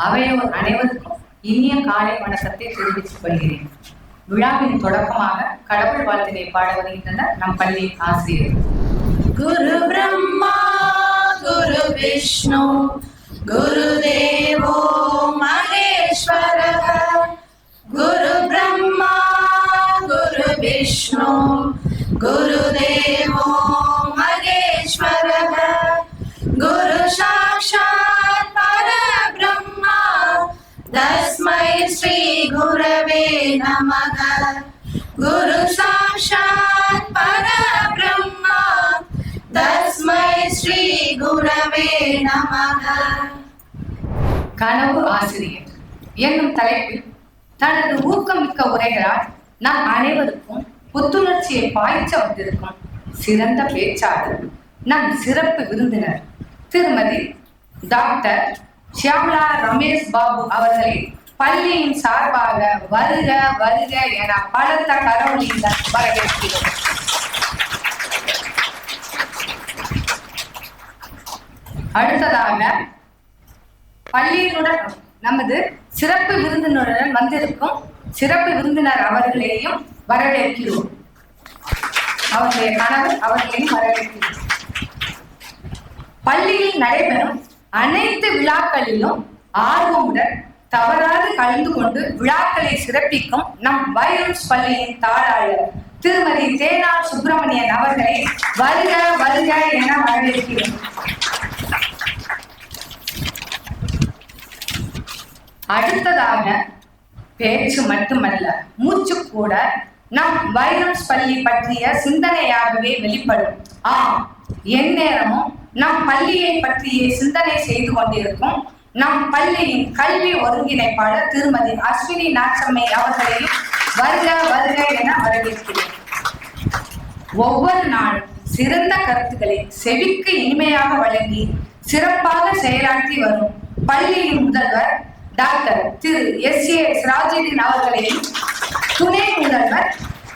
அவையோர் அனைவருக்கும் இனிய காலை வணக்கத்தை தெரிவித்துக் கொள்கிறேன். விழாவின் தொடக்கமாக கடவுள் வாழ்த்தினை பாட வருகின்றனர் நம் பள்ளி ஆசிரியர். குரு பிரம்மா குரு விஷ்ணு குரு தேவோ மகேஸ்வர. குரு பிரம்மா குரு விஷ்ணு குரு தேவோ மகேஸ்வர. குரு சாக்ஷாத் பரபிரம்மா தஸ்மை ஸ்ரீ குரவே நமக. குரு சாக்ஷாத் பரபிரம்மா தஸ்மை ஸ்ரீ குரவே நமக. கனவு ஆசிரியர் என்னும் தலைப்பில் தனது ஊக்கமிக்க உரைகளால் நம் அனைவருக்கும் புத்துணர்ச்சியை பாய்ச்ச வந்திருக்கும் சிறந்த பேச்சாளர் நம் சிறப்பு விருந்தினர் திருமதி டாக்டர் ஷியாமலா ரமேஷ் பாபு அவர்களை பள்ளியின் சார்பாக வருக வருக என பலத்த கரவொலியுடன் வரவேற்கிறோம். அடுத்ததாக பள்ளியினுடன் நமது சிறப்பு விருந்தினருடன் வந்திருக்கும் சிறப்பு விருந்தினர் அவர்களையும் வரவேற்கிறோம். அவர்களுடைய கணவர் அவர்களையும் வரவேற்கிறோம். பள்ளியில் நடைபெறும் அனைத்து விழாக்களிலும் ஆர்வமுடன் தவறாது கலந்து கொண்டு விழாக்களை சிறப்பிக்கும் நம் வைரம்ஸ் பள்ளியின் தாளாளர் திருமதி தேனா சுப்பிரமணியன் அவர்களை வருக வருக என வரவேற்கிறோம். அடுத்ததாக பேச்சு மட்டுமல்ல, மூச்சு கூட நம் வைரம்ஸ் பள்ளி பற்றிய சிந்தனையாகவே வெளிப்படும். எந்நேரமும் நம் பள்ளியை பற்றிய சிந்தனை செய்து கொண்டிருக்கும் நம் பள்ளியின் கல்வி ஒருங்கிணைப்பாளர் திருமதி அஸ்வினி நாச்சம்மை அவர்களையும் வருக வருக என வரவேற்கிறேன். ஒவ்வொரு நாளும் சிறந்த கருத்துக்களை செவிக்கு இனிமையாக வழங்கி சிறப்பாக செயலாற்றி வரும் பள்ளியின் முதல்வர் டாக்டர் திரு S.A. சிராஜுதீன் அவர்களையும் துணை முதல்வர்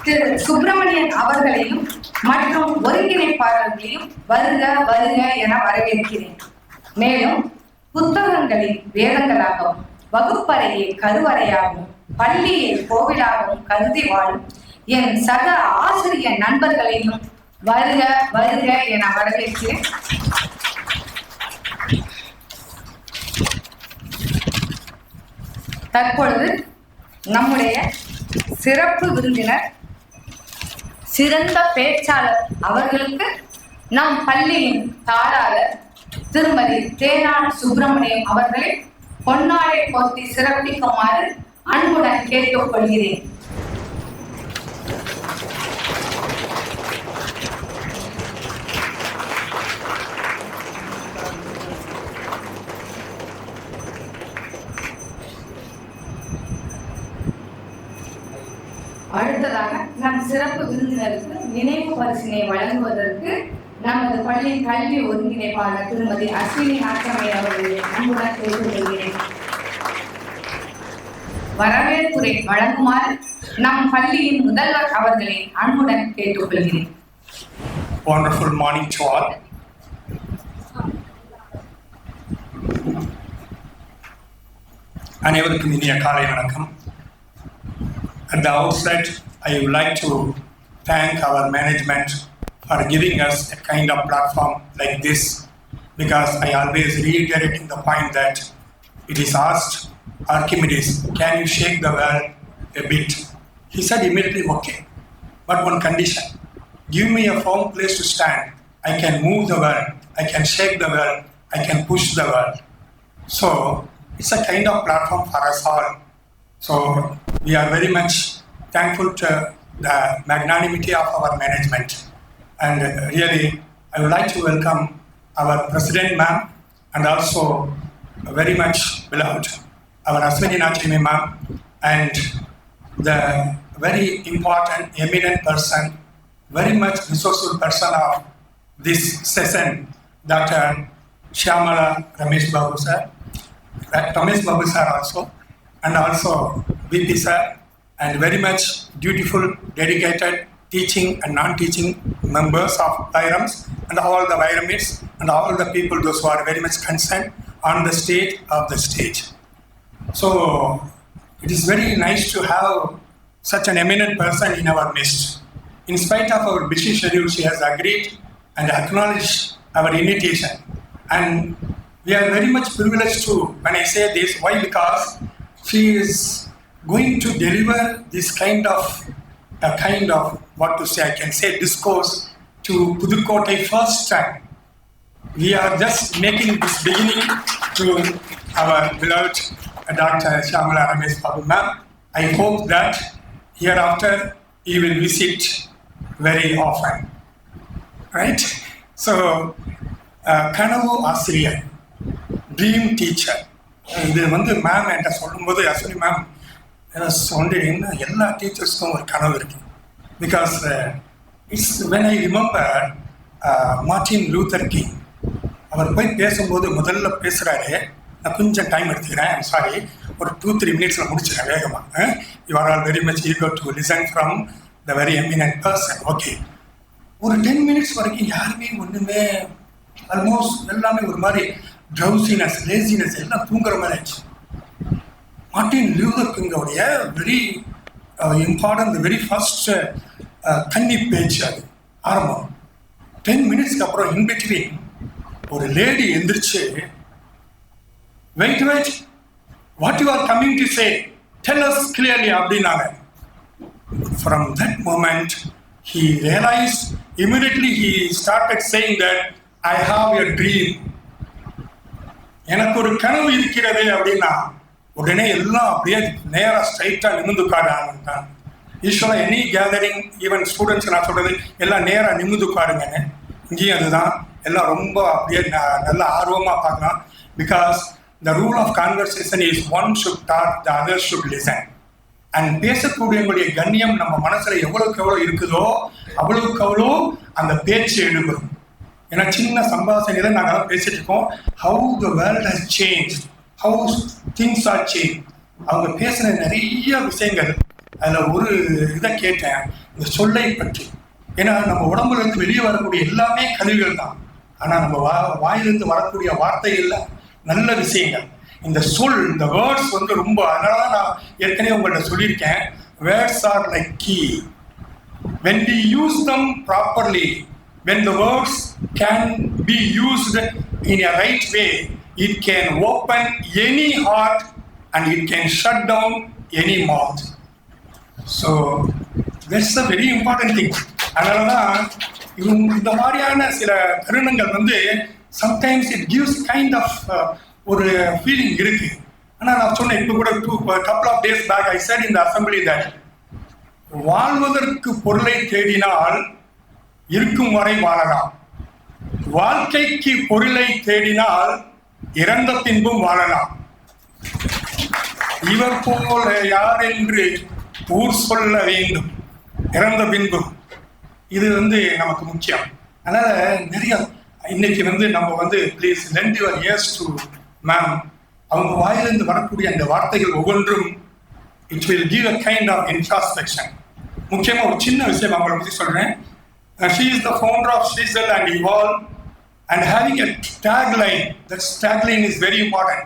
திரு சுப்பிரமணியன் அவர்களையும் மற்றும் ஒருங்கிணைப்பாளர்களையும் வருக வருக என வரவேற்கிறேன். மேலும் புத்தகங்களை வேதங்களாகவும் வகுப்பறையை கருவறையாகவும் பள்ளியை கோவிலாகவும் கருதி வாழும் என் சக ஆசிரியர் நண்பர்களையும் வருக வருக என வரவேற்கிறேன். தற்பொழுது நம்முடைய சிறப்பு விருந்தினர் சிறந்த பேச்சாளர் அவர்களுக்கு நம் பள்ளியின் தாளாளர் திருமதி தேனா சுப்பிரமணியம் அவர்களை பொன்னாடை போர்த்தி சிறப்பிக்குமாறு அன்புடன் கேட்டுக்கொள்கிறேன். அடுத்ததாக நம் சிறப்பு விருந்தினருக்கு நினைவு பரிசினை வழங்குவதற்கு நமது பள்ளியின் கல்வி ஒருங்கிணைப்பாளர் திருமதி அஸ்வினி ஆச்சமை அவர்களை அன்புடன் கேட்டுக்கொள்கிறேன். வரவேற்புரை வழங்குமாறு நம் பள்ளியின் முதல்வர் அவர்களை அன்புடன் கேட்டுக்கொள்கிறேன். Wonderful morning to all. அனைவருக்கும் இனிய காலை வணக்கம். At the outset, I would like to thank our management for giving us a kind of platform like this, because I always reiterate the point that it is asked Archimedes, can you shake the world a bit? He said immediately, okay, but one condition, give me a firm place to stand. I can move the world, I can shake the world, I can push the world. So it's a kind of platform for us all. So we are very much thankful to the magnanimity of our management. And really, I would like to welcome our President ma'am and also very much beloved, our Aswini Nachime ma'am, and the very important, eminent person, very much resourceful person of this session, Dr. Shyamala Ramesh Babu sir, Ramesh Babu sir also, and also VP sir, and very much dutiful, dedicated teaching and non-teaching members of Vairams and all the Vairamites and all the people, those who are very much concerned on the stage of the stage. So it is very nice to have such an eminent person in our midst. In spite of our busy schedule, she has agreed and acknowledged our invitation. And we are very much privileged to, when I say this, why? Because she is going to deliver this kind of what to say, I can say discourse to Pudukkottai first time. We are just making this beginning to our beloved Dr. Shyamala Ramesh Babu ma'am. I hope that hereafter he will visit very often. Right? So, கனவு ஆசிரியர், dream teacher, இது ma'am என்கிட்ட சொல்லும்போது Ashwini ma'am சொன்னீங்கன்னா எல்லா டீச்சர்ஸ்க்கும் ஒரு கனவு இருக்கு. Because it's when I remember Martin Luther King, அவர் போய் பேசும்போது முதல்ல பேசுகிறாரு, நான் கொஞ்சம் டைம் எடுத்துக்கிறேன், ஐம் சாரி, ஒரு 2-3 மினிட்ஸில் முடிச்சிடறேன் வேகமாக. You are all very much eager to listen from the very eminent person. Okay, ஒரு 10 மினிட்ஸ் வரைக்கும் யாருமே ஒன்றுமே, ஆல்மோஸ்ட் எல்லாமே ஒரு மாதிரி ட்ரௌசினஸ், லேசினஸ், எல்லாம் தூங்குற மாதிரி ஆயிடுச்சு. மார்ட்டின் லூதர் கிங்கோடைய வெரி இம்பார்ட்டன்ட், வெரி ஃபர்ஸ்ட் கன்னி பேச்சு அது ஆரம்பம். 10 மினிட்ஸ்க்கு அப்புறம் இன்பிட்வீன் ஒரு லேடி எந்திரிச்சு, wait what you are coming to say, tell us clearly அப்படின்னாங்க. From that moment he realized, immediately he started saying that I have a dream. எனக்கு ஒரு கனவு இருக்கிறது அப்படின்னா உடனே எல்லாம் அப்படியே நேராக ஸ்ட்ரைட்டாக நிமிந்து உட்கார ஆரம்பிட்டான். யூஸ்வலாக எனி கேதரிங், ஈவன் ஸ்டூடெண்ட்ஸ் நான் சொல்கிறது எல்லாம் நேராக நிமிந்து உட்காருங்கன்னு. இங்கேயும் அதுதான், எல்லாம் ரொம்ப அப்படியே நல்லா ஆர்வமாக பார்க்கலாம். Because the rule of conversation is one should talk, the other should listen. And பேசக்கூடியவங்களுடைய கண்ணியம் நம்ம மனசில் எவ்வளோக்கு எவ்வளோ இருக்குதோ அவ்வளோக்கு அவ்வளோ அந்த பேச்சு எழுபடும். ஏன்னா சின்ன சம்பாஷணையில் நாங்கள் பேசிட்டு இருக்கோம், how the world has change, how things are change. அவங்க பேசுகிற நிறைய விஷயங்கள், அதில் ஒரு இதை கேட்டேன், இந்த சொல்லை பற்றி. ஏன்னா நம்ம உடம்புலேருந்து வெளியே வரக்கூடிய எல்லாமே கழிவுகள் தான், ஆனால் நம்ம வாயிலிருந்து வரக்கூடிய வார்த்தைகளில் நல்ல விஷயங்கள், இந்த சொல், இந்த வேர்ட்ஸ் ரொம்ப, அதனால தான் நான் ஏற்கனவே உங்கள்கிட்ட சொல்லியிருக்கேன், words are like key. when we use them properly, when the words can be used in a right way, it can open any heart and it can shut down any mouth. So that's a very important thing. அதனால தான் இந்த மாதிரியான சில தருணங்கள் sometimes it gives kind of ஒரு feeling இருக்கு. ஆனால் நான் சொன்னேன், இப்போ கூட couple of days back I said in the assembly that வாழ்வதற்கு பொருளை தேடினால் இருக்கும் வரை வாழலாம், வாழ்க்கைக்கு பொருளை தேடினால் இறந்த பின்பும் வாழலாம். இவர் போல யார் என்று ஊர் சொல்ல வேண்டும் இறந்த பின்பு. இது நமக்கு முக்கியம். அதனால நிறைய இன்னைக்கு நம்ம please lend your ears to ma'am. அவங்க வாயிலிருந்து வரக்கூடிய அந்த வார்த்தைகள் ஒவ்வொன்றும் it will give a kind of introspection. முக்கியமாக ஒரு சின்ன விஷயம் அவங்கள பற்றி சொல்கிறேன். She is the founder of ஸ்ரீசல் and evolve and having a tagline. That tagline is very important.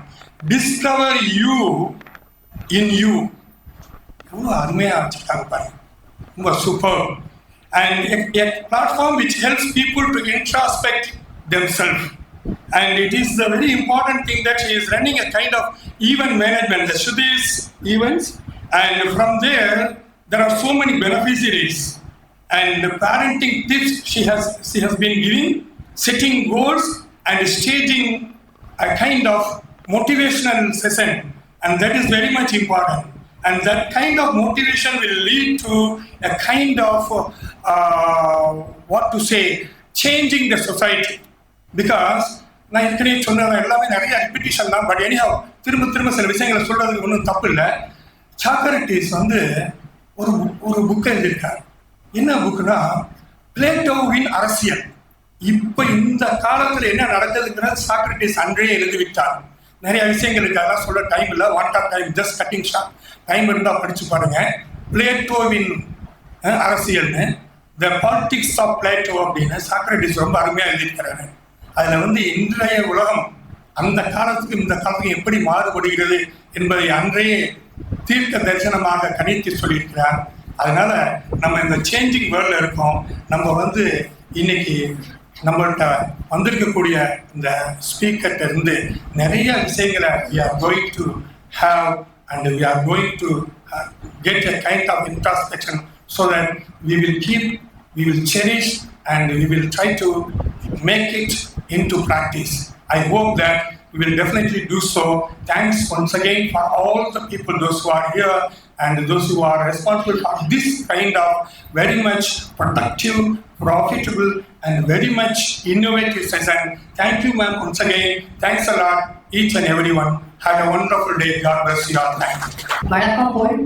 Discover you in you. ரொம்ப அருமையாக வச்சுருக்காங்க பாருங்க, ரொம்ப super. And a platform which helps people to introspect themselves. And it is the very important thing that she is running a kind of event management, the Shudis events. And from there are so many beneficiaries. And the parenting tips she has been giving, setting goals and staging a kind of motivational session, and that is very much important. And that kind of motivation will lead to a kind of what to say, changing the society. Because நான் ஏற்கனவே சொன்னது எல்லாமே நிறைய repetition தான். But anyhow திரும்ப சில விஷயங்களை சொல்றதுக்கு ஒன்றும் தப்பு இல்லை. சாக்ரட்டிஸ் ஒரு புக் எழுதியிருக்கார். என்ன புக்குன்னா பிளேட்டோவின் அரசியல். இப்போ இந்த காலத்தில் என்ன நடக்குதுங்கிறது சாக்ரட்டிஸ் அன்றே எழுதிவிட்டார். நிறைய விஷயங்களுக்கு அதெல்லாம் சொல்ல டைம் இல்லை. What are time, just cutting short. Time இருந்தால் படித்து பாருங்க. பிளேட்டோவின் அரசியல்னு, த பாலிட்டிக்ஸ் ஆஃப் பிளேட்டோ அப்படின்னு சாக்ரட்டிஸ் ரொம்ப அருமையாக எழுதியிருக்கிறாரு. அதில் இன்றைய உலகம் அந்த காலத்துக்கும் இந்த காலத்துக்கும் எப்படி மாறுபடுகிறது என்பதை அன்றைய தீர்க்க தரிசனமாக கணித்து சொல்லியிருக்கிறார். அதனால நம்ம இந்த சேஞ்சிங் வேர்ல்டில் இருக்கோம். நம்ம இன்னைக்கு நம்மள்கிட்ட வந்திருக்கக்கூடிய இந்த ஸ்பீக்கர்கிட்ட இருந்து நிறைய விஷயங்களை we are going to have and we are going to get a kind of introspection so that we will cherish and we will try to make it into practice. I hope that we will definitely do so. Thanks once again for all the people, those who are here and those who are responsible for this kind of very much productive, profitable and very much innovative session. Thank you, ma'am, once again. Thanks a lot, each and everyone. Have a wonderful day. God bless you all. Thank you. வணக்கம் போல்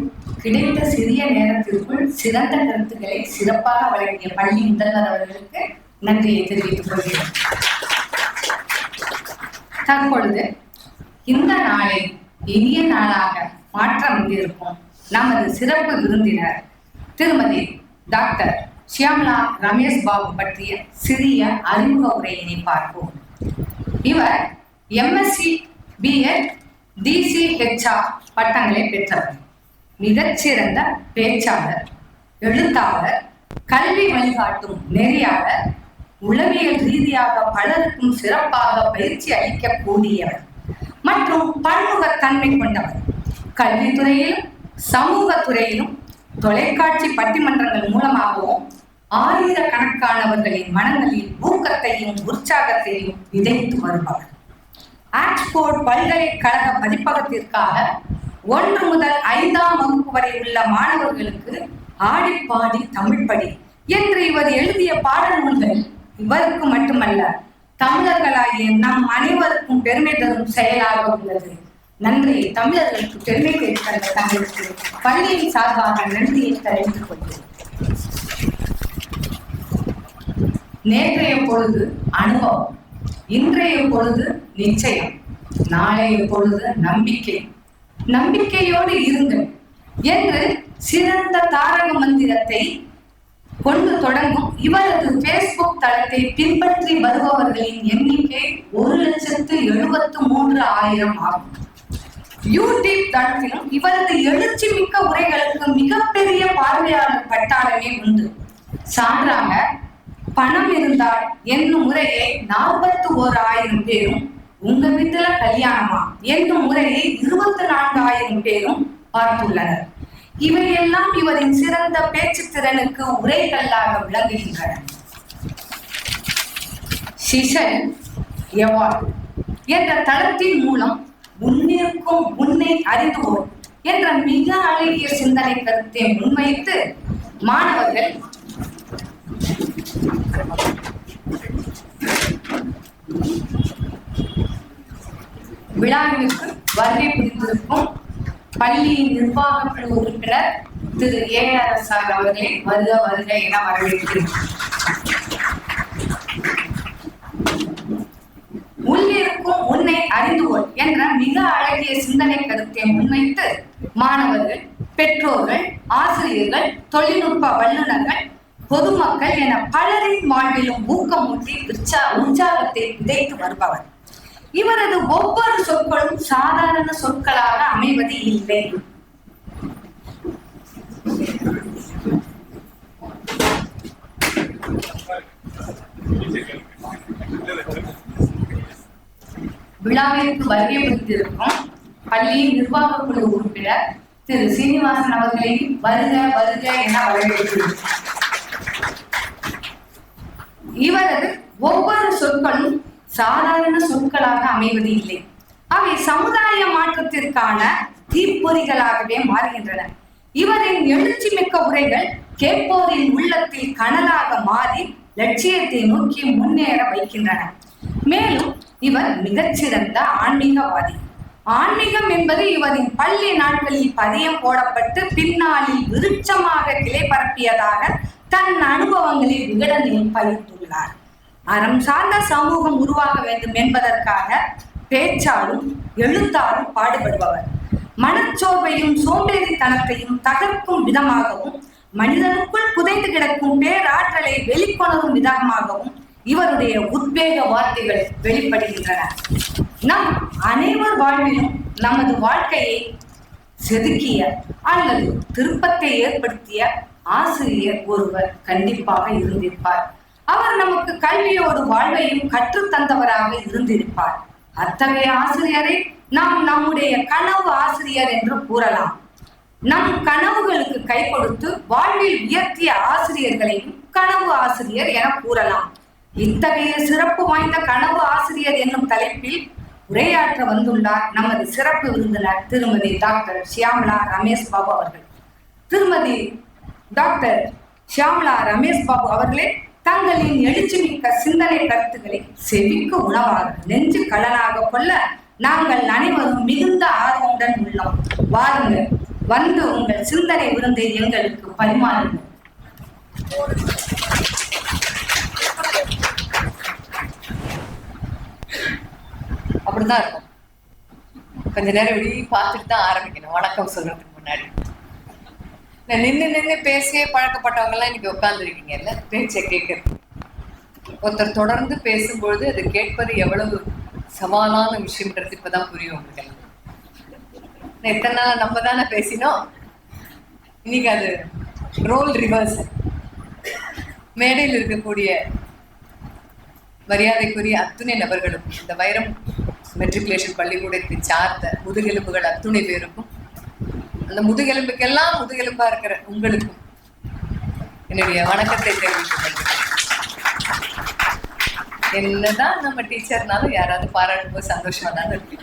கிடைத்த சிறிய நேரத்திற்குள் சிறந்த கருத்துக்களை சிறப்பாக வழங்கிய பள்ளி முதல்வர் அவர்களுக்கு நன்றியை தெரிவித்துக் கொள்கிறேன். தற்பொழுது இந்த நாளை இனிய நாளாக மாற்ற வந்திருக்கும் நமது சிறப்பு விருந்தினர் திருமதி டாக்டர் ஷியாமலா ரமேஷ் பாபு பற்றிய சிறிய அறிமுக உரையினை பார்ப்போம். இவர் எம்எஸ்சி, பிஎட், டிசிஹெச்ஆர் பட்டங்களை பெற்றவர். மிகச்சிறந்த பேச்சாளர், எழுத்தாளர், கல்வி வழிகாட்டும் நெறியாளர், உளவியல் ரீதியாக பலருக்கும் சிறப்பாக பயிற்சி அளிக்கக்கூடியவர் மற்றும் பன்முகத்தன்மை கொண்டவர். கல்வித்துறையிலும் சமூக துறையிலும் தொலைக்காட்சி பட்டிமன்றங்கள் மூலமாகவும் ஆயிரக்கணக்கானவர்களின் மனங்களில் ஊக்கத்தையும் உற்சாகத்தையும் விதைத்து வருபவர். ஆக்ஸ்போர்ட் பல்கலைக்கழக பதிப்பகத்திற்காக 1 முதல் 5ஆம் வகுப்பு வரை உள்ள மாணவர்களுக்கு ஆடிப்பாடி தமிழ்படி என்று இவர் எழுதிய பாடநூல்கள் இவருக்கு மட்டுமல்ல, தமிழர்களாகிய நம் அனைவருக்கும் பெருமை தரும் செயலாக உள்ளது. நன்றி. தமிழர்களுக்கு பெருமை தேடித்தந்த தங்களுக்கு பள்ளியின் சார்பாக நன்றியை தெரிவித்துக் கொள்கிறேன். நேற்றைய பொழுது அனுபவம், இன்றைய பொழுது நிச்சயம், நாளைய பொழுது நம்பிக்கை. நம்பிக்கையோடு இருங்கள் என்று சிறந்த தாரக மந்திரத்தை கொண்டு தொடங்கும் இவரது பேஸ்புக் தளத்தை பின்பற்றி வருபவர்களின் எண்ணிக்கை 1,73,000 ஆகும். யூடியூப் தளத்திலும் இவரது எழுச்சி மிக்க உரைகளுக்கு மிகப்பெரிய பார்வையாளர் பட்டாளமே உண்டு. சான்றாக பணம் இருந்தால் என்னும் முறையை 41,000 பேரும், உங்க வீட்டுல கல்யாணமா என்னும் முறையை 24,000 பேரும் பார்த்துள்ளனர். இவையெல்லாம் இவரின் சிறந்த பேச்சு திறனுக்கு உரைகளாக விளங்குகின்றன. சிஷல் எவார்டு என்ற தளத்தின் மூலம் உன்னிற்கும் உன்னை அறிந்துவோம் என்ற மிக அழகிய சிந்தனை கருத்தை முன்வைத்து மாணவர்கள் விழாவிற்கு வருகை புரிந்திருக்கும் பள்ளியின் நிர்வாக குழு உறுப்பினர் திரு ARS சார் அவர்களை வருக வருக என வரவேற்கிறேன். உள்ளிருக்கும் உன்னை அறிந்து கொள் என்ற மிக அழகிய சிந்தனை கருத்தை முன்வைத்து மாணவர்கள், பெற்றோர்கள், ஆசிரியர்கள், தொழில்நுட்ப வல்லுநர்கள், பொதுமக்கள் என பலரின் வாழ்விலும் ஊக்கமூட்டி உற்சாகத்தை விதைத்து வருபவர். இவரது ஒவ்வொரு சொற்களும் சாதாரண சொற்களாக அமைவது இல்லை. விழாவிற்கு வருகை புரிந்திருக்கும் பள்ளியின் நிர்வாக குழு உறுப்பினர் திரு சீனிவாசன் அவர்களை வருக வருக என வரவேற்கிறோம். இவரது ஒவ்வொரு சொற்களும் சாதாரண சொற்களாக அமைவது இல்லை. அவை சமுதாய மாற்றத்திற்கான தீப்பொறிகளாகவே மாறுகின்றன. இவரின் எழுச்சி மிக்க உரைகள் கேட்போரின் உள்ளத்தில் கனலாக மாறி லட்சியத்தை நோக்கி முன்னேற வைக்கின்றன. மேலும் இவர் மிகச்சிறந்த ஆன்மீகவாதி. ஆன்மீகம் என்பது இவரின் பள்ளி நாட்களில் பதியம் போடப்பட்டு பின்னாளில் விருட்சமாக கிளை பரப்பியதாக தன் அனுபவங்களில் விகடனில் பகிர்ந்துள்ளார். அறம் சார்ந்த சமூகம் உருவாக வேண்டும் என்பதற்காக பேச்சாலும் எழுத்தாலும் பாடுபடுபவர். மனச்சோர்வையும் சோம்பேறித்தனத்தையும் தகர்க்கும் விதமாகவும் மனிதனுக்குள் புதைந்து கிடக்கும் பேராற்றலை வெளிக்கொணரும் விதமாகவும் இவருடைய உத்வேக வார்த்தைகள் வெளிப்படுகின்றன. நம் அனைவர் வாழ்விலும் நமது வாழ்க்கையை செதுக்கிய அல்லது திருப்பத்தை ஏற்படுத்திய ஆசிரியர் ஒருவர் கண்டிப்பாக இருந்திருப்பார். அவர் நமக்கு கல்வியோடு வாழ்வையும் கற்றுத்தந்தவராக இருந்திருப்பார். அத்தகைய ஆசிரியரை நாம் நம்முடைய கனவு ஆசிரியர் என்று கூறலாம். நம் கனவுகளுக்கு கை கொடுத்து வாழ்வில் உயர்த்திய ஆசிரியர்களையும் கனவு ஆசிரியர் என கூறலாம். இத்தகைய சிறப்பு வாய்ந்த கனவு ஆசிரியர் என்னும் தலைப்பில் உரையாற்ற வந்துள்ளார் நமது சிறப்பு விருந்தினர் திருமதி டாக்டர் ஷியாமளா ரமேஷ் பாபு அவர்கள். திருமதி டாக்டர் ஷியாமளா ரமேஷ் பாபு அவர்களே தங்களின் எழுச்சி மிக்க சிந்தனை கருத்துக்களை செவிக்கு உணவாக நெஞ்சு கடனாக கொள்ள நாங்கள் அனைவரும் மிகுந்த ஆர்வமுடன் உள்ளோம். வாருங்கள், வந்து உங்கள் சிந்தனை விருந்தை எங்களுக்கு பரிமாறுங்கள். அப்படிதான் இருக்கும். கொஞ்ச நேரம் இப்படி பார்த்துட்டு தான் ஆரம்பிக்கணும் வணக்கம் சொல்றதுக்கு முன்னாடி. நின்று பேசியே பழக்கப்பட்டவங்க எல்லாம் இன்னைக்கு உட்கார்ந்துருக்கீங்கல்ல, பேச்சை கேட்கறது. ஒருத்தர் தொடர்ந்து பேசும்பொழுது அது கேட்பது எவ்வளவு சவாலான விஷயம்ன்றது இப்பதான் புரியும் உங்களுக்கு. எத்தனை நாள் நம்ம தானே பேசினோம், இன்னைக்கு அது ரோல் ரிவர்ஸ். மேடையில் இருக்கக்கூடிய மரியாதைக்குரிய அத்துணை நபர்களும், இந்த வைரம் மெட்ரிகுலேஷன் பள்ளிக்கூடத்தை சார்ந்த முதுகெலும்புகள் அத்துணை பேருக்கும், அந்த முதுகெலும்புக்கெல்லாம் முதுகெலும்பா இருக்கிற உங்களுக்கும் என்னுடைய வணக்கத்தை தெரிவித்துக் கொள்கிறேன். என்னதான் நம்ம டீச்சர்னாலும் யாராவது பாராட்டும் போது சந்தோஷமா தான் இருக்கு.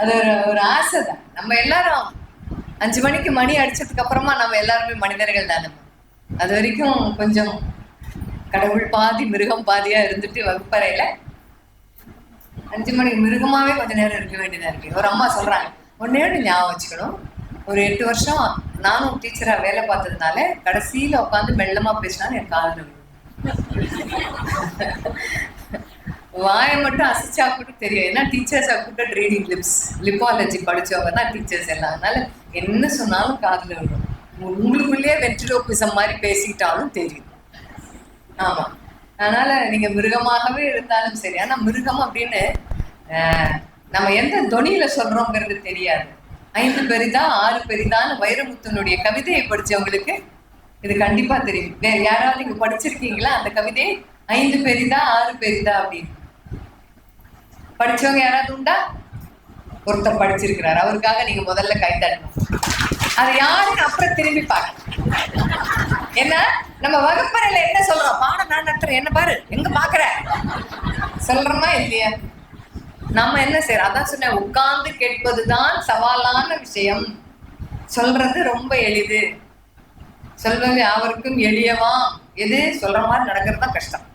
அது ஒரு ஆசை தான். நம்ம எல்லாரும் 5 மணிக்கு மணி அடிச்சதுக்கு அப்புறமா நம்ம எல்லாருமே மனிதர்கள் தானே. அது வரைக்கும் கொஞ்சம் கடவுள் பாதி மிருகம் பாதியா இருந்துட்டு வகுப்பறையில 5 மணிக்கு மிருகமாவே கொஞ்ச நேரம் இருக்க வேண்டியதா இருக்கு. ஒரு அம்மா சொல்றாங்க, ஒன்னே ஞாபகம் வச்சுக்கணும், ஒரு 8 வருஷம் நானும் டீச்சரா வேலை பார்த்ததுனால கடைசியில உட்காந்து மெல்லமா பேசினாலும் என் காதுல விழும். வாயை மட்டும் அசிச்சா கூட தெரியும். ஏன்னா டீச்சர்ஸ் கூட்ட ரீடிங் லிப்பாலஜி படிச்சவங்க தான் டீச்சர்ஸ் எல்லாம். அதனால என்ன சொன்னாலும் காதுல விடும். உங்களுக்குள்ளேயே வென்ட்ரிலோக்விசம் மாதிரி பேசிட்டாலும் தெரியும். ஆமா, அதனால நீங்க மிருகமாகவே இருந்தாலும் சரி. ஆனா மிருகம் அப்படின்னு நம்ம எந்த தொனியில சொல்றோங்கிறது தெரியாது. 5 பெரிதா 6 பெரிதான்னு வைரமுத்துனுடைய கவிதையை படிச்சவங்களுக்கு இது கண்டிப்பா தெரியும். வேற யாராவது நீங்க படிச்சிருக்கீங்களா அந்த கவிதையை? 5 பெரிதா 6 பெரிதா அப்படின்னு படிச்சவங்க யாராவது உண்டா? ஒருத்தர் படிச்சிருக்கிறார், அவருக்காக நீங்க முதல்ல கை தட்டணும். அது யாருன்னு அப்புறம் திரும்பி பார்க்க. என்ன நம்ம வகுப்பறையில என்ன சொல்றோம்? பாடம் நான் நடத்துறேன், என்ன பாரு எங்க பாக்குற சொல்றோமா இல்லையா? நம்ம என்ன செய்யறோம்? அதான் சொன்னேன், உட்கார்ந்து கேட்பதுதான் சவாலான விஷயம். சொல்றது ரொம்ப எளிது, சொல்வது யாவருக்கும் எளியவா. எது சொல்ற மாதிரி நடக்கிறது தான் கஷ்டம்.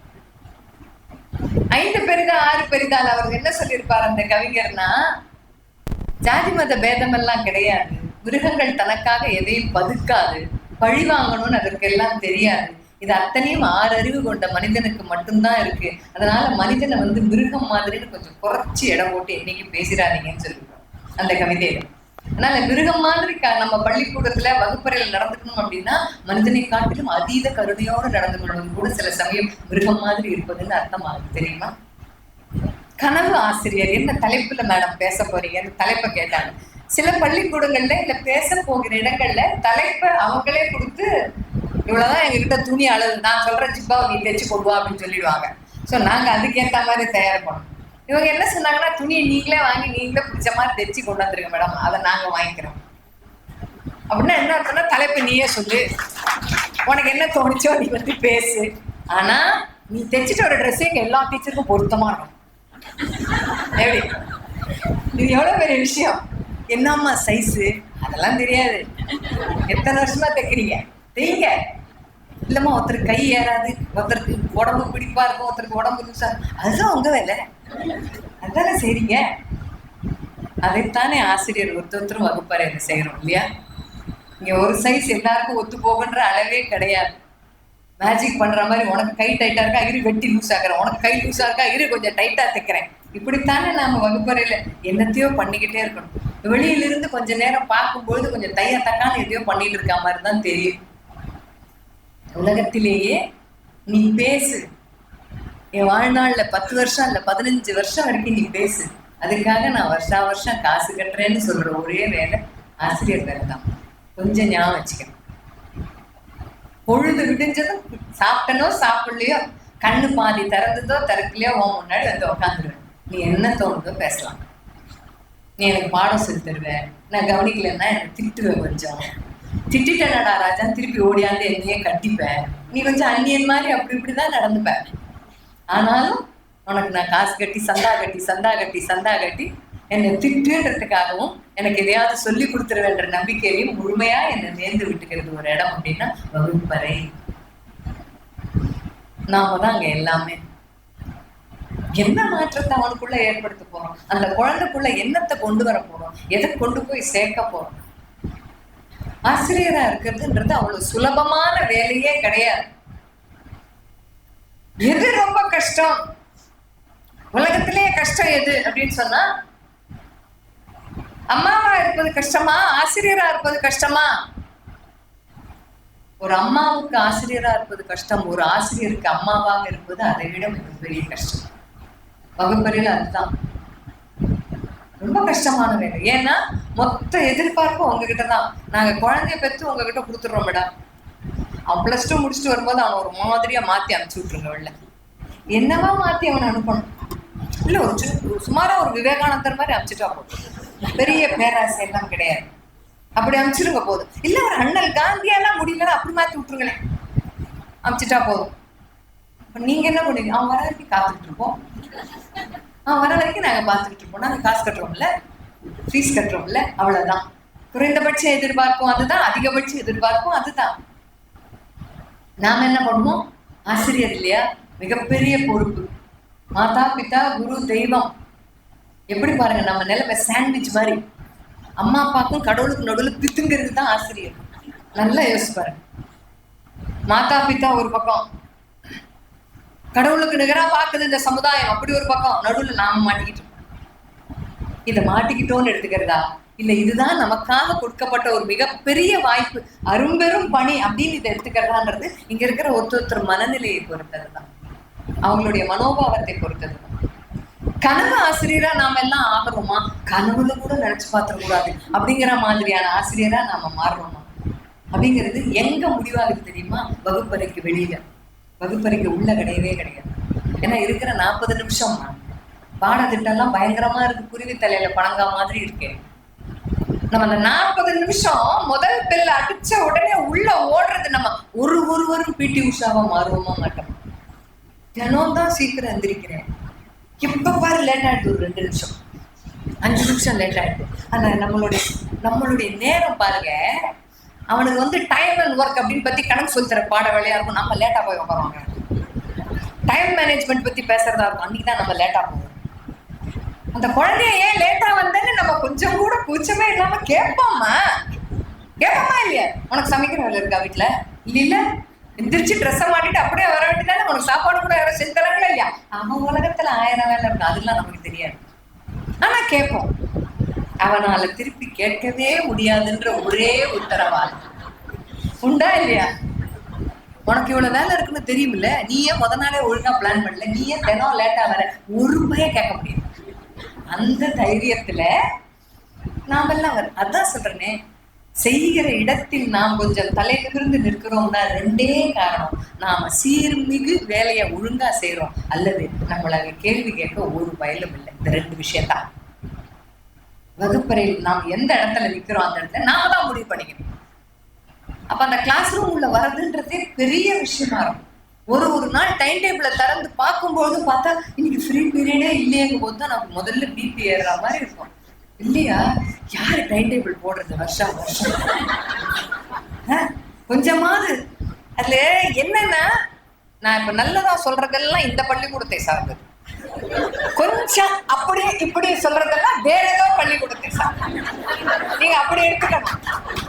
5 பெரிதா 6 பெரிதால் அவர் என்ன சொல்லியிருப்பார் அந்த கவிஞர்னா, ஜாதி மத பேதம் எல்லாம் கிடையாது, மிருகங்கள் தனக்காக எதையும் பதுக்காது, பழி வாங்கணும்னு அதற்கெல்லாம் தெரியாது. இது அத்தனையும் 6 அறிவு கொண்ட மனிதனுக்கு மட்டும்தான் இருக்கு. அதனால மனிதனை வந்து மிருகம் மாதிரின்னு கொஞ்சம் குறைச்சி இடம் போட்டு என்னைக்கும் பேசிடாதீங்கன்னு சொல்லிடுறோம் அந்த கவிதையில. அதனால மிருகம் மாதிரி நம்ம பள்ளிக்கூடத்துல வகுப்பறையில நடந்துக்கணும் அப்படின்னா மனிதனை காட்டிலும் அதீத கருணையோடு நடந்து கொள்வது கூட சில சமயம் மிருகம் மாதிரி இருப்பதுன்னு அர்த்தமாகுது, தெரியுமா? கனவு ஆசிரியர் என்ன தலைப்புல மேடம் பேச போறீங்க? அந்த தலைப்பை கேட்டாங்க. சில பள்ளிக்கூடங்கள்ல இல்ல பேச போகிற இடங்கள்ல தலைப்பை அவங்களே கொடுத்து, இவ்வளவுதான் எங்ககிட்ட துணி அளவு, நான் சொல்ற ஜிப்பாவை நீ தைச்சு கொண்டு வா அப்படின்னு சொல்லிடுவாங்க. ஸோ நாங்க அதுக்கேற்ற மாதிரி தயார் பண்ணோம். இவங்க என்ன சொன்னாங்கன்னா, துணியை நீங்களே வாங்கி நீங்களே பிடிச்ச மாதிரி தைச்சு கொண்டு வந்துருங்க மேடம், அதை நாங்க வாங்கிக்கிறோம். அப்படின்னா என்ன அர்த்தம்னா, தலைப்பு நீயே சொல்லு, உனக்கு என்ன தோணுச்சோ நீ வந்து பேசு, ஆனா நீ தைச்சிட்டு ஒரு ட்ரெஸ் எங்க எல்லா டீச்சருக்கும் பொருத்தமா இருக்கும். எப்படி? இது எவ்வளவு பெரிய விஷயம். என்னம்மா சைஸு அதெல்லாம் தெரியாது, எத்தனை வருஷமா தைக்கிறீங்க, தைங்க. இல்லம்மா ஒருத்தருக்கு கை ஏறாது, ஒருத்தருக்கு உடம்பு பிடிப்பா இருக்கும், ஒருத்தருக்கு உடம்பு லூசா, அதுதான் உங்க வேலை, அதுதானே செய்றீங்க. அதைத்தானே ஆசிரியர் ஒருத்தரும் வகுப்பறையில செய்யறோம் இல்லையா? இங்க ஒரு சைஸ் எல்லாருக்கும் ஒத்து போகுன்ற அளவே கிடையாது. மேஜிக் பண்ற மாதிரி, உனக்கு கை டைட்டா இருக்கா இரு வெட்டி லூஸ் ஆக்குறேன், உனக்கு கை லூஸா இருக்கா இரு கொஞ்சம் டைட்டா தைக்கிறேன். இப்படித்தானே நாம வகுப்பறையில என்னத்தையோ பண்ணிக்கிட்டே இருக்கணும். வெளியிலிருந்து கொஞ்ச நேரம் பார்க்கும்பொழுது கொஞ்சம் தக்கான்னு எதையோ பண்ணிட்டு இருக்க மாதிரி தான் தெரியும். உலகத்திலேயே நீ பேசு, என் வாழ்நாள்ல 10 வருஷம் இல்ல 15 வருஷம் வரைக்கும் நீ பேசு, அதுக்காக நான் வருஷம் காசு கட்டுறேன்னு சொல்ற ஒரே வேலை ஆசிரியர் வேலை தான். கொஞ்சம் ஞாபகம் வச்சுக்கணும். பொழுது விடிஞ்சதும் சாப்பிட்டனோ சாப்பிடலையோ, கண்ணு பாதி திறந்ததோ திறக்கலையோ உன் முன்னாடி வந்து உட்காந்துருவேன். நீ என்ன தோணுதோ பேசலாம். நீ எனக்கு பாடம் சொல்லி தருவேன், நான் கவனிக்கலன்னா எனக்கு திட்டுவேன், கொஞ்சம் திட்டேனடா ராஜா திருப்பி ஓடியாந்து என்னையே கட்டிப்பேன். நீ கொஞ்சம் அந்நியன் மாதிரி அப்படி இப்படிதான் நடந்துப்பேன். ஆனாலும் உனக்கு நான் காசு கட்டி சந்தா கட்டி என்னை திட்டுன்றதுக்காகவும் எனக்கு எதையாவது சொல்லி கொடுத்துருவேன்ற நம்பிக்கையிலையும் முழுமையா என்னை நேர்ந்து விட்டுக்கிறது ஒரு இடம் அப்படின்னா வகுப்பறை. நாம தான் அங்க எல்லாமே. என்ன மாற்றத்தை அவனுக்குள்ள ஏற்படுத்த போறோம், அந்த குழந்தைக்குள்ள என்னத்தை கொண்டு வர போறோம், எதை கொண்டு போய் சேர்க்க போறோம். ஆசிரியரா இருக்கிறதுன்றது அவ்வளவு சுலபமான வேலையே கிடையாது. எது ரொம்ப கஷ்டம், உலகத்திலேயே கஷ்டம் எது அப்படின்னு சொன்னா, அம்மாவா இருப்பது கஷ்டமா ஆசிரியரா இருப்பது கஷ்டமா? ஒரு அம்மாவுக்கு ஆசிரியரா இருப்பது கஷ்டம், ஒரு ஆசிரியருக்கு அம்மாவாக இருப்பது அதை விட மிகப்பெரிய கஷ்டம். வகுப்பறையில அதுதான் ரொம்ப கஷ்டமான வேலை. ஏன்னா மொத்த எதிர்பார்ப்பும் உங்ககிட்ட தான். நாங்க குழந்தைய பெற்று உங்ககிட்ட கொடுத்துடுறோம் மேடம். அவன் +2 முடிச்சுட்டு வரும்போது அவன் ஒரு மாதிரியா மாத்தி அனுப்பிச்சு விட்டுருங்க. வெளில என்னவா மாத்தி அவனை அனுப்பணும் இல்ல, ஒரு சுமாரா ஒரு விவேகானந்தர் மாதிரி அனுப்பிச்சுட்டா போதும். பெரிய பேராசை எல்லாம் கிடையாது. அப்படி அனுப்பிச்சிருங்க போதும். இல்ல ஒரு அண்ணல் காந்தியெல்லாம் முடியலன்னா அப்படி மாத்தி விட்டுருங்களேன், அனுப்பிச்சுட்டா போதும். நீங்க என்ன பண்ணுவீங்க? அவன் வர வரைக்கும் காத்துக்கிட்டு இருப்போம், அவன் வர வரைக்கும் நாங்க பார்த்துக்கிட்டு இருப்போம். நாங்க காசு கட்டுறோம்ல, ஃபீஸ் கட்டுறோம்ல, அவ்வளவுதான். குறைந்தபட்ச எதிர்பார்ப்போம் அதுதான், அதிகபட்ச எதிர்பார்ப்போம் அதுதான். நாம என்ன பண்ணுவோம்? ஆசிரியர் இல்லையா, மிகப்பெரிய பொறுப்பு. மாதா பிதா குரு தெய்வம். எப்படி பாருங்க நம்ம நிலைமை, சாண்ட்விச் மாதிரி. அம்மா அப்பாக்கும் கடவுளுக்கு நடுவில் பித்துங்கிறது தான் ஆசிரியர். நல்லா யோசிச்சு பாருங்க. மாதா பிதா ஒரு பக்கம், கடவுளுக்கு நிகரா பார்க்குது இந்த சமுதாயம் அப்படி ஒரு பக்கம், நடுவில் நாம மாட்டிக்கிட்டு இருக்கோம். இதை மாட்டிக்கிட்டோன்னு எடுத்துக்கிறதா, இல்ல இதுதான் நமக்காக கொடுக்கப்பட்ட ஒரு மிகப்பெரிய வாய்ப்பு, அரும்பெரும் பணி அப்படின்னு இதை எடுத்துக்கிறதான்றது இங்க இருக்கிற ஒருத்தர் மனநிலையை பொறுத்ததுதான், அவங்களுடைய மனோபாவத்தை பொறுத்ததுதான். கனவு ஆசிரியரா நாம எல்லாம் ஆகிறோமா? கனவுல கூட நினைச்சு பார்த்துடக்கூடாது அப்படிங்கிற மாதிரியான ஆசிரியரா நாம மாறுறோமா அப்படிங்கிறது எங்க முடிவாகுது தெரியுமா? வகுப்பறைக்கு வெளியில. வகுப்பறைக்கு உள்ள கிடையவே கிடையாது. ஏன்னா இருக்கிற 40 நிமிஷம் பாடத்திட்டம்லாம் பயங்கரமா இருக்கு, குருவி தலையில பணங்கா மாதிரி இருக்கு. நம்ம அந்த 40 நிமிஷம் முதல் பெல்ல அடிச்ச உடனே உள்ள ஓடுறது, நம்ம ஒருவரும் பிடி உஷாவா மாறுவோமா மாட்டோம். தினம் தான் சீக்கிரம் எந்திரிக்கிறேன், எப்ப பாரு லேட் ஆயிடுது, ஒரு 2 நிமிஷம் 5 நிமிஷம் லேட் ஆயிடுது. அந்த நம்மளுடைய நேரம் பாருங்க, அவனுக்கு வந்து டைம் அண்ட் ஒர்க் அப்படின்னு பத்தி கணக்கு சொல்லி தர பாட வேலையா இருக்கும், நம்ம லேட்டா போய் உட்காருவாங்க. டைம் மேனேஜ்மெண்ட் பத்தி பேசுறதா இருக்கும், அன்னைக்கு தான் நம்ம லேட்டா போவோம். அந்த குழந்தைய ஏன் லேட்டா வந்தேன்னு நம்ம கொஞ்சம் கூட கூச்சமே இல்லாம கேட்போமா? கேட்பமா இல்லையா? உனக்கு சமைக்கிற வேலை இருக்கா வீட்டுல? இல்ல எந்திரிச்சு ட்ரெஸ்ஸை மாட்டிட்டு அப்படியே வர வேண்டியதானே. உனக்கு சாப்பாடு கூட யாரும் செஞ்சு தராங்களா இல்லையா? அவன் உலகத்துல 1000 வேலை இருக்கு, அதெல்லாம் நமக்கு தெரியாது. ஆனா கேட்போம். அவனால திருப்பி கேட்கவே முடியாதுன்ற ஒரே உத்தரவாதம் உண்டா இல்லையா? உனக்கு இவ்வளவு வேலை இருக்குன்னு தெரியுமில்ல, நீ ஏன் முத நாளே ஒழுங்கா பிளான் பண்ணல, நீ ஏன் தினம் லேட்டா வர, ஒரு பையன் கேட்க முடியும். அந்த தைரியத்துல நாமெல்லாம் அதான் சொல்றேனே, செய்கிற இடத்தில் நாம் கொஞ்சம் தலை நிமிர்ந்து நிற்கிறோம்னா 2 காரணம். நாம சீர்மிகு வேலையை ஒழுங்கா செய்யறோம், அல்லது நம்மள கேள்வி கேட்க ஒரு பயலும் இல்லை. இந்த 2 விஷயத்தான். வகுப்பறையில் நாம் எந்த இடத்துல நிக்கிறோம் அந்த இடத்துல நாம தான் முடிவு பண்ணிக்கணும். அப்ப அந்த கிளாஸ் ரூம் உள்ள வர்றதுன்றதே பெரிய விஷயமா இருக்கும். ஒரு நாள் டைம் டேபிளை திறந்து பார்க்கும்போது பார்த்தா இன்னைக்கு ஃப்ரீ பீரியடே இல்லையங்கும் போது தான் நமக்கு முதல்ல பிபி ஏறுற மாதிரி இருக்கும். இல்லையா? யாரு டைம் டேபிள் போடுறது வருஷம் கொஞ்சமாவது அதுல என்னன்னா, நான் இப்ப நல்லதா சொல்றதெல்லாம் இந்த பள்ளிக்கூடத்தை சார்ந்தது, கொஞ்சம் அப்படியே இப்படி சொல்றதெல்லாம் வேற ஏதோ பள்ளிக்கூடத்தை சார்ந்தது. நீங்க அப்படி எடுத்துக்கணும்,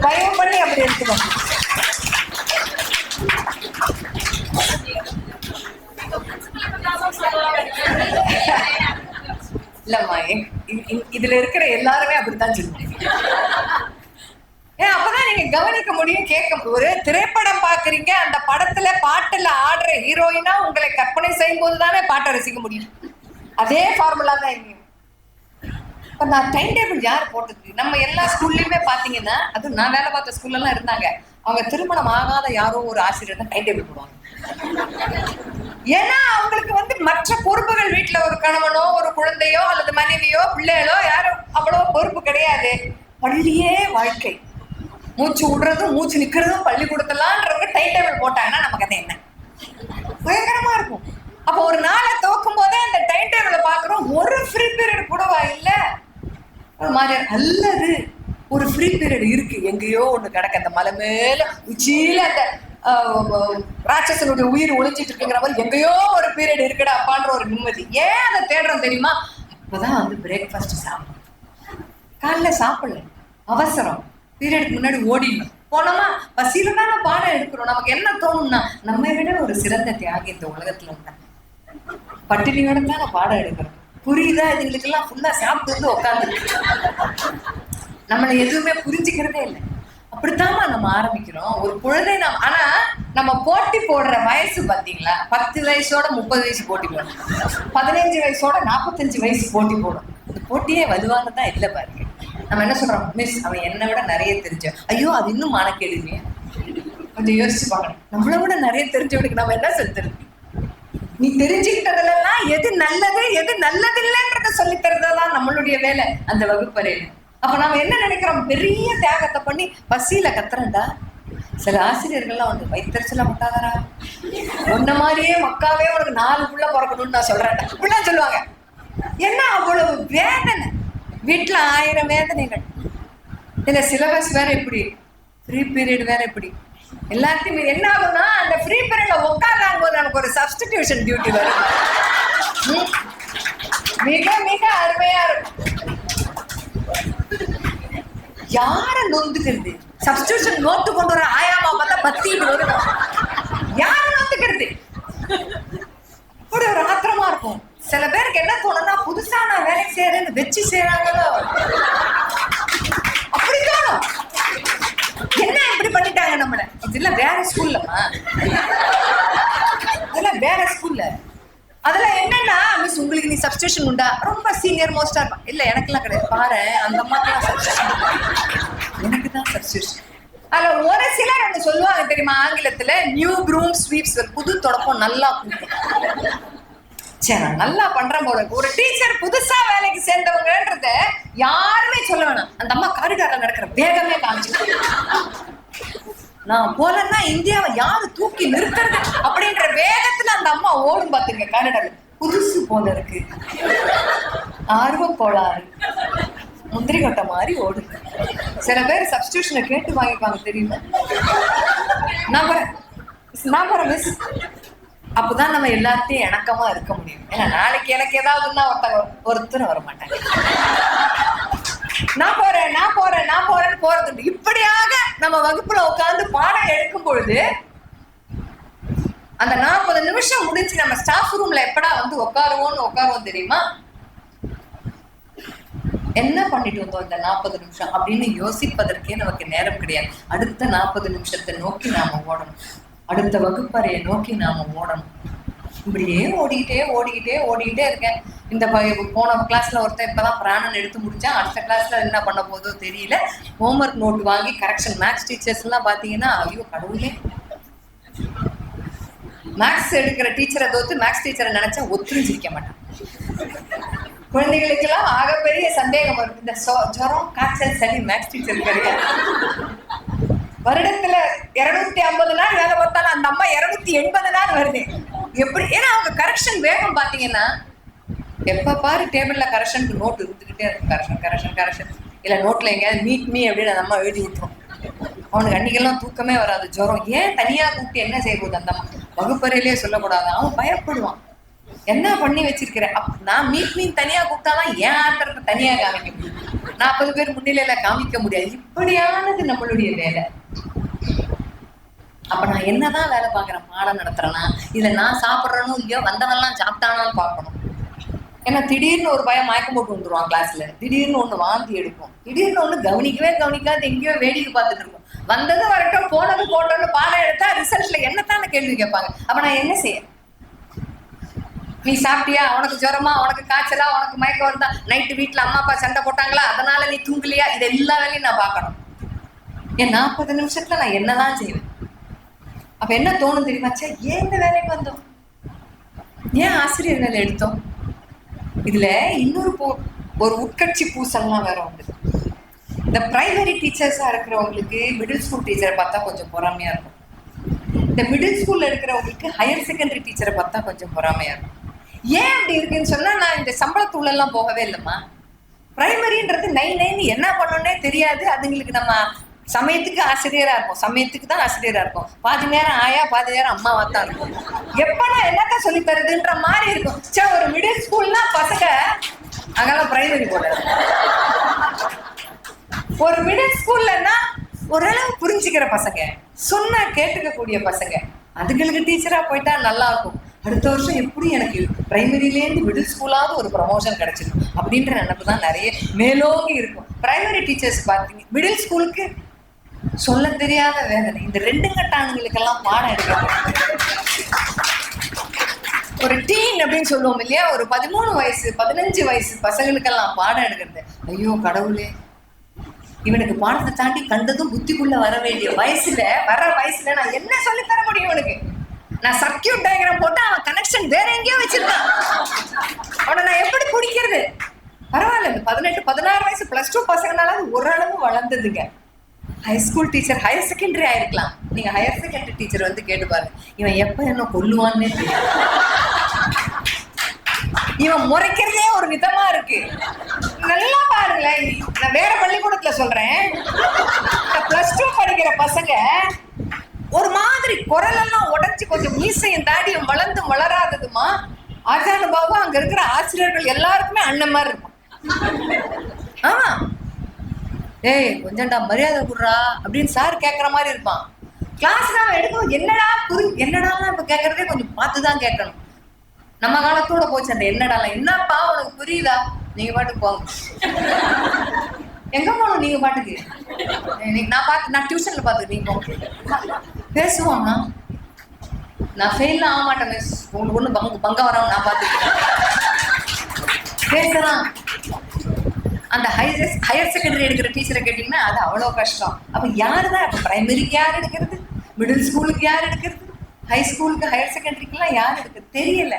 பயம் பண்ணி அப்படி எடுத்துக்கணும். இல்லம்மா, இதுல இருக்கிற எல்லாருமே அப்படித்தான் சொல்லுவாங்க. அப்பதான் நீங்க கவனிக்க முடியும், கேட்க முடியும். ஒரு திரைப்படம் பாக்குறீங்க, அந்த படத்துல பாட்டுல ஆடுற ஹீரோயினா உங்களை கற்பனை செய்யும் போது தானே பாட்டை ரசிக்க முடியும். அதே ஃபார்முலா தான் இங்கேயும். இப்ப நான் டைம் டேபிள் யார் போட்டது? நம்ம எல்லா ஸ்கூல்லயுமே பாத்தீங்கன்னா, அது நான் வேலை பார்த்த ஸ்கூல்ல எல்லாம் இருந்தாங்க, அவங்க திருமணம் ஆகாத யாரோ ஒரு ஆசிரியர் தான் டைம் டேபிள் போடுவாங்க. ஏன்னா அவங்களுக்கு மற்ற பொறுப்புகள், வீட்டுல ஒரு கணவனோ ஒரு குழந்தையோ அல்லது மனைவியோ பிள்ளைகளோ யாரும் அவ்வளவு பொறுப்பு கிடையாது. பள்ளியே வாழ்க்கை, மூச்சு விடுறதும் மூச்சு நிக்கிறதும் பள்ளிக்கூடத்துலான்றவங்க டைம் டேபிள் போட்டாங்கன்னா நமக்கு அது என்ன பயங்கரமா இருக்கும். அப்ப ஒரு நாளை துவக்கும் போதே அந்த டைம் டேபிளை பாக்குறோம், ஒரு ஃப்ரீ பீரியட் கூடவா இல்ல ஒரு மாதிரி, அல்லது ஒரு ஃப்ரீ பீரியட் இருக்கு எங்கேயோ ஒண்ணு கிடக்கு, அந்த மலை மேல உச்சியில அந்த ராட்சசனுடைய உயிர் ஒளிஞ்சிட்டு இருக்குங்கிற மாதிரி எங்கேயோ ஒரு பீரியட் இருக்குடா அப்பான்ற ஒரு நிம்மதி. ஏன் அதை தேடுறோம் தெரியுமா? அப்பதான் பிரேக்ஃபாஸ்ட் சாப்பிடும். காலைல சாப்பிடல, அவசரம், பீரியடுக்கு முன்னாடி ஓடிடணும். போனோமா பசியில தான் பாடம் எடுக்கிறோம். நமக்கு என்ன தோணும்னா, நம்மை விட ஒரு சிறந்த தியாகி இந்த உலகத்துல உண்டா? பட்டினியோட தான் பாடம் எடுக்கிறோம். புரியுதா? இதுங்களுக்கு எல்லாம் ஃபுல்லா சாப்பிட்டு உட்காந்து நம்மளை எதுவுமே புரிஞ்சுக்கிறதே இல்லை. அப்படித்தாமா நம்ம ஆரம்பிக்கிறோம் ஒரு பொழுதை. ஆனா நம்ம போட்டி போடுற வயசு பாத்தீங்களா, 10 வயசோட 30 வயசு போட்டி போடும், 15 வயசோட 45 வயசு போட்டி போடும். இந்த போட்டியே வலுவானதான் இல்லை பாருங்க. நம்ம என்ன சொல்றோம், மிஸ் அவன் என்னை விட நிறைய தெரிஞ்ச, ஐயோ அது இன்னும் மானக்கேடுங்க. கொஞ்சம் யோசிச்சு பார்க்கணும், நம்மளை விட நிறைய தெரிஞ்சவனுக்கு நம்ம என்ன செலுத்துறது? நீ தெரிஞ்சுக்கிட்டதுலாம் எது நல்லது எது நல்லது இல்லைன்றத சொல்லித்தரதான் நம்மளுடைய வேலை அந்த வகுப்பறையில. அப்ப நாம என்ன நினைக்கிறோம், பெரிய தியாகத்தை பண்ணி பசியில கத்துறேன்டா. சில ஆசிரியர்கள்லாம் வயிற்றுச்சல முட்டாதாரா, ஒன்ன மாதிரியே மக்காவே உனக்கு 4 புள்ள பிறக்கணும்னு நான் சொல்றேன்டா இப்படிலாம் சொல்லுவாங்க. என்ன அவ்வளவு வேதனை, வீட்டுல 1000 வேதனைகள், இதுல சிலபஸ் வேற எப்படி, ஃப்ரீ பீரியட் வேற எப்படி, எல்லாத்தையும் என்ன ஆகும்னா அந்த ஃப்ரீ பீரியட்ல உட்கார்றாங்க போது நமக்கு ஒரு சப்ஸ்டிடியூஷன் டியூட்டி வரும். மிக மிக அருமையா இருக்கும். யார நொந்துக்கிறது? சப்ஸ்டிடியூஷன் நோட்டு கொண்டு வர ஆயாமா பார்த்தா 10 வரும். யார நொந்துக்கிறது? ஒரு ஆத்திரமா இருக்கும். சில பேருக்கு என்ன தோணும்னா, புதுசா நான் வேலைக்கு செய்யறேன்னு வச்சு செய்யறாங்களோ அப்படி தோணும். என்ன இப்படி பண்ணிட்டாங்க நம்மள? இதெல்லாம் வேற ஸ்கூல்லமா, இதெல்லாம் வேற ஸ்கூல்ல. அதுல என்னன்னா, மிஸ் உங்களுக்கு நீ சப்ஸ்டிடியூஷன் உண்டா? ரொம்ப சீனியர் மோஸ்டா இருப்பான். இல்ல எனக்குலாம் கிடையாது, பாரு அந்த அம்மாக்கெல்லாம் சப்ஸ்டிடியூஷன், எனக்கு தான் சப்ஸ்டிடியூஷன். அதுல ஒரு சிலர் ஒன்று சொல்லுவாங்க தெரியுமா, ஆங்கிலத்துல நியூ ப்ரூம் ஸ்வீப்ஸ், புது தொடப்பம் நல்லா சரி நான் நல்லா பண்றேன் போல. ஒரு டீச்சர் புதுசா வேலைக்கு சேர்ந்தவங்கன்றத யாருமே சொல்ல வேணாம், அந்த அம்மா காரிடார்ல நடக்கிற வேகமே காமிச்சு, நான் போலன்னா இந்தியாவை யாரு தூக்கி நிறுத்துறது அப்படின்ற வேகத்துல அந்த அம்மா ஓடும் பாத்துங்க. காரிடார்ல புதுசு போல இருக்கு, ஆர்வம் கோளாறு, முந்திரி கொட்டை மாதிரி ஓடுது. சில பேர் சப்ஸ்டிடியூஷனை கேட்டு வாங்கிப்பாங்க தெரியுமா, நான் போறேன் மிஸ். அப்பதான் நம்ம எல்லாத்தையும் இணக்கமா இருக்க முடியும். ஏன்னா நாளைக்கு எனக்கு ஏதாவதுன்னா ஒருத்தரும் வர மாட்டாங்க. நான் போறேன்னு போறது. இப்படியாக நம்ம வகுப்புல உட்கார்ந்து பாடம் எடுக்கும் பொழுது அந்த 40 நிமிஷம் முடிஞ்சு நம்ம ஸ்டாஃப் ரூம்ல எப்படா வந்து உட்காருவோம் தெரியுமா? என்ன பண்ணிட்டு வந்தோம் இந்த 40 நிமிஷம் அப்படின்னு யோசிப்பதற்கே நமக்கு நேரம் கிடையாது. அடுத்த 40 நிமிஷத்தை நோக்கி நாம ஓடணும், அடுத்த வகுப்பறையை நோக்கி நாம ஓடணும். இப்படியே ஓடிக்கிட்டே இருக்கேன். இந்த போன கிளாஸ்ல ஒருத்தன் இப்பதான் பிராணன் எடுத்து முடிச்சான், அடுத்த கிளாஸ்ல என்ன பண்ண போதோ தெரியல. ஹோம்ஒர்க் நோட் வாங்கி கரெக்ஷன் மேக்ஸ் டீச்சர்ஸ் எல்லாம் பாத்தீங்கன்னா ஐயோ கடவுளே, மேக்ஸ் எடுக்கிற டீச்சரை தோத்து மேக்ஸ் டீச்சரை நினைச்சா ஒத்துரிஞ்சிருக்க மாட்டான். குழந்தைகளுக்கெல்லாம் ஆகப்பெரிய சந்தேகம் வருது, இந்த ஜுரம் காய்ச்சல் சளி மேக்ஸ் டீச்சர் கிடையாது. வருடத்துல 250 நாள் வேலை பார்த்தாலும் அந்த அம்மா 280 நாள் வருது. எப்படி? ஏன்னா அவங்க கரெக்ஷன் வேகம் பாத்தீங்கன்னா எப்ப பாரு டேபிள்ல கரெக்ஷனுக்கு நோட் இருந்துகிட்டே இருக்கும். கரெக்ஷன் இல்ல நோட்ல எங்கேயாவது மீட் மீ அப்படின்னு அந்த அம்மா எழுதி விட்டுரும். அவனுக்கு அன்னைக்கெல்லாம் தூக்கமே வராது, ஜுரம். ஏன் தனியா கூப்பிட்டு என்ன செய்ய போகுது அந்த அம்மா? வகுப்பறையிலேயே சொல்லக்கூடாது. அவன் பயப்படுவான், என்ன பண்ணி வச்சிருக்கிற? நான் மீன் தனியா கூப்பிட்டாதான் ஏன் ஆத்திரத்தை தனியா காமிக்க முடியும், 40 பேர் முன்னிலையில காமிக்க முடியாது. இப்படியானது நம்மளுடைய வேலை. அப்ப நான் என்னதான் வேலை பார்க்கறேன்? பாடம் நடத்துறேன்னா இதுல நான் சாப்பிட்றேனோ இல்லையோ, வந்தவெல்லாம் சாப்பிட்டானான்னு பார்க்கணும். ஏன்னா திடீர்னு ஒரு பயம் மயக்கம் போட்டு வந்துருவான் கிளாஸ்ல, திடீர்னு ஒண்ணு வாந்தி எடுக்கும், திடீர்னு ஒண்ணு கவனிக்காது எங்கேயோ வேடிக்கை பார்த்துட்டு இருக்கும். வந்தது வரட்டும், போனது போட்டோன்னு பாடம் எடுத்தா ரிசல்ட்ல என்னத்தான கேள்வி கேட்பாங்க. அப்ப நான் என்ன செய்ய? நீ சாப்பிட்டியா, உனக்கு ஜுரமா, உனக்கு காய்ச்சலா, உனக்கு மயக்கம் வருதா, நைட்டு வீட்டுல அம்மா அப்பா சண்டை போட்டாங்களா அதனால நீ தூங்கலையா, இது எல்லா வேலையும் நான் பார்க்கணும். ஏன் 40 நிமிஷத்துல நான் என்னதான் செய்வேன்? அப்ப என்ன தோணும் தெரியுமாச்சா? ஏன் இந்த வேலைக்கு வந்தோம், ஏன் ஆசிரியர் வேலை எடுத்தோம்? இதுல இன்னொரு ஒரு உட்கட்சி பூசல்லாம் வேற உண்டு. இந்த பிரைமரி டீச்சர்ஸா இருக்கிறவங்களுக்கு மிடில் ஸ்கூல் டீச்சரை பார்த்தா கொஞ்சம் பொறாமையா இருக்கும். இந்த மிடில் ஸ்கூல்ல இருக்கிறவங்களுக்கு ஹையர் செகண்டரி டீச்சரை பார்த்தா கொஞ்சம் பொறாமையா இருக்கும். ஏன் அப்படி இருக்குன்னு சொன்னா, நான் இந்த சம்பளத்தூள் எல்லாம் போகவே இல்லைம்மா. பிரைமரின்றது நைன்னு என்ன பண்ணணும்னே தெரியாது. அதுங்களுக்கு நம்ம சமயத்துக்கு ஆசிரியரா இருப்போம், சமயத்துக்கு தான் ஆசிரியரா இருக்கும். பாதி நேரம் ஆயா, பாதி நேரம் அம்மாவா தான் இருக்கும். எப்ப நான் என்னத்தான் சொல்லி தருதுன்ற மாதிரி இருக்கும். சரி, ஒரு மிடில் ஸ்கூல்னா பசங்க அங்கெல்லாம் பிரைமரி போட, ஒரு மிடில் ஸ்கூல்லன்னா ஓரளவு புரிஞ்சுக்கிற பசங்க, சொன்னா கேட்டுக்க கூடிய பசங்க, அதுங்களுக்கு டீச்சரா போயிட்டா நல்லா இருக்கும். அடுத்த வருஷம் எப்படி எனக்கு பிரைமரியிலேருந்து மிடில் ஸ்கூலாவது ஒரு ப்ரமோஷன் கிடைச்சிடும் அப்படின்ற நினைப்பு தான் நிறைய மேலோங்கி இருக்கும். பிரைமரி டீச்சர்ஸ் பார்த்தீங்க, மிடில் ஸ்கூலுக்கு சொல்ல தெரியாத வேதனை. இந்த 2 கட்டானுங்களுக்கெல்லாம் பாடம் எடுக்கிறாங்க. ஒரு டீன் அப்படின்னு சொல்லுவோம் இல்லையா, ஒரு 13 வயசு 15 வயசு பசங்களுக்கெல்லாம் பாடம் எடுக்கிறது. ஐயோ கடவுளே, இவனுக்கு பாடத்தை தாண்டி கண்டதும் புத்திக்குள்ள வர வயசுல நான் என்ன சொல்லி தர முடியும் இவனுக்கு? நான் சர்க்கியூட் டயக்ராம் போட்டு அவன் கனெக்ஷன் வேற எங்கேயோ வச்சிருக்கான். அவனை நான் எப்படி பிடிக்கிறது? பரவாயில்ல, இந்த 18-16 வயசு +2 பசங்கனால ஓரளவு வளர்ந்ததுங்க. ஹைஸ்கூல் டீச்சர், ஹையர் செகண்டரி ஆயிருக்கலாம். நீங்க ஹையர் செகண்டரி டீச்சர் வந்து கேட்டு பாருங்க, இவன் எப்ப என்ன கொல்லுவான்னே தெரியும். இவன் முறைக்கிறதே ஒரு விதமா இருக்கு. நல்லா பாருங்களேன், நான் வேற பள்ளிக்கூடத்துல சொல்றேன். +2 படிக்கிற பசங்க ஒரு மாதிரி குரல் எல்லாம் உடைச்சு கொஞ்சம் மீசையும் தாடியும் வளர்ந்து வளராததுமா. ஆச்சானுபாபு அங்க இருக்கிற ஆசிரியர்கள் எல்லாருக்குமே அண்ணன் மாதிரி இருக்கும். ஆமா, ஏய் கொஞ்சம்டா மரியாதை குடுறா அப்படின்னு சார் கேட்கற மாதிரி இருப்பான். கிளாஸ் நாம எடுக்கும், என்னடா இப்ப கேட்கறதே கொஞ்சம் பார்த்துதான் கேட்கணும். நம்ம காலத்தோட போச்சு அந்த என்னடாலாம். என்னப்பா உனக்கு புரியுதா? நீங்க பாட்டுக்கு போங்க. எங்க போகணும் நீங்க பாட்டுக்கு? நான் டியூஷன்ல பாத்துக்கு நீங்க போங்க. பேசுவாங்க, நான் ஃபெயில்லாம் ஆக மாட்டேன் மிஸ், உங்களுக்கு ஒண்ணு பங்க வராம நான் பாத்துக்கிறேன். பேசலாம். அந்த ஹையர் செகண்டரி எடுக்கிற டீச்சரை கேட்டீங்கன்னா அது அவ்வளவு கஷ்டம். அப்ப யாருதான் இப்ப பிரைமரிக்கு யார் எடுக்கிறது, மிடில் ஸ்கூலுக்கு யார் எடுக்கிறது, ஹை ஸ்கூலுக்கு ஹையர் செகண்டரிக்கெல்லாம் யார் எடுக்கிறது தெரியல.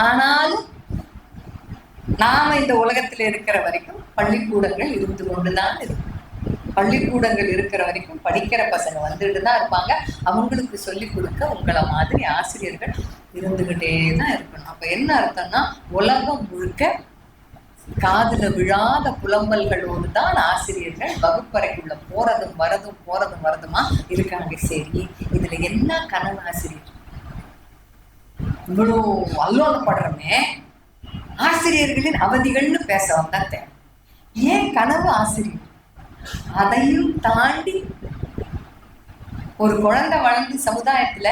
ஆனாலும் நாம இந்த உலகத்துல இருக்கிற வரைக்கும் பள்ளிக்கூடங்கள் இருந்து கொண்டுதான் இருக்கும். பள்ளிக்கூடங்கள் இருக்கிற வரைக்கும் படிக்கிற பசங்க வந்துட்டு தான் இருப்பாங்க. அவங்களுக்கு சொல்லிக் கொடுக்க உங்களை மாதிரி ஆசிரியர்கள் இருந்துகிட்டே தான் இருக்கணும். அப்ப என்ன அர்த்தம்னா, உலகம் முழுக்க காதுல விழாத புலம்பல்களோடு தான் ஆசிரியர்கள் வகுப்பறைக்குள்ள போறதும் வரதுமா இருக்காங்க. சரி, இதுல என்ன கனவு ஆசிரியர்? இவ்வளோ அல்லோலப்படுறமே, ஆசிரியர்களின் அவதிகள்னு பேச வந்தாத்த ஏன் கனவு ஆசிரியர்? அதையும் தாண்டி ஒரு குழந்தை வளர்ந்து சமுதாயத்துல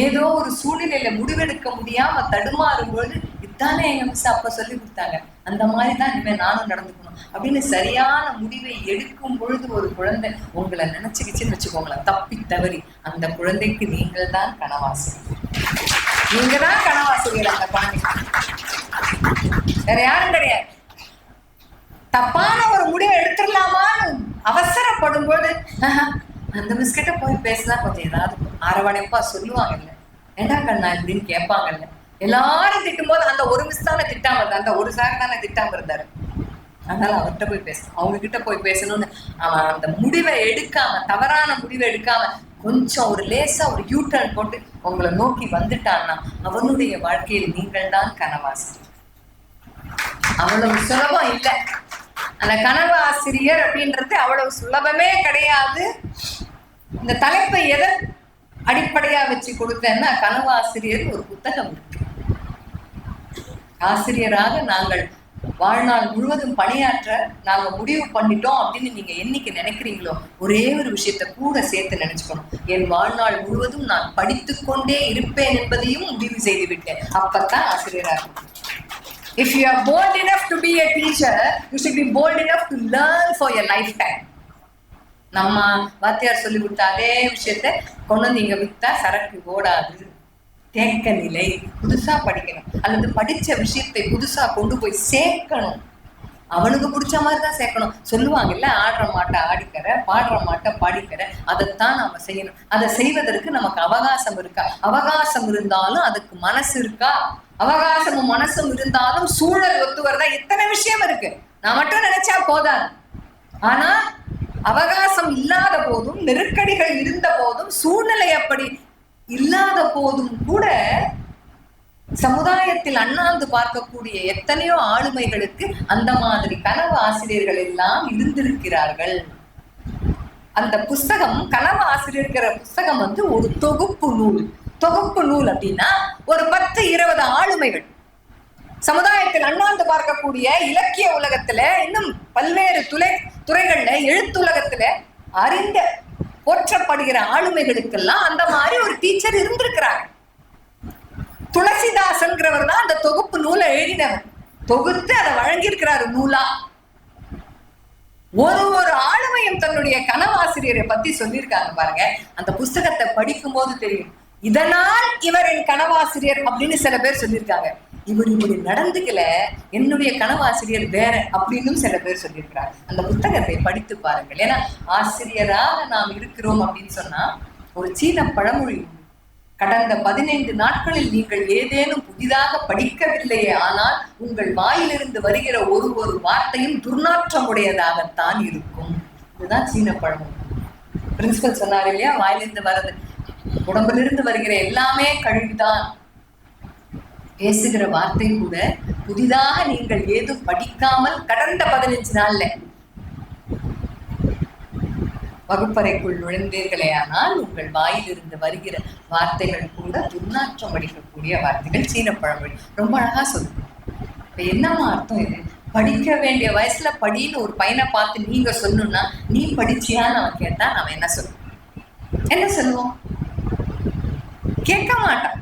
ஏதோ ஒரு சூழ்நிலையில முடிவெடுக்க முடியாம தடுமாறும் பொழுது இதானே எங்க மிஸ் அப்ப சொல்லி கொடுத்தாங்க, அந்த மாதிரிதான் இனிமே நானும் நடந்துக்கணும் அப்படின்னு சரியான முடிவை எடுக்கும் பொழுது ஒரு குழந்தை உங்களை நினைச்சுக்கிச்சுன்னு வச்சுக்கோங்களேன், தப்பி தவறி அந்த குழந்தைக்கு நீங்கள் தான் கனவாசிரியர். நீங்க தான் கனவாசிரியர் அந்த குழந்தைக்கு, வேற யாரும் கிடையாது. தப்பான ஒரு முடிவை எடுத்துடலாமான்னு அவசரப்படும் போது அந்த மிஸ்கிட்ட போய் பேசலாம், கொஞ்சம் ஏதாவது அரவணைப்பா சொல்லுவாங்கல்ல, ஏண்டா கண்ணா இப்படின்னு கேட்பாங்கல்ல. எல்லாரும் திட்டும் போது அந்த ஒரு மிஸ் தானே திட்டாம இருந்தா, அந்த ஒரு சார் தானே திட்டாம இருந்தாரு. அதனால அவர்கிட்ட போய் பேசணும், அவங்க கிட்ட போய் பேசணும்னு அவன் அந்த முடிவை எடுக்காம, தவறான முடிவை எடுக்காம கொஞ்சம் ஒரு லேசா ஒரு யூட்டர்ன் போட்டு உங்களை நோக்கி வந்துட்டான்னா அவனுடைய வாழ்க்கையில் நீங்கள் தான் கனவாசிரியர். அவ்வளவு சுலபம் இல்லை. அந்த கனவு ஆசிரியர் அப்படின்றது அவ்வளவு சுலபமே கிடையாது. இந்த தலைப்பை எதை அடிப்படையா வச்சு கொடுத்தேன்னா, கனவு ஆசிரியர் ஒரு புத்தகம் இருக்கு. ஆசிரியராக நாங்கள் வாழ்நாள் முழுவதும் பணியாற்ற நாங்க முடிவு பண்ணிட்டோம் அப்படின்னு நீங்க என்னைக்கு நினைக்கிறீங்களோ ஒரே ஒரு விஷயத்த கூட சேர்த்து நினைச்சுக்கணும், என் வாழ்நாள் முழுவதும் நான் படித்துக்கொண்டே இருப்பேன் என்பதையும் முடிவு செய்து விட்டேன். அப்பத்தான் ஆசிரியராக இருக்கும். If you are bold enough to be a teacher, you should be bold enough to learn for your lifetime. நம்ம வாத்தியார் சொல்லி கொடுத்த அதே விஷயத்த கொண்டு வந்து இங்க வித்தா சரக்கு ஓடாது. தேக்க நிலை, புதுசா படிக்கணும், அல்லது படிச்ச விஷயத்தை புதுசா கொண்டு போய் சேர்க்கணும். அவனுக்கு பிடிச்ச மாதிரிதான் சேர்க்கணும். சொல்லுவாங்கல்ல, ஆடுற மாட்டை ஆடிக்கிற, பாடுற மாட்டை பாடிக்கிற, அதைத்தான் நாம செய்யணும். அதை செய்வதற்கு நமக்கு அவகாசம் இருக்கா? அவகாசம் இருந்தாலும் அதுக்கு மனசு இருக்கா? அவகாசமும் மனசும் இருந்தாலும் சூழல் ஒத்து வருதா? இத்தனை விஷயம் இருக்கு. நான் மட்டும் நினைச்சா போதாது. ஆனா அவகாசம் இல்லாத போதும், நெருக்கடிகள் இருந்த போதும், சூழ்நிலை அப்படி இல்லாத போதும் கூட சமுதாயத்தில் அண்ணாந்து பார்க்கக்கூடிய எத்தனையோ ஆளுமைகளுக்கு அந்த மாதிரி கனவு ஆசிரியர்கள் எல்லாம் இருந்திருக்கிறார்கள். அந்த புஸ்தகம், கனவு ஆசிரியர்கிற புஸ்தகம் வந்து ஒரு தொகுப்பு நூல். தொகுப்பு நூல் அப்படின்னா ஒரு 10-20 ஆளுமைகள் சமுதாயத்தில் அண்ணாந்து பார்க்கக்கூடிய இலக்கிய உலகத்துல, இன்னும் பல்வேறு துறைகள்ல, எழுத்துலகத்துல அறிந்த போற்றப்படுகிற ஆளுமைகளுக்கெல்லாம் அந்த மாதிரி ஒரு டீச்சர் இருந்திருக்கிறாங்க. துளசிதாசன்கிறவர் தான் அந்த தொகுப்பு நூலை எழுதினவர், தொகுத்து அதை வழங்கியிருக்கிறாரு நூலா. ஒரு ஆளுமையும் தன்னுடைய கனவாசிரியரை பத்தி சொல்லியிருக்காங்க பாருங்க. அந்த புஸ்தகத்தை படிக்கும் போது தெரியும், இதனால் இவர் என் கனவாசிரியர் அப்படின்னு சில பேர் சொல்லியிருக்காங்க. இவர் இப்படி நடந்துக்கல, என்னுடைய கனவாசிரியர் வேற அப்படின்னு சில பேர் சொல்லியிருக்கிறாங்க. அந்த புத்தகத்தை படித்து பாருங்கள். ஏன்னா ஆசிரியராக நாம் இருக்கிறோம் அப்படின்னு சொன்னா, ஒரு சீன பழமொழி, கடந்த 15 நாட்களில் நீங்கள் ஏதேனும் புதிதாக படிக்கவில்லையே, ஆனால் உங்கள் வாயிலிருந்து வருகிற ஒரு வார்த்தையும் துர்நாற்றமுடையதாகத்தான் இருக்கும். இதுதான் சீன பழமொழி. பிரின்சிபல் சொன்னார் இல்லையா, வாயிலிருந்து வர்றது, உடம்பிலிருந்து வருகிற எல்லாமே கழிவுதான். பேசுகிற வார்த்தை கூட புதிதாக நீங்கள் ஏதும் படிக்காமல் கடந்த 15 நாள்ல வகுப்பறைக்குள் நுழைந்தீர்களே, ஆனால் உங்கள் வாயிலிருந்து வருகிற வார்த்தைகள் கூட துர்நாற்றம் அடிக்கக்கூடிய வார்த்தைகள். சீன பழமொழி ரொம்ப அழகா சொல்லுது. இப்ப என்னமா அர்த்தம் இது? படிக்க வேண்டிய வயசுல படின்னு ஒரு பையனை பார்த்து நீங்க சொல்லணும்னா, நீ படிச்சியான்னு அவன் கேட்டா நாம என்ன சொல்லுவோம்? கேட்க மாட்டான்.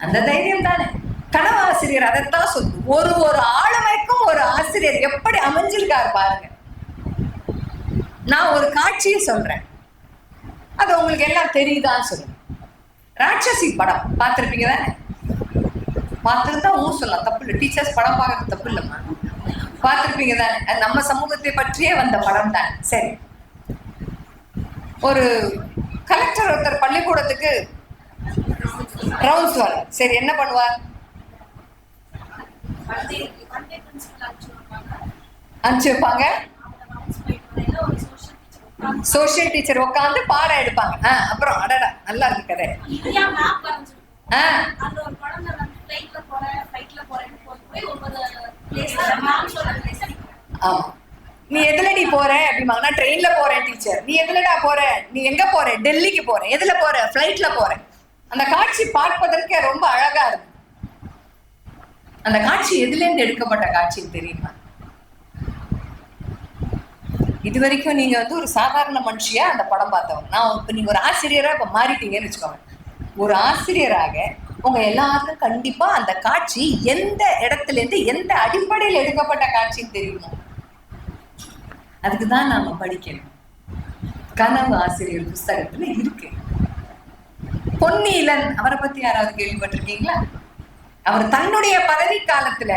அந்த தைரியம் தானே கனவாசிரியர். அதைத்தான் சொல்லு. ஒரு ஆளுமைக்கும் ஒரு ஆசிரியர் எப்படி அமைஞ்சிருக்காரு பாருங்க. நான் ஒரு காட்சியை சொல்றேன், அது உங்களுக்கு எல்லாம் தெரியுதான்னு சொல்லுங்க. ராட்சசி படம் பார்த்திருப்பீங்க தானே? பார்த்துருந்தா சொல்லலாம், தப்பு இல்லை. டீச்சர்ஸ் படம் பார்க்கறது தப்பு இல்லைம்மா. பார்த்திருப்பீங்க தானே? அது நம்ம சமூகத்தை பற்றியே வந்த படம் தான். சரி, ஒரு கலெக்டர் ஒருத்தர் பள்ளிக்கூடத்துக்கு ரவுண்ட்ஸ் வர. சரி, என்ன பண்ணுவார்? அனுப்பிச்சு வைப்பாங்க. சோசியல் டீச்சர் உட்காந்து பாடம் எடுப்பாங்க. அப்புறம் அடடா நல்லா இருக்கு கதை. ஆமா, நீ எதுலடி போற அப்படிமா? நான் ட்ரெயின்ல போறேன் டீச்சர். நீ எதுலடா போற? நீ எங்க போற? டெல்லிக்கு போறேன். எதுல போற? ஃபிளைட்ல போறேன். அந்த காட்சி பார்ப்பதற்கே ரொம்ப அழகா இருக்கு. அந்த காட்சி எதுல இருந்து எடுக்கப்பட்ட காட்சின்னு தெரியுமா? இது வரைக்கும் நீங்க வந்து ஒரு சாதாரண மனுஷியா அந்த படம் பார்த்தவங்க. நான் இப்ப நீங்க ஒரு ஆசிரியரா இப்ப மாறிட்டீங்கன்னு வச்சுக்கோங்க. ஒரு ஆசிரியராக உங்க எல்லாருக்கும் கண்டிப்பா அந்த காட்சி எந்த இடத்துல இருந்து எந்த அடிப்படையில் எடுக்கப்பட்ட காட்சின்னு தெரியுமா? அதுக்குதான் நாம படிக்கணும். கனவு ஆசிரியர் புஸ்தகத்துல இருக்கு. பொன்னியிலன் அவரை பத்தி யாராவது கேள்விப்பட்டிருக்கீங்களா? அவர் தன்னுடைய பதவி காலத்துல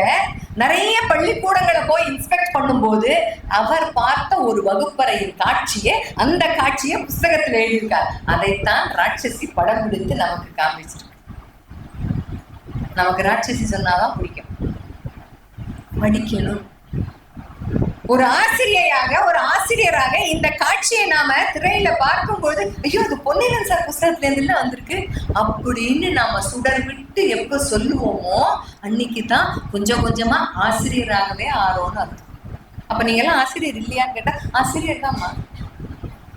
நிறைய பள்ளிக்கூடங்களை போய் இன்ஸ்பெக்ட் பண்ணும்போது அவர் பார்த்த ஒரு வகுப்பறையின் காட்சியை, அந்த காட்சியை புஸ்தகத்துல எழுதியிருக்கார். அதைத்தான் ராட்சசி படம் பிடித்து நமக்கு காமிச்சிருக்கு. நமக்கு ராட்சசி சொன்னாதான் பிடிக்கும். படிக்கணும். ஒரு ஆசிரியராக இந்த காட்சியை நாம திரையில பார்க்கும்போது, ஐயோ அது பொன்னியின் சார் புஸ்தகத்துல இருந்து வந்திருக்கு அப்படின்னு நாம சுடர் விட்டு எப்ப சொல்லுவோமோ அன்னைக்கு தான் கொஞ்சம் கொஞ்சமா ஆசிரியராகவே ஆறோம்னு அர்த்தம். அப்ப நீங்க எல்லாம் ஆசிரியர் இல்லையான்னு கேட்டா ஆசிரியர் தான்மா.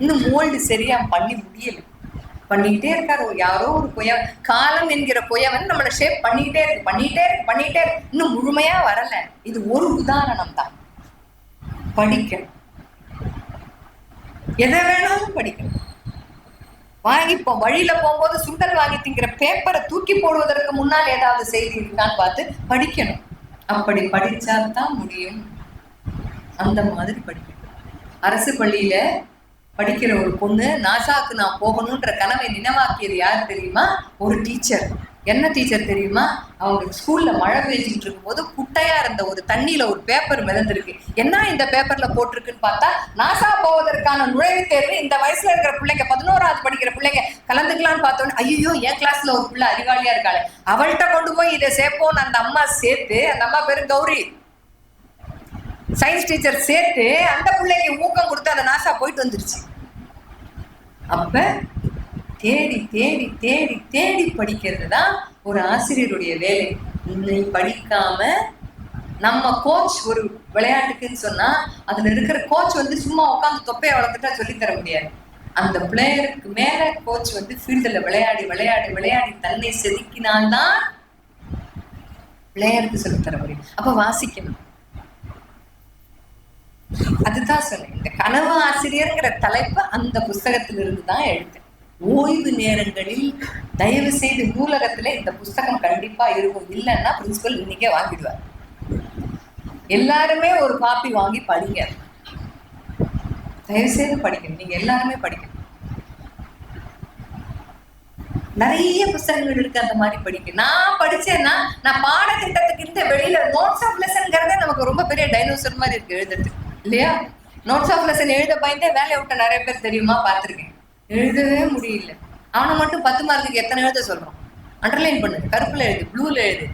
இன்னும் மோல்டு சரியா பண்ணி முடியல. பண்ணிக்கிட்டே இருக்காரு. யாரோ ஒரு காலம் என்கிற புயவன் நம்மளை ஷேப் பண்ணிக்கிட்டே இருக்கு. இன்னும் முழுமையா வரல. இது ஒரு உதாரணம் தான். படிக்கணும். எதை வேணாலும் படிக்கணும். வாங்கிப்போம். வழியில போகும்போது சுண்டல் வாங்கி திங்கிற பேப்பரை தூக்கி போடுவதற்கு முன்னால் ஏதாவது செய்தி இருக்கான்னு பார்த்து படிக்கணும். அப்படி படிச்சால்தான் முடியும். அந்த மாதிரி படிக்கணும். அரசு பள்ளியில படிக்கிற ஒரு பொண்ணு நாசாக்கு நான் போகணும்ன்ற கனவை நினைவாக்கியது யார் தெரியுமா? ஒரு டீச்சர். என்ன டீச்சர் தெரியுமா? அவங்க ஸ்கூல்ல மழை பெய்ஞ்சிட்டு இருக்கும் போது குட்டையா இருந்த ஒரு தண்ணியில ஒரு பேப்பர் மிதந்திருக்கு. என்ன இந்த பேப்பர்ல போட்டிருக்குன்னு பார்த்தா, நாசா போவதற்கான நுழைவுத் தேர்வு இந்த வயசுல இருக்கிற பிள்ளைங்க 11வது படிக்கிற பிள்ளைங்க கலந்துக்கலாம்னு பார்த்தோன்னு, ஐயோ என் கிளாஸ்ல ஒரு பிள்ளை அறிவாளியா இருக்காளே, அவள்கிட்ட கொண்டு போய் இதை சேர்ப்போன்னு அந்த அம்மா சேர்த்து, அந்த அம்மா பேரு கௌரி, சயின்ஸ் டீச்சர் சேர்த்து அந்த பிள்ளைக்கு ஊக்கம் கொடுத்து அந்த நாசா போயிட்டு வந்துருச்சு. அப்ப தேடி தேடி தேடி தேடி படிக்கிறது தான் ஒரு ஆசிரியருடைய வேலை. இன்னை படிக்காம நம்ம கோச் ஒரு விளையாட்டுக்குன்னு சொன்னா அதுல இருக்கிற கோச் வந்து சும்மா உட்காந்து தொப்பையை வளர்த்துட்டா சொல்லித்தர முடியாது. அந்த பிளேயருக்கு மேல கோச் வந்து ஃபீல்டுல விளையாடி விளையாடி விளையாடி தன்னை செதுக்கினால்தான் பிளேயருக்கு சொல்லித்தர முடியும். அப்ப வாசிக்கணும். அதுதான் சொன்னேன். இந்த கனவு ஆசிரியர்ங்கிற தலைப்பு அந்த புஸ்தகத்திலிருந்து தான் எடுத்தேன். ஓய்வு நேரங்களில் தயவு செய்து நூலகத்துல இந்த புஸ்தகம் கண்டிப்பா இருக்கும். இல்லைன்னா பிரின்சிபல் இன்னைக்கே வாங்கிடுவார். எல்லாருமே ஒரு காப்பி வாங்கி படிங்க. தயவு செய்து படிக்கணும். நீங்க எல்லாருமே படிக்கணும். நிறைய புத்தகங்கள் இருக்கு அந்த மாதிரி படிக்க. நான் படிச்சேன்னா நான் பாடத்திட்டத்துக்கு இந்த வெளியில நோட்ஸ் ஆஃப் லெசன்ங்கிறத நமக்கு ரொம்ப பெரிய டைனோசர் மாதிரி இருக்கு எழுதுறதுக்கு, இல்லையா? நோட்ஸ் ஆஃப் லெசன் எழுத பயந்தே வேலையை விட்ட நிறைய பேர் தெரியுமா பார்த்துருக்கேன். எழுதவே முடியல. அவனை மட்டும் 10 மார்க்குக்கு எத்தனை எழுத சொல்றோம்? அண்டர்லைன் பண்ணு, கருப்புல எழுது, ப்ளூல எழுது,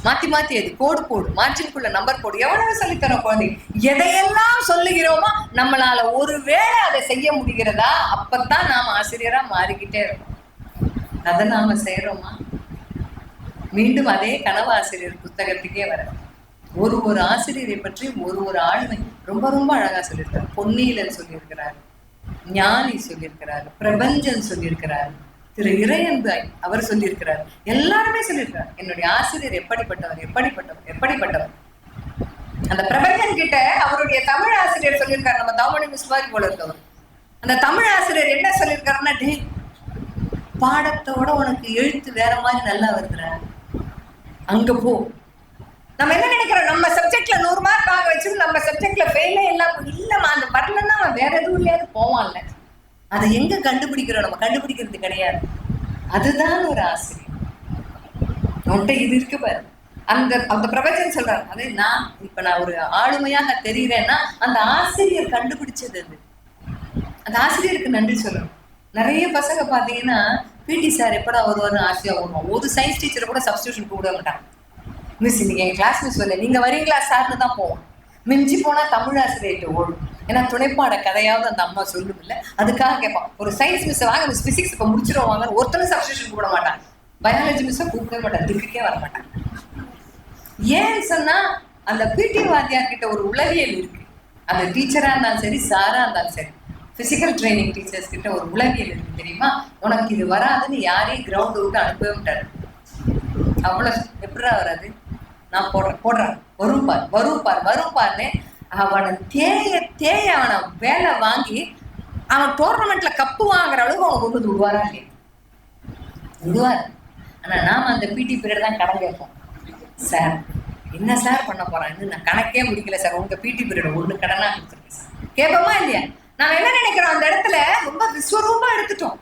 மாத்தி மாத்தி எழுது, கோடு போடு, மார்ஜின்குள்ள நம்பர் போடு. எவ்வளவு சொல்லித்தரோம் குழந்தைங்க? எதையெல்லாம் சொல்லுகிறோமோ நம்மளால ஒருவேளை அதை செய்ய முடிகிறதா, அப்பதான் நாம ஆசிரியரா மாறிக்கிட்டே இருக்கோம். அதை நாம செய்யறோமா? மீண்டும் அதே கனவு ஆசிரியர் புத்தகத்துக்கே வர ஒரு ஆசிரியரை பற்றி ஒரு ஆளுமை ரொம்ப ரொம்ப அழகா சொல்லியிருக்காரு. பொன்னியிலன் சொல்லியிருக்கிறாரு, ஞானி சொல்லியிருக்கிறாரு, பிரபஞ்சன் சொல்லியிருக்கிறாரு, திரு இறையன்பு அவர் சொல்லியிருக்கிறார். எல்லாருமே சொல்லியிருக்கிறார் என்னுடைய ஆசிரியர் எப்படிப்பட்டவர். அந்த பிரபஞ்சன் கிட்ட அவருடைய தமிழ் ஆசிரியர் சொல்லியிருக்காரு, நம்ம தமிழ் மிஸ் மாதிரி போல இருக்கவர். அந்த தமிழ் ஆசிரியர் என்ன சொல்லியிருக்காருன்னா, டே பாடத்தோட உனக்கு எழுத்து வேற மாதிரி நல்லா வருதுற, அங்க போ. நம்ம என்ன நினைக்கிறோம், நம்ம சப்ஜெக்ட்ல 100 மார்க் வாங்க வச்சு நம்ம சப்ஜெக்ட்ல ஃபெயிலே எல்லாம் இல்லம்மா, அந்த வரலன்னா அவன் வேற எதுவும் இல்லையாவது போவான்ல. அதை எங்க கண்டுபிடிக்கிறோம்? நம்ம கண்டுபிடிக்கிறது கிடையாது. அதுதான் ஒரு ஆசிரியர். உன்கிட்ட இது இருக்கு பாரு. அந்த பிரபஞ்சன் சொல்றாரு, அதே நான் ஒரு ஆளுமையாக தெரிகிறேன்னா அந்த ஆசிரியர் கண்டுபிடிச்சது அது. அந்த ஆசிரியருக்கு நன்றி சொல்லணும். நிறைய பசங்க பாத்தீங்கன்னா பிடி சார் எப்படா வருவாருன்னு ஆசையா வருவோம். ஒரு சயின்ஸ் டீச்சரை கூட சப்ஸ்டியூஷன் கூட மாட்டாங்க. மிஸ் இன்னைக்கு என் கிளாஸ் மிஸ் வரல, நீங்க வரீங்களா சார்னு தான் போவோம். மிஞ்சி போனா தமிழ் ஆசிரியர்கிட்ட ஓடும். ஏன்னா துணைப்பாட கதையாவது அந்த அம்மா சொல்லும் இல்லை, அதுக்காக கேட்பான். ஒரு சயின்ஸ் மிஸ் வாங்க, மிஸ் பிசிக்ஸ் இப்ப முடிச்சிடும் வாங்க, ஒருத்தரும் சப்ஸ்டியூஷன் கூட மாட்டாங்க. பயாலஜி மிஸ்ஸை கூப்பிடவே மாட்டாங்க, திக்குக்கே வர மாட்டாங்க. ஏன்னு சொன்னா அந்த பிடி வாத்தியார் கிட்ட ஒரு உளவியல் இருக்கு. அந்த டீச்சரா இருந்தாலும் சரி, சாரா இருந்தாலும் சரி, பிசிக்கல் ட்ரைனிங் டீச்சர்ஸ் கிட்ட ஒரு உளவியல் இருக்கு தெரியுமா? உனக்கு இது வராதுன்னு யாரையும் கிரவுண்ட் விட்டு அனுப்பவே விட்டாரு. அவ்வளவு எப்படா வராது, நான் போடுறேன் வரும் பாருன்னு அவனை தேய அவனை வேலை வாங்கி அவன் டோர்னமெண்ட்ல கப்பு வாங்குற அளவுக்கு அவன் கொண்டு வந்து விடுவாரா இல்லையா? விடுவார். ஆனா நாம அந்த பிடி பீரியட் தான் கடன் கேட்போம். சார் என்ன சார் பண்ண போறான்னு நான் கணக்கே முடிக்கல சார், உங்க பிடி பீரியட் ஒண்ணு கடனா கொடுத்துருக்கேன் சார். கேட்போமா இல்லையா? நான் என்ன நினைக்கிறோம், அந்த இடத்துல ரொம்ப விஸ்வரூபமா எடுத்துட்டோம்.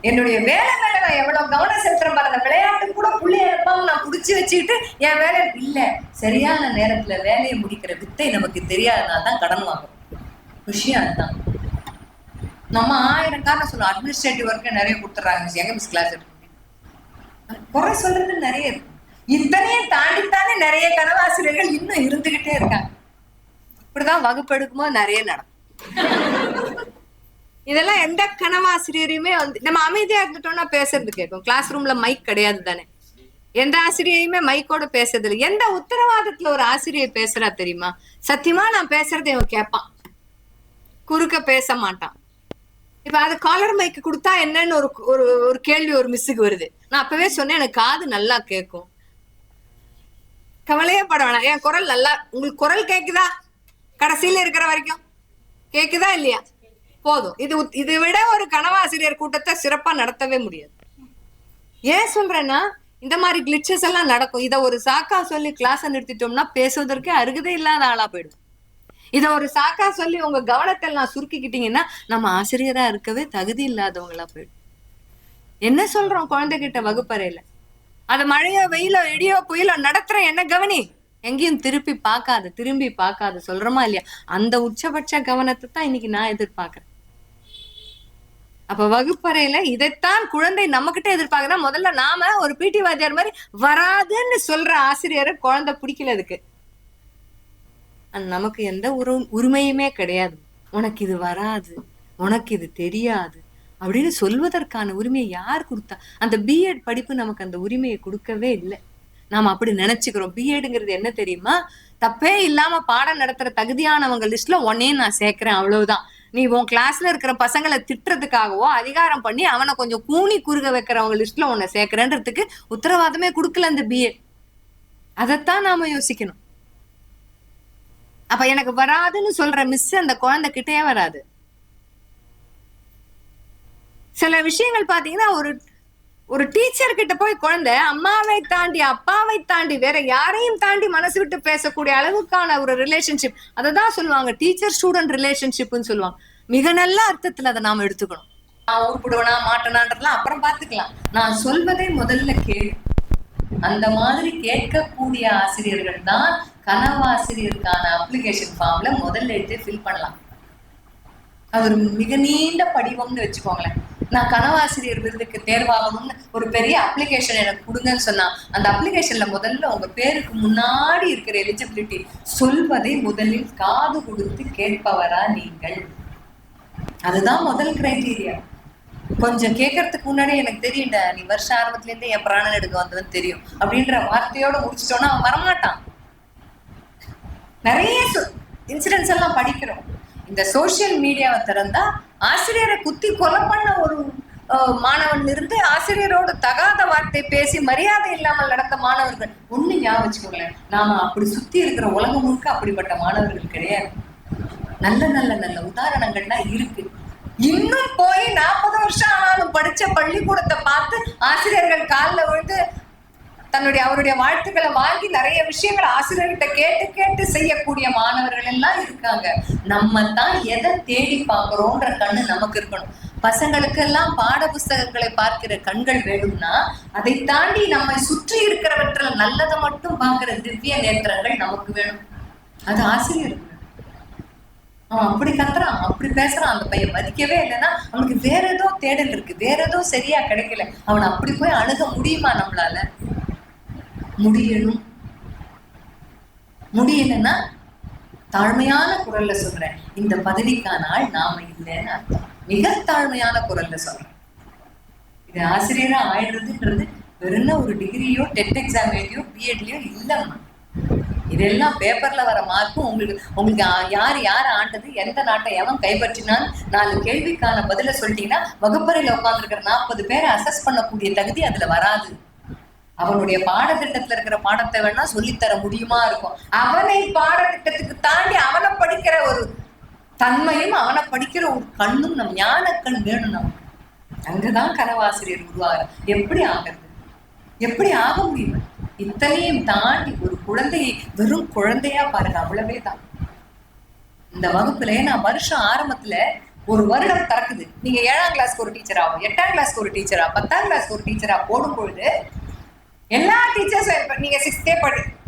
என்னுடைய வேலை மேல நான் எவ்வளவு கவனம் செலுத்துறேன் பாரு, அந்த விளையாட்டு கூட புள்ளைய இருப்பாங்க நான் புடிச்சு வச்சுக்கிட்டு என் வேலை இல்ல. சரியான நேரத்துல வேலையை முடிக்கிற வித்தை நமக்கு தெரியாதனால தான் கடன் வாங்குறோம். விஷயம் அதுதான். நம்ம 1000 காரணம் சொல்லுவோம். அட்மினிஸ்ட்ரேட்டிவ் ஒர்க்கு நிறைய கொடுத்துட்றாங்க, எங்க மிஸ் கிளாஸ் இருக்கு குறை சொல்றது நிறைய இருக்கு. இத்தனையும் தாண்டித்தானே நிறைய கனவாசிரியர்கள் இன்னும் இருந்துகிட்டே இருக்காங்க. இப்படிதான் வகுப்பு எடுக்கும்போது நிறைய நடக்கும். இதெல்லாம் எந்த கனவாசிரியரையுமே வந்து நம்ம அமைதியா இருந்துட்டோம்னா பேசுறது கேட்கும். கிளாஸ் ரூம்ல மைக் கிடையாது தானே, எந்த ஆசிரியரையுமே மைக்கோட பேசுறது இல்லை. எந்த உத்தரவாதத்துல ஒரு ஆசிரியர் பேசுறா தெரியுமா? சத்தியமா நான் பேசுறதை இவன் கேட்பான், குறுக்க பேச மாட்டான். இப்ப அது காலர் மைக்கு கொடுத்தா என்னன்னு ஒரு கேள்வி ஒரு மிஸ்ஸுக்கு வருது. நான் அப்பவே சொன்னேன், எனக்கு காது நல்லா கேட்கும், கவலையே பட வேணாம், என் குரல் நல்லா, உங்களுக்கு குரல் கேக்குதா கடைசியில இருக்கிற வரைக்கும் கேக்குதா இல்லையா? போதும். இதை விட ஒரு கனவாசிரியர் கூட்டத்தை சிறப்பா நடத்தவே முடியாது. ஏன் சொல்றேன்னா, இந்த மாதிரி கிளிச்சஸ் எல்லாம் நடக்கும். இதை ஒரு சாக்கா சொல்லி கிளாஸை நிறுத்திட்டோம்னா பேசுவதற்கே அருகதை இல்லாத ஆளா போயிடும். இதை ஒரு சாக்கா சொல்லி உங்க கவனத்தை எல்லாம் சுருக்கிக்கிட்டீங்கன்னா நம்ம ஆசிரியரா இருக்கவே தகுதி இல்லாதவங்களா போயிடும். என்ன சொல்றோம் குழந்தைகிட்ட வகுப்பறையில? அது மழையோ வெயிலோ இடியோ புயலோ நடத்துற என்ன கவனி, எங்கேயும் திரும்பி பார்க்காது சொல்றோமா இல்லையா? அந்த உச்சபட்ச கவனத்தை தான் இன்னைக்கு நான் எதிர்பார்க்கிறேன். அப்ப வகுப்பறையில இதைத்தான் குழந்தை நம்ம கிட்ட எதிர்பார்க்கிறா. முதல்ல நாம ஒரு பிடி வாத்தியார் மாதிரி வராதுன்னு சொல்ற ஆசிரியரை குழந்தை பிடிக்கல. அதுக்கு நமக்கு எந்த உரிமையுமே கிடையாது. உனக்கு இது வராது, உனக்கு இது தெரியாது அப்படின்னு சொல்வதற்கான உரிமையை யார் கொடுத்தா? அந்த பிஎட் படிப்பு நமக்கு அந்த உரிமையை கொடுக்கவே இல்லை. நாம அப்படி நினைச்சுக்கிறோம். பிஎட்ங்கிறது என்ன தெரியுமா? தப்பே இல்லாம பாடம் நடத்துற தகுதியானவங்க லிஸ்ட்ல உன்னையும் நான் சேர்க்கிறேன், அவ்வளவுதான். நீ உன் கிளாஸ்ல இருக்கிற பசங்களை திட்டுறதுக்காகவோ அதிகாரம் பண்ணி அவனை கொஞ்சம் கூனி குறுக வைக்கிறவங்க லிஸ்ட்ல உன்னை சேர்க்கிறேன்றதுக்கு உத்தரவாதமே கொடுக்கல அந்த பிஎட். அதைத்தான் நாம யோசிக்கணும். அப்ப எனக்கு வராதுன்னு சொல்ற மிஸ் அந்த குழந்தை கிட்டே வராது. சில விஷயங்கள் பாத்தீங்கன்னா, ஒரு டீச்சர் கிட்ட போய் குழந்தை அம்மாவை தாண்டி அப்பாவை தாண்டி வேற யாரையும் தாண்டி மனசு விட்டு பேசக்கூடிய அளவுக்கான ஒரு ரிலேஷன்ஷிப், அததான் சொல்லுவாங்க டீச்சர் ஸ்டூடெண்ட் ரிலேஷன்ஷிப்னு சொல்லுவாங்க. மிக நல்ல அர்த்தத்துல அதை நாம எடுத்துக்கணும். நான் உருப்பிடுவனா மாட்டேனான்றதுலாம் அப்புறம் பாத்துக்கலாம். நான் சொல்வதை முதல்ல கேளு. அந்த மாதிரி கேட்கக்கூடிய ஆசிரியர்கள் தான் கனவாசிரியருக்கான அப்ளிகேஷன் ஃபார்ம்ல முதல்ல எடுத்து ஃபில் பண்ணலாம். அது ஒரு மிக நீண்ட படிவம்னு வச்சுக்கோங்களேன். நான் கனவாசிரியர் விருதுக்கு தேர்வாகணும்னு ஒரு பெரிய அப்ளிகேஷன் எனக்கு கொடுங்கன்னு சொன்னா, அந்த அப்ளிகேஷன்ல முதல்ல உங்க பேருக்கு முன்னாடி இருக்கிற எலிஜிபிலிட்டி சொல்வதை முதலில் காது கொடுத்து கேட்பவரா நீங்கள், அதுதான் முதல் கிரைட்டீரியா. கொஞ்சம் கேட்கறதுக்கு முன்னாடி எனக்கு தெரியும்டா, நீ வருஷ ஆரம்பத்துல இருந்து என் பிராணன் எடுக்க வந்ததுன்னு தெரியும் அப்படின்ற வார்த்தையோட முடிச்சிட்டோன்னா அவன் வரமாட்டான். நிறைய இன்சிடென்ட்ஸ் எல்லாம் படிக்கிறோம். இந்த சோசியல் மீடியாவை திறந்தா ஆசிரியரை குத்தி கொலை பண்ண ஒரு மாணவன் இருந்து ஆசிரியரோட தகாத வார்த்தை பேசி மரியாதை இல்லாமல் நடந்த மாணவர்கள் ஒண்ணு ஞாபகம் வச்சுக்கோங்களேன். நாம அப்படி சுத்தி இருக்கிற உலகம் முழுக்க அப்படிப்பட்ட மாணவர்கள் கிடையாது. நல்ல நல்ல நல்ல உதாரணங்கள்லாம் இருக்கு. இன்னும் போய் 40 வருஷம் ஆனாலும் படிச்ச பள்ளிக்கூடத்தை பார்த்து ஆசிரியர்கள் காலில் விழுந்து அவருடைய வாழ்த்துக்களை வாங்கி நிறைய விஷயங்களை ஆசிரியர்கிட்ட கேட்டு கேட்டு செய்யக்கூடிய மாணவர்கள் எல்லாம் இருக்காங்க. நம்ம தான் எதை தேடி பார்க்கிறோன்ற கண்ணு நமக்கு இருக்கணும். பசங்களுக்கு எல்லாம் பாட புஸ்தகங்களை பார்க்கிற கண்கள் வேணும்னா அதை தாண்டி நம்மை சுற்றி இருக்கிறவற்றில் நல்லதை மட்டும் பார்க்கிற திவ்ய நேத்திரங்கள் நமக்கு வேணும். அது ஆசிரியருக்கு. அவன் அப்படி கத்துறான், அப்படி பேசுறான், அந்த பையன் மதிக்கவே இல்லைன்னா அவனுக்கு வேற ஏதோ தேடல் இருக்கு, வேற ஏதோ சரியா கிடைக்கல. அவனை அப்படி போய் அணுக முடியுமா நம்மளால? முடியலன்னா தாழ்மையான குரல்ல சொல்றேன், இந்த பதவிக்கான ஆள் நாம இல்லைன்னு அர்த்தம். மிக தாழ்மையான குரல்ல சொல்றேன். இது ஆசிரியரா ஆயிடுறதுன்றது வெறும் ஒரு டிகிரியோ டெட் எக்ஸாம் எழுதியோ பிஎட்லயோ இல்லம்மா. இதெல்லாம் பேப்பர்ல வர மார்க்கும் உங்களுக்கு யார் ஆண்டது, எந்த நாட்டை எவன் கைப்பற்றினான்னு 4 கேள்விக்கான பதில சொல்லிட்டீங்கன்னா வகுப்பறையில உட்காந்துருக்கிற 40 பேரை அசஸ் பண்ணக்கூடிய தகுதி அதுல வராது. அவனுடைய பாடத்திட்டத்துல இருக்கிற பாடத்தை வேணா சொல்லித்தர முடியுமா இருக்கும். அவனை பாடத்திட்டத்துக்கு தாண்டி அவனை படிக்கிற ஒரு தன்மையும் அவனை படிக்கிற ஒரு கண்ணும் நம் ஞானக்கண் வேணும் நமக்கு. அங்கதான் கனவாசிரியர் உருவாகிறார். எப்படி ஆகிறது? எப்படி ஆக முடியும்? இத்தனையும் தாண்டி ஒரு குழந்தையை வெறும் குழந்தையா பாருங்க, அவ்வளவே தான். இந்த வகுப்புல நான் வருஷம் ஆரம்பத்துல ஒரு வருடம் திறக்குது. நீங்க 7ஆம் கிளாஸ்க்கு ஒரு டீச்சராகும், 8ஆம் கிளாஸ்க்கு ஒரு டீச்சரா, 10ஆம் கிளாஸ்க்கு ஒரு டீச்சரா போடும் பொழுது எல்லா டீச்சர்ஸும் நீங்க 6th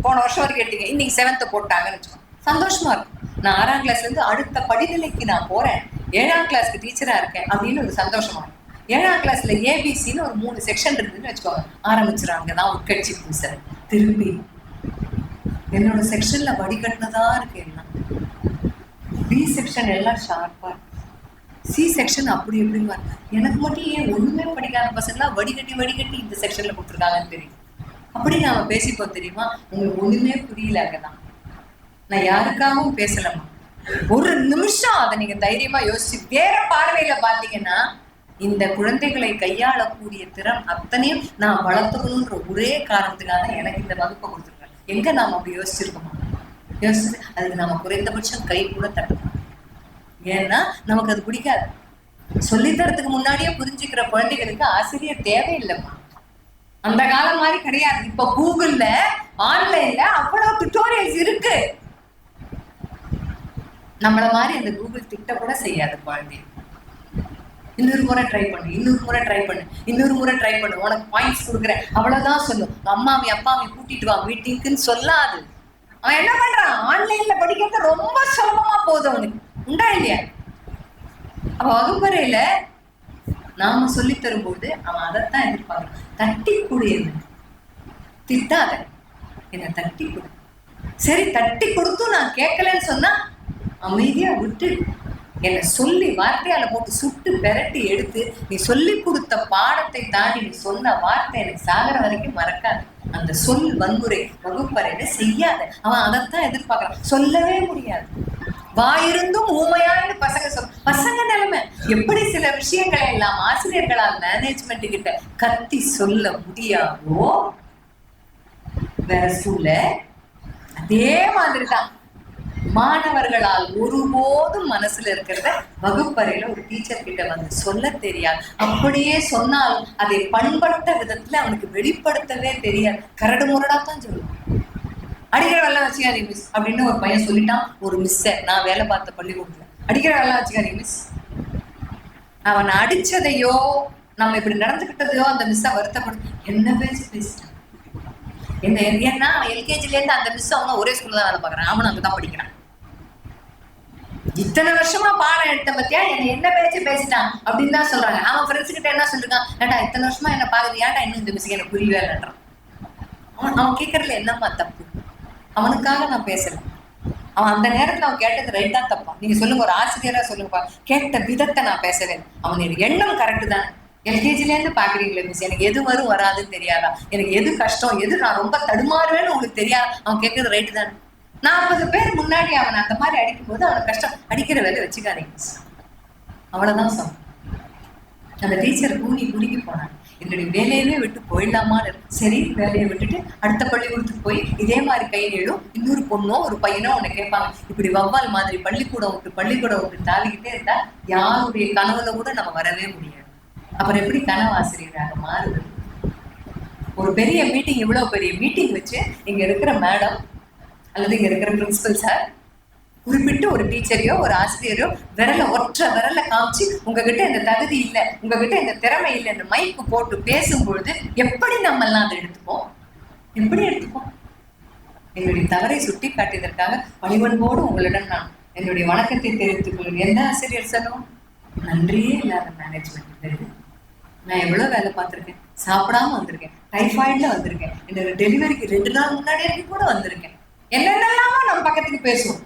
போன வருஷம் வரைக்கும் எடுத்தீங்க, இன்னைக்கு 7th போட்டாங்கன்னு வச்சுக்கோங்க, சந்தோஷமா இருக்கும். நான் 6ஆம் கிளாஸ்ல இருந்து அடுத்த படிநிலைக்கு நான் போறேன், 7ஆம் கிளாஸ்க்கு டீச்சரா இருக்கேன் அப்படின்னு ஒரு சந்தோஷமா இருக்கும். 7ஆம் கிளாஸ்ல ஏபிசின்னு ஒரு 3 செக்ஷன் இருக்குதுன்னு வச்சுக்கோங்க, ஆரம்பிச்சிடறாங்க தான் உட்கட்சி பூசல். திரும்பி என்னோட செக்ஷன்ல வடிகட்டினதா இருக்கு எல்லாம். பி செக்ஷன் எல்லாம் ஷார்ப்பா, சி செக்ஷன் அப்படி எப்படிமா. எனக்கு மட்டும் ஏன் ஒண்ணுமே படிக்காத பசங்களாம் வடிகட்டி இந்த செக்ஷன்ல கொடுத்துருக்காங்கன்னு தெரியும். அப்படி நாம பேசிப்போம் தெரியுமா? உங்களுக்கு ஒண்ணுமே புரியல. அங்கதான் நான் யாருக்காகவும் பேசலாமா, ஒரு நிமிஷம் அதை நீங்க தைரியமா யோசிச்சு வேற பார்வையில பாத்தீங்கன்னா இந்த குழந்தைகளை கையாளக்கூடிய திறன் அத்தனையும் நான் வளர்த்துக்கணுன்ற ஒரே காரணத்துக்காக எனக்கு இந்த வகுப்பை கொடுத்துருக்கேன். எங்க நாம அப்படி யோசிச்சிருக்கோமா? யோசிச்சு அதுக்கு நாம குறைந்தபட்சம் கை கூட தட்டணும். ஏன்னா நமக்கு அது பிடிக்காது. சொல்லித்தரத்துக்கு முன்னாடியே புரிஞ்சுக்கிற குழந்தைகளுக்கு ஆசிரியர் தேவையில்லைம்மா. அந்த காலம் மாதிரி கிடையாது. இப்ப கூகுள்ல ஆன்லைன்ல அவ்வளவு டுட்டோரியல்ஸ் இருக்கு. நம்மள மாதிரி அந்த கூகுள் திட்ட கூட செய்யாது குழந்தை. இன்னொரு முறை ட்ரை பண்ணு, இன்னொரு முறை ட்ரை பண்ணு, இன்னொரு முறை ட்ரை பண்ணு, உனக்கு பாயிண்ட்ஸ் கொடுக்குறேன் அவ்வளவுதான் சொல்லும். அம்மாவை அப்பாவை கூட்டிட்டு வா மீட்டிங்க்குன்னு சொல்லாது. அவன் என்ன பண்றான்? ஆன்லைன்ல படிக்கிறது ரொம்ப சிரமமா போகுது அவனுக்கு. உண்டா இல்லையா? அவ வகுப்பறையில நாம சொல்லி தரும்போது அவன் அதைத்தான் எதிர்பார்க்கிறான். தட்டி கொடு, என்ன திட்டாத, என்ன தட்டி கொடு. சரி, தட்டி கொடுத்தும் நான் கேட்கலன்னு சொன்னா அமைதியா விட்டு என்னை சொல்லி வார்த்தையால போட்டு சுட்டு பெரட்டி எடுத்து நீ சொல்லி கொடுத்த பாடத்தை தாண்டி நீ சொன்ன வார்த்தை எனக்கு சாகர வரைக்கும் மறக்காது. அந்த சொல் வன்முறை வகுப்பறையில செய்யாத. அவன் அதைத்தான் எதிர்பார்க்கறான். சொல்லவே முடியாது. வாயிருந்தும் ஊமையான்னு பசங்க பசங்க நிலைமை எப்படி சில விஷயங்களை எல்லாம் ஆசிரியர்களால் மேனேஜ்மெண்ட் கிட்ட கத்தி சொல்ல முடியாதோ வேற ஸ்கூல்ல அதே மாதிரிதான் மாணவர்களால் ஒருபோதும் மனசுல இருக்கிறத வகுப்பறையில ஒரு டீச்சர் கிட்ட வந்து சொல்ல தெரியாது. அப்படியே சொன்னாலும் அதை பண்பட்ட விதத்துல அவனுக்கு வெளிப்படுத்தவே தெரியாது. கரடு முரடாத்தான் சொல்லுவான். அடிக்கிற வேலை வச்சுக்காதீ மிஸ் அப்படின்னு ஒரு பையன் சொல்லிட்டான். ஒரு மிஸ்ஸ நான் வேலை பார்த்த பள்ளிக்கூடத்துல அடிக்கிற வேலை வச்சுக்காதீ மிஸ். அவன் அடிச்சதையோ நம்ம இப்படி நடந்துகிட்டதையோ அந்த மிஸ்ஸ வருத்தப்படும். என்ன பேசிட்டான் என்ன? ஏன்னா எல்கேஜில இருந்து அந்த மிஸ் அவங்க ஒரே ஸ்கூல்ல தான் வேலை பார்க்கறான், அவனும் அங்கதான் படிக்கிறான். இத்தனை வருஷமா பாடம் எடுத்த பத்தியா என்ன பேச்சு பேசிட்டான் அப்படின்னு தான் சொல்றாங்க. அவன் ஃப்ரெண்ட்ஸ் கிட்ட என்ன சொல்லிருக்கான்? ஏன்டா இத்தனை வருஷமா என்ன பாக்குது, ஏன்டா இன்னும் இந்த மிஸ்ஸுக்கு எனக்கு புரியவே இல்லைன்றான். அவன் கேட்கறதுல என்னம்மா தப்பு? அவனுக்காக நான் பேசல. அவன் அந்த நேரத்துல அவன் கேட்டது ரைட்டா தப்பா? நீங்க சொல்லுங்க, ஒரு ஆசிரியரா சொல்லுங்கப்பா. கேட்ட விதத்தை நான் பேசவே. அவனுடைய எண்ணம் கரெக்டு தானே. எல்கேஜில இருந்து பாக்குறீங்களே மிஸ், எனக்கு எது வரும் வராதுன்னு தெரியாதா, எனக்கு எது கஷ்டம் எது நான் ரொம்ப தடுமாறுவேன்னு உங்களுக்கு தெரியாது. அவன் கேட்கறது ரைட்டு தானே. 40 பேர் முன்னாடி அவன் அந்த மாதிரி அடிக்கும் போது அவனுக்கு கஷ்டம். அடிக்கிற வேலை வச்சுக்காதீங்க மிஸ், அவ்வளவுதான் சொன்னான். அந்த டீச்சர் குறுகி போனான். என்னுடைய வேலையவே விட்டு போயிடலாமான்னு. சரி, வேலையை விட்டுட்டு அடுத்த பள்ளிக்கூடத்துக்கு போய் இதே மாதிரி கை நீளும் இன்னொரு பொண்ணோ ஒரு பையனோ உன்னை கேட்பாங்க. இப்படி வவ்வால் மாதிரி பள்ளிக்கூடம் விட்டு தாளிக்கிட்டே இருந்தா யாருடைய கனவுல கூட நம்ம வரவே முடியாது. அப்புறம் எப்படி கனவாசிரியராக மாறுது? ஒரு பெரிய மீட்டிங், இவ்வளவு பெரிய மீட்டிங் வச்சு இங்க இருக்கிற மேடம் அல்லது இங்க இருக்கிற பிரின்சிபல் சார் குறிப்பிட்டு ஒரு டீச்சரையோ ஒரு ஆசிரியரோ ஒற்றை விரல காமிச்சு உங்ககிட்ட இந்த தகுதி இல்லை, உங்ககிட்ட இந்த திறமை இல்லை இந்த மைக்கு போட்டு பேசும்பொழுது எப்படி நம்ம எல்லாம் அதை எடுத்துப்போம்? எப்படி எடுத்துப்போம்? என்னுடைய தவறை சுட்டி காட்டியதற்காக பணிவன்போடு உங்களிடம் நான் என்னுடைய வணக்கத்தை தெரிவித்துக் கொள்கிறேன். எந்த ஆசிரியர் சொல்லுவோம்? நன்றியே இல்லாத மேனேஜ்மெண்ட். நான் எவ்வளவு வேலை பார்த்திருக்கேன், சாப்பிடாம வந்திருக்கேன், டைஃபாய்ட்ல வந்திருக்கேன், என்னோட டெலிவரிக்கு 2 நாள் முன்னாடி கூட வந்திருக்கேன். என்னென்னலாமோ நம்ம பக்கத்துக்கு பேசுவோம்.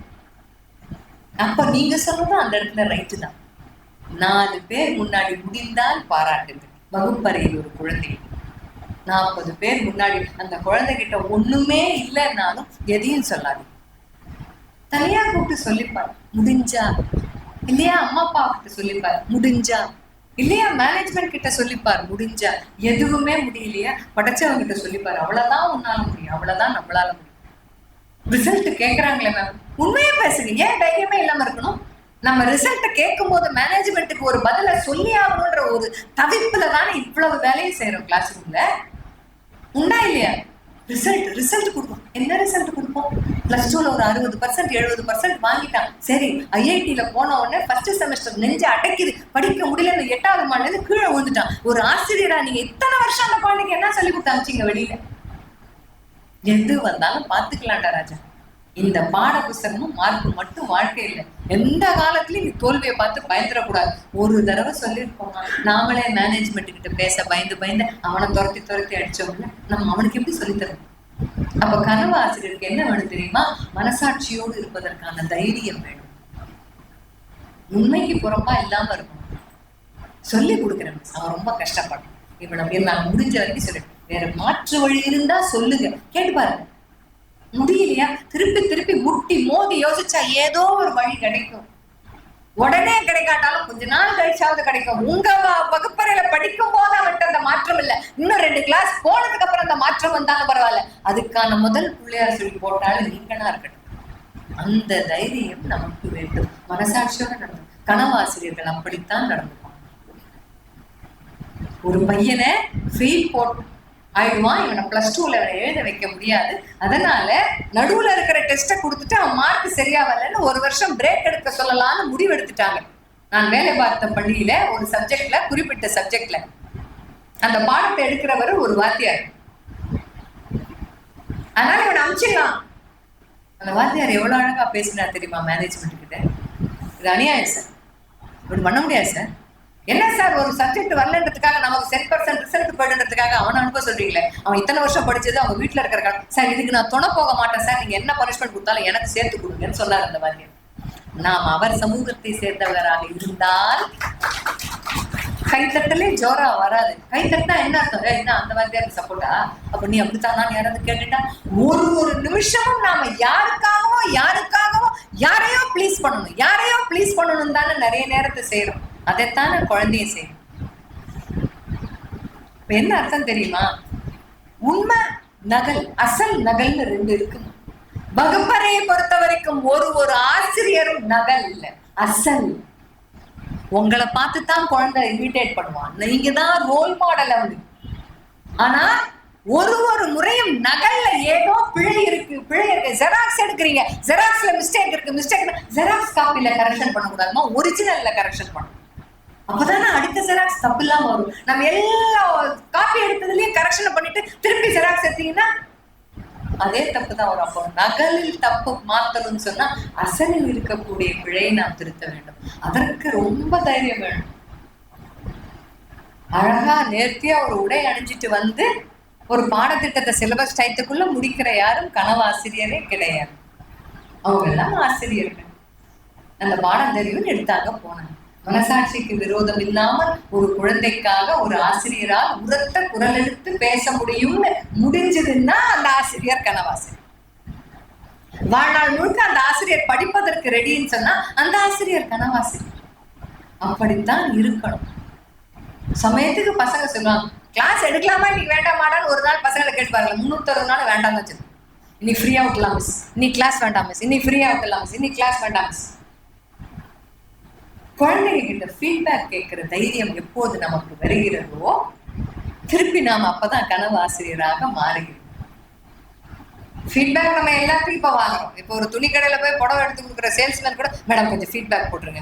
அப்ப நீங்க சொல்றது அந்த இடத்துல ரைட்டு தான். 4 பேர் முன்னாடி முடிந்தால் பாராட்டுது. வகுப்பறையில் ஒரு குழந்தை 40 பேர் முன்னாடி அந்த குழந்தைகிட்ட ஒண்ணுமே இல்லைன்னாலும் எதையும் சொல்லாது. தனியா கூப்பிட்டு சொல்லிப்பாரு முடிஞ்சா, இல்லையா அம்மா அப்பா கிட்ட சொல்லிப்பாரு முடிஞ்சா. இல்லையா மேனேஜ்மெண்ட் கிட்ட சொல்லிப்பார் முடிஞ்சா. எதுவுமே முடியலையா படைச்சவங்க கிட்ட சொல்லிப்பார். அவ்வளவுதான் உன்னால முடியும், அவ்வளவுதான் நம்மளால முடியும். ரிசல்ட் கேட்கறாங்களே மேம், உண்மையா பேசுங்க, ஏன் தைரியமே இல்லாம இருக்கணும்? நம்ம ரிசல்ட் கேட்கும் போது மேனேஜ்மெண்ட்டுக்கு ஒரு பதில சொல்லி ஆகணும்ன்ற ஒரு தவிப்புல தானே இவ்வளவு வேலையை செய்யறோம் கிளாஸ் ரூம்ல. உண்டா இல்லையா? ரிசல்ட் கொடுப்போம். என்ன ரிசல்ட் கொடுப்போம்? +2ல ஒரு 60% 70% வாங்கிட்டான். சரி, ஐஐடியில போன உடனே ஃபர்ஸ்ட் செமஸ்டர் நெஞ்சு அடைக்குது, படிக்க முடியல, 8வது மாடில கீழே விழுந்துட்டான். ஒரு ஆசிரியரா நீங்க இத்தனை வருஷம் அந்த குழந்தைக்கு என்ன சொல்லி கொடுத்தாச்சிங்க வெளியில? எது வந்தாலும் பாத்துக்கலாம்டா ராஜா. இந்த பாட புஸ்தகமும் மார்க் மட்டும் வாழ்க்கை இல்லை. எந்த காலத்துலயும் நீ தோல்வியை பார்த்து பயந்துடக்கூடாது. ஒரு தடவை சொல்லியிருப்போம், நாமளே மேனேஜ்மெண்ட் கிட்ட பேச பயந்து அவனை துரத்தி அடிச்சோம்ல, நம்ம அவனுக்கு எப்படி சொல்லித்தரும்? அப்ப கனவு ஆசிரியருக்கு என்ன வேணும் தெரியுமா? மனசாட்சியோடு இருப்பதற்கான தைரியம் வேணும். உண்மைக்கு புறம்பா இல்லாம இருக்கணும். சொல்லி கொடுக்குறேன், அவன் ரொம்ப கஷ்டப்படும், இவன் அப்படியே நான் முடிஞ்ச வரைக்கும் சொல்லிட்டு, வேற மாற்று வழி இருந்தா சொல்லுங்க, கேட்டு பாருங்க. முடியலையா திருப்பி முட்டி மோதி யோசிச்சா ஏதோ ஒரு வழி கிடைக்கும். உடனே கிடைக்காட்டாலும் கொஞ்ச நாள் கழிச்சாவது கிடைக்கும். உங்க வகுப்பறையில படிக்கும் போது அவன்கிட்ட அந்த மாற்றம் இல்லை, இன்னும் 2 கிளாஸ் போனதுக்கு அப்புறம் அந்த மாற்றம் வந்தாலும் பரவாயில்ல, அதுக்கான முதல் பிள்ளையார் சொல்லி போட்டாலும் நீங்களா இருக்கட்டும். அந்த தைரியம் நமக்கு வேண்டும். மனசாட்சியோட நடந்து கனவாசிரியர்கள் அப்படித்தான் நடந்துப்பாங்க. ஒரு பையனை ஃபெயில் போட்டு ஆயிடுவான், இவனை +2ல எழுத வைக்க முடியாது, அதனால நடுவுல இருக்கிற டெஸ்ட்டை கொடுத்துட்டு அவன் மார்க் சரியா வரலன்னு 1 வருஷம் பிரேக் எடுக்க சொல்லலாம்னு முடிவு எடுத்துட்டாங்க. நான் வேலை பார்த்த பள்ளியில ஒரு சப்ஜெக்ட்ல, குறிப்பிட்ட சப்ஜெக்ட்ல அந்த பாடத்தை எடுக்கிறவர் ஒரு வாத்தியார். அதனால இவனை அனுப்பிச்சிடலாம். அந்த வாத்தியார் எவ்வளவு அழகா பேசினா தெரியுமா மேனேஜ்மெண்ட் கிட்ட? இது அநியாயம் சார், இப்படி பண்ண முடியாது சார். என்ன சார், ஒரு சப்ஜெக்ட் வரலன்றதுக்காக நமக்கு 10% ரிசல்ட் போயிடுறதுக்காக அவனை அனுப்ப சொல்றீங்களே? அவன் இத்தனை வருஷம் படிச்சது அவங்க வீட்டுல இருக்கிற சார், இதுக்கு நான் துணை போக மாட்டேன் சார், நீங்க என்ன பனிஷ்மெண்ட் கொடுத்தாலும் எனக்கு சேர்த்து கொடுங்கன்னு சொன்னார் அந்த வாத்தியார். நாம் அவர் சமூகத்தை சேர்ந்தவராக இருந்தால் கைத்தட்டலே ஜோரா வராது. கைத்தட்டா என்ன அர்த்தம்? என்ன அந்த வாத்தியாருக்கு சப்போர்ட்டா? அப்ப நீ அப்படித்தானா யாராவது கேட்டுட்டா? ஒரு நிமிஷமும் நாம யாருக்காகவோ யாரையோ ப்ளீஸ் பண்ணணும் தானே நிறைய நேரத்தை செய்யறோம். அதைத்தானே குழந்தையும் செய்யும். என்ன அர்த்தம் தெரியுமா? உண்மை நகல், அசல் நகல்னு 2 இருக்கு. வகுப்பறையை பொறுத்த வரைக்கும் ஒரு ஆசிரியரும் நகல் இல்ல, அசல். உங்களை பார்த்துதான் குழந்தை இமிட்டேட் பண்ணுவான், நீங்க தான் ரோல் மாடல் அவனுக்கு. ஆனா ஒரு முறையும் நகல்ல ஏதோ பிழை இருக்கு. ஜெராக்ஸ் எடுக்கிறீங்க, ஜெராக்ஸ்ல மிஸ்டேக் இருக்கு, ஜெராக்ஸ் காப்பில கரெக்ஷன் பண்ணக்கூடாதுமா, ஒரிஜினல்ல கரெக்ஷன் பண்ணணும். அப்பதானே அடுத்த ஜெராக்ஸ் தப்பு இல்லாம வரும். நம்ம எல்லா காப்பி எடுத்ததுலயும் கரெக்ஷன் பண்ணிட்டு திருப்பி ஜெராக்ஸ் எடுத்தீங்கன்னா அதே தப்பு தான் வரும். அப்போ நகலில் தப்பு மாத்தணும்னு சொன்னா அசலில் இருக்கக்கூடிய பிழையை நாம் திருத்த வேண்டும். அதற்கு ரொம்ப தைரியம் வேணும். அழகா நேர்த்தியா ஒரு உடை அணிஞ்சிட்டு வந்து ஒரு பாடத்திட்டத்தை சிலபஸ் டைத்துக்குள்ள முடிக்கிற யாரும் கனவாசிரியரே கிடையாது. அவங்க எல்லாம் ஆசிரியர்கள். அந்த பாடம் தெரியும் எடுத்தாங்க போனாங்க. மனசாட்சிக்கு விரோதம் இல்லாமல் ஒரு குழந்தைக்காக ஒரு ஆசிரியரால் உரத்த குரல் எடுத்து பேச முடியும்னு முடிஞ்சதுன்னா அந்த ஆசிரியர் கனவாசிரியர். வாழ்நாள் முழுக்க அந்த ஆசிரியர் படிப்பதற்கு ரெடின்னு சொன்னா அந்த ஆசிரியர் கனவாசிரியர். அப்படித்தான் இருக்கணும். சமயத்துக்கு பசங்க சொல்லுவாங்க, கிளாஸ் எடுக்கலாமா இன்னைக்கு வேண்டாமாடான்னு ஒரு நாள் பசங்களை கேட்டுப்பாருங்க. 360 நாள் வேண்டாம் வச்சு, இன்னைக்கு ஃப்ரீயா விட்டுலாம் மிஸ், இன்னைக்கு கிளாஸ் வேண்டாம் மிஸ், இன்னைக்கு ஃப்ரீயா விட்டுலாம் மிஸ், இன்னைக்கு கிளாஸ் வேண்டாம் மிஸ். குழந்தைங்க கிட்ட ஃபீட்பேக் கேட்கிற தைரியம் எப்போது நமக்கு வருகிறதோ திருப்பி நாம அப்பதான் கனவு ஆசிரியராக மாறுகிறோம். ஃபீட்பேக் நம்ம எல்லாத்துக்கும் இப்ப வாங்குறோம். இப்போ ஒரு துணி கடையில போய் புடவை எடுத்து கொடுக்குற சேல்ஸ்மேன் கூட, மேடம் கொஞ்சம் ஃபீட்பேக் போட்டுருங்க,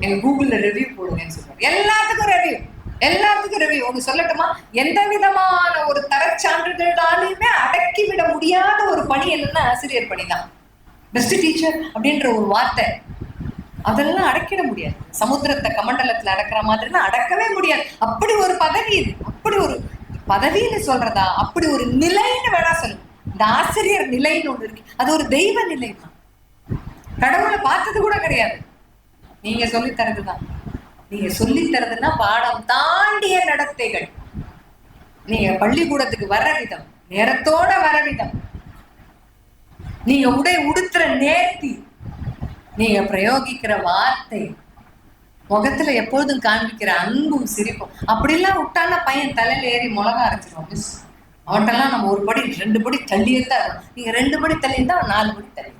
எங்க கூகுள்ல ரிவ்யூ போடுங்கன்னு சொல்றாங்க. எல்லாத்துக்கும் ரிவ்யூ. ஒன்று சொல்லட்டுமா, எந்த விதமான ஒரு தரச்சான்றிதழாலையுமே அடக்கி விட முடியாத ஒரு பணி என்னன்னா ஆசிரியர் பணி தான். பெஸ்ட் டீச்சர் அப்படின்ற ஒரு வார்த்தை, அதெல்லாம் அடக்கிட முடியாது. சமுத்திரத்தை கமண்டலத்துல அடக்கிற மாதிரிலாம் அடக்கவே முடியாது. அப்படி ஒரு பதவி இது. அப்படி ஒரு பதவின்னு சொல்றதா, அப்படி ஒரு நிலைன்னு வேணா சொல்லுங்க. இந்த ஆசிரியர் நிலைன்னு ஒண்ணு இருக்கு, அது ஒரு தெய்வ நிலை தான். கடவுளை பார்த்தது கூட கிடையாது, நீங்க சொல்லித்தரதுதான். நீங்க சொல்லித்தரதுன்னா பாடம் தாண்டிய நடத்தைகள், நீங்க பள்ளிக்கூடத்துக்கு வர விதம், நேரத்தோட வர விதம், நீங்க உடை உடுத்துற நேர்த்தி, நீங்க பிரயோகிக்கிற வார்த்தை, முகத்துல எப்பொழுதும் காண்பிக்கிற அன்பும் சிரிப்பும். அப்படிலாம் விட்டானா பையன் தலையில ஏறி மிளகா அரைச்சிருவான் மிஸ். அவன்கிட்டலாம் நம்ம ஒரு படி 2 படி தள்ளியே தான் இருக்கும். நீங்க 2 படி தள்ளி இருந்தா 4 படி தள்ளி.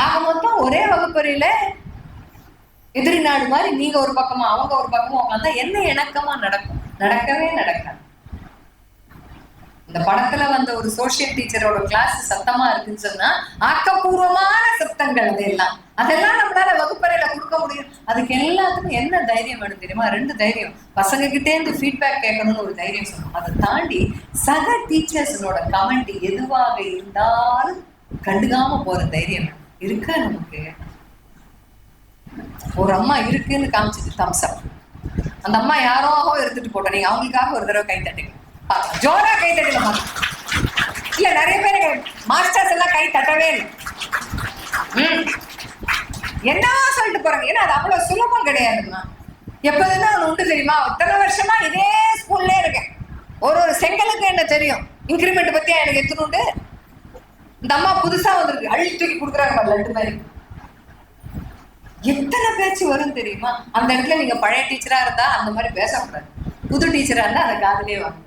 ஆக மொத்தம் ஒரே வகுப்பறையில எதிரி நாடு மாதிரி நீங்க ஒரு பக்கமா அவங்க ஒரு பக்கமா உட்காந்தா என்ன இணக்கமா நடக்கும்? நடக்கவே நடக்காது. இந்த படத்துல வந்த ஒரு சோசியல் டீச்சரோட கிளாஸ் சத்தமா இருக்குன்னு சொன்னா ஆக்கப்பூர்வமான சத்தங்கள் அதெல்லாம் நம்மளால வகுப்பறையில கொடுக்க முடியும். அதுக்கு எல்லாத்துக்கும் என்ன தைரியம் வேணும் தெரியுமா? 2 தைரியம். பசங்க கிட்டே இருந்து ஃபீட்பேக் கேட்கணும்னு ஒரு தைரியம் சொல்லணும். அதை தாண்டி சக டீச்சர்ஸோட கமெண்ட் எதுவாக இருந்தாலும் கண்டுக்காம போற தைரியம் இருக்கா நமக்கு? ஒரு அம்மா இருக்குன்னு காமிச்சிட்டு தம்ஸ் அப். அந்த அம்மா யாரோ எடுத்துட்டு போட்டோம். நீங்க அவங்களுக்காக ஒரு தடவை கை தட்டுங்க, ஜோரா கை தட்டல. இல்ல நிறைய பேர் மாஸ்டர்ஸ் எல்லாம் கை தட்டவே இல்லை. என்னவா சொல்லிட்டு போறாங்க. ஏன்னா அது அவ்வளவு சுலபம் கிடையாதுமா. எப்போதுமே ஒண்ணு உண்டு தெரியுமா? இத்தனை வருஷமா இதே ஸ்கூல்ல இருக்கேன். ஒரு செங்கலுக்கு என்ன தெரியும்? இன்கிரிமெண்ட் பத்தியா எனக்கு எத்தனை உண்டு? இந்த அம்மா புதுசா வந்திருக்கு, அள்ளி தூக்கி கொடுக்குறாங்க லட்டு மாதிரி. எத்தனை பேச்சு வரும் தெரியுமா? அந்த இடத்துல நீங்க பழைய டீச்சரா இருந்தா அந்த மாதிரி பேசக்கூடாது. புது டீச்சரா இருந்தா அந்த காதலே வாங்க.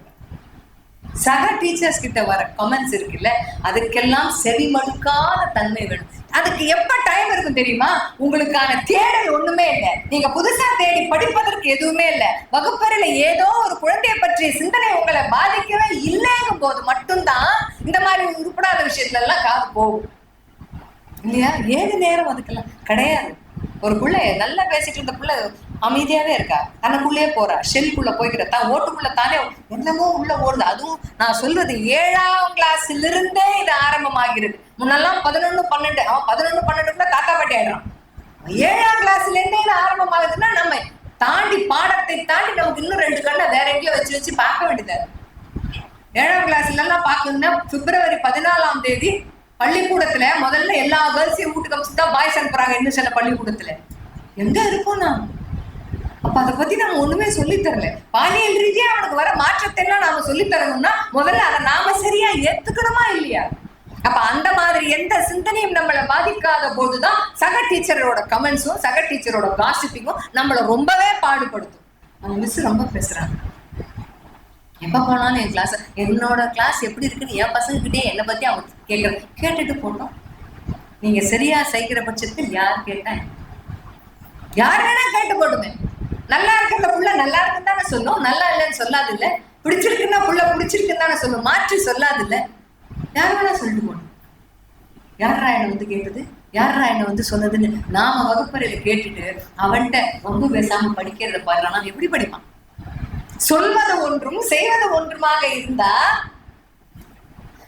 சக டீச்சர்ஸ் கிட்ட வர கமெண்ட்ஸ் இருக்குல்ல, அதுக்கெல்லாம் செவி மடுக்காத தன்மை வேணும். அதுக்கு எப்ப டைம் இருக்கும் தெரியுமா? உங்களுக்கான தேடல் ஒண்ணுமே இல்லை. நீங்க புதுசா தேடி படிப்பதற்கு எதுவுமே இல்லை. வகுப்பறையில ஏதோ ஒரு குழந்தைய பற்றிய சிந்தனை உங்களை பாதிக்கவே இல்லைங்கும் போது மட்டும்தான் இந்த மாதிரி உருப்படாத விஷயத்துல எல்லாம் காது போகும் இல்லையா? ஏது நேரம் அதுக்கெல்லாம் கிடையாது. ஒரு பிள்ளை நல்லா பேசிட்டு இருந்த பிள்ளை அமைதியாவே இருக்கா, தனக்குள்ளே போறா, ஷெல்குள்ள போய்கிற, தான் ஓட்டுக்குள்ள தானே என்னமோ உள்ள ஓடுது. அதுவும் நான் சொல்றது 7ஆம் கிளாஸ்ல இருந்தே இது ஆரம்பமாகிறது. முன்னெல்லாம் 11, 12, அவன் 11, 12 தாத்தா பாட்டி ஆயிடுறான். 7ஆம் கிளாஸ்ல இருந்தே இது ஆரம்பமாகுதுன்னா நம்ம தாண்டி பாடத்தை தாண்டி நமக்கு இன்னும் 2 கண்ணை வேற எங்கேயோ வச்சு பார்க்க வேண்டியது. 7ஆம் கிளாஸ்ல எல்லாம் பாக்கணும்னா பிப்ரவரி 14ஆம் தேதி பள்ளிக்கூடத்துல முதல்ல எல்லா கேர்ள்ஸையும் வீட்டுக்கு அமைச்சுதான் பாய்ஸ் அனுப்புறாங்க. இன்னும் சில பள்ளிக்கூடத்துல எங்க இருக்கும் நான் அப்ப அதை பத்தி நம்ம ஒண்ணுமே சொல்லி தரல. பாலியல் ரீதியா அவனுக்கு வர மாற்றத்தை எல்லாம் நாம சொல்லி தரணும்னா முதல்ல அதை நாம சரியா ஏத்துக்கணுமா இல்லையா? அப்ப அந்த மாதிரி எந்த சிந்தனையும் நம்மளை பாதிக்காத போதுதான் சக டீச்சரோட கமெண்ட்ஸும் சக டீச்சரோட காசிப்பிங்கும் நம்மளை ரொம்பவே பாடுபடுத்தும். அவங்க மிஸ் ரொம்ப பேசுறாங்க, எப்ப போனாலும் என் கிளாஸ், என்னோட கிளாஸ் எப்படி இருக்குன்னு என் பசங்க கிட்டே என்னை பத்தி அவங்க கேட்டுட்டு போட்டோம். நீங்க சரியா செய்கிற பட்சத்தில் யார் கேட்டா யார் வேணா கேட்டு போட்டுமே. நல்லா இருக்கிற புள்ள நல்லா இருக்குன்னு தானே சொல்லும், நல்லா இல்லைன்னு சொல்லாது இல்ல. பிடிச்சிருக்குன்னா புள்ள பிடிச்சிருக்குன்னு தானே சொல்லும், மாற்றி சொல்லாது இல்ல. யார் வேணா சொல்லிட்டு போகணும். யாரா என்ன வந்து கேட்டது, யாரா என்ன வந்து சொன்னதுன்னு நாம வகுப்பறையில கேட்டுட்டு அவன்கிட்ட ரொம்ப பேசாம படிக்கிறத பாடுறான். எப்படி படிப்பான்? சொல்வது ஒன்றும் செய்வது ஒன்றுமாக இருந்தா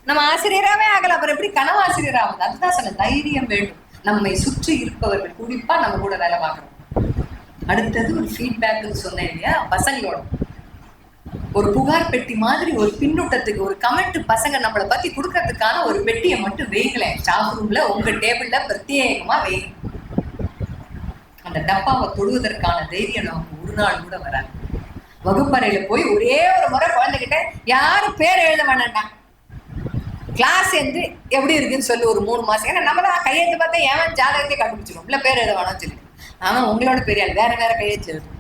நம்ம ஆசிரியராகவே ஆகல. அப்புறம் எப்படி கனவாசிரியர் ஆகுது? அதுதான் சொன்ன தைரியம் வேண்டும். நம்மை சுற்றி இருப்பவர்கள் குறிப்பா நம்ம கூட வேலை பார்க்கணும். அடுத்தது ஒரு ஃபீட்பேக்னு சொன்னேன் இல்லையா? பசங்களோட ஒரு புகார் பெட்டி மாதிரி ஒரு பின்னூட்டத்துக்கு ஒரு கமெண்ட் பசங்க நம்மளை பத்தி கொடுக்கறதுக்கான ஒரு பெட்டியை மட்டும் வைங்களேன். ஸ்டாஃப் ரூம்ல உங்க டேபிள்ல பிரத்யேகமா வைங்க. அந்த டப்பாவை தொடுவதற்கான தைரியம் நமக்கு ஒரு நாள் கூட வராது. வகுப்பறையில போய் ஒரே ஒரு முறை குழந்தைகிட்ட யாரும் பேர் எழுத வேணாண்டா, கிளாஸ் வந்து எப்படி இருக்குன்னு சொல்லி ஒரு 3 மாசம். ஏன்னா நம்ம தான் கையெழுத்து பார்த்தா ஏன் ஜாதகத்தை கண்டுபிடிச்சிடும். இல்ல பேர் எழுத வேணாம்னு சொல்லி ஆனா உங்களோட பெரிய வேற வேற கையெழுத்து எழுதும்.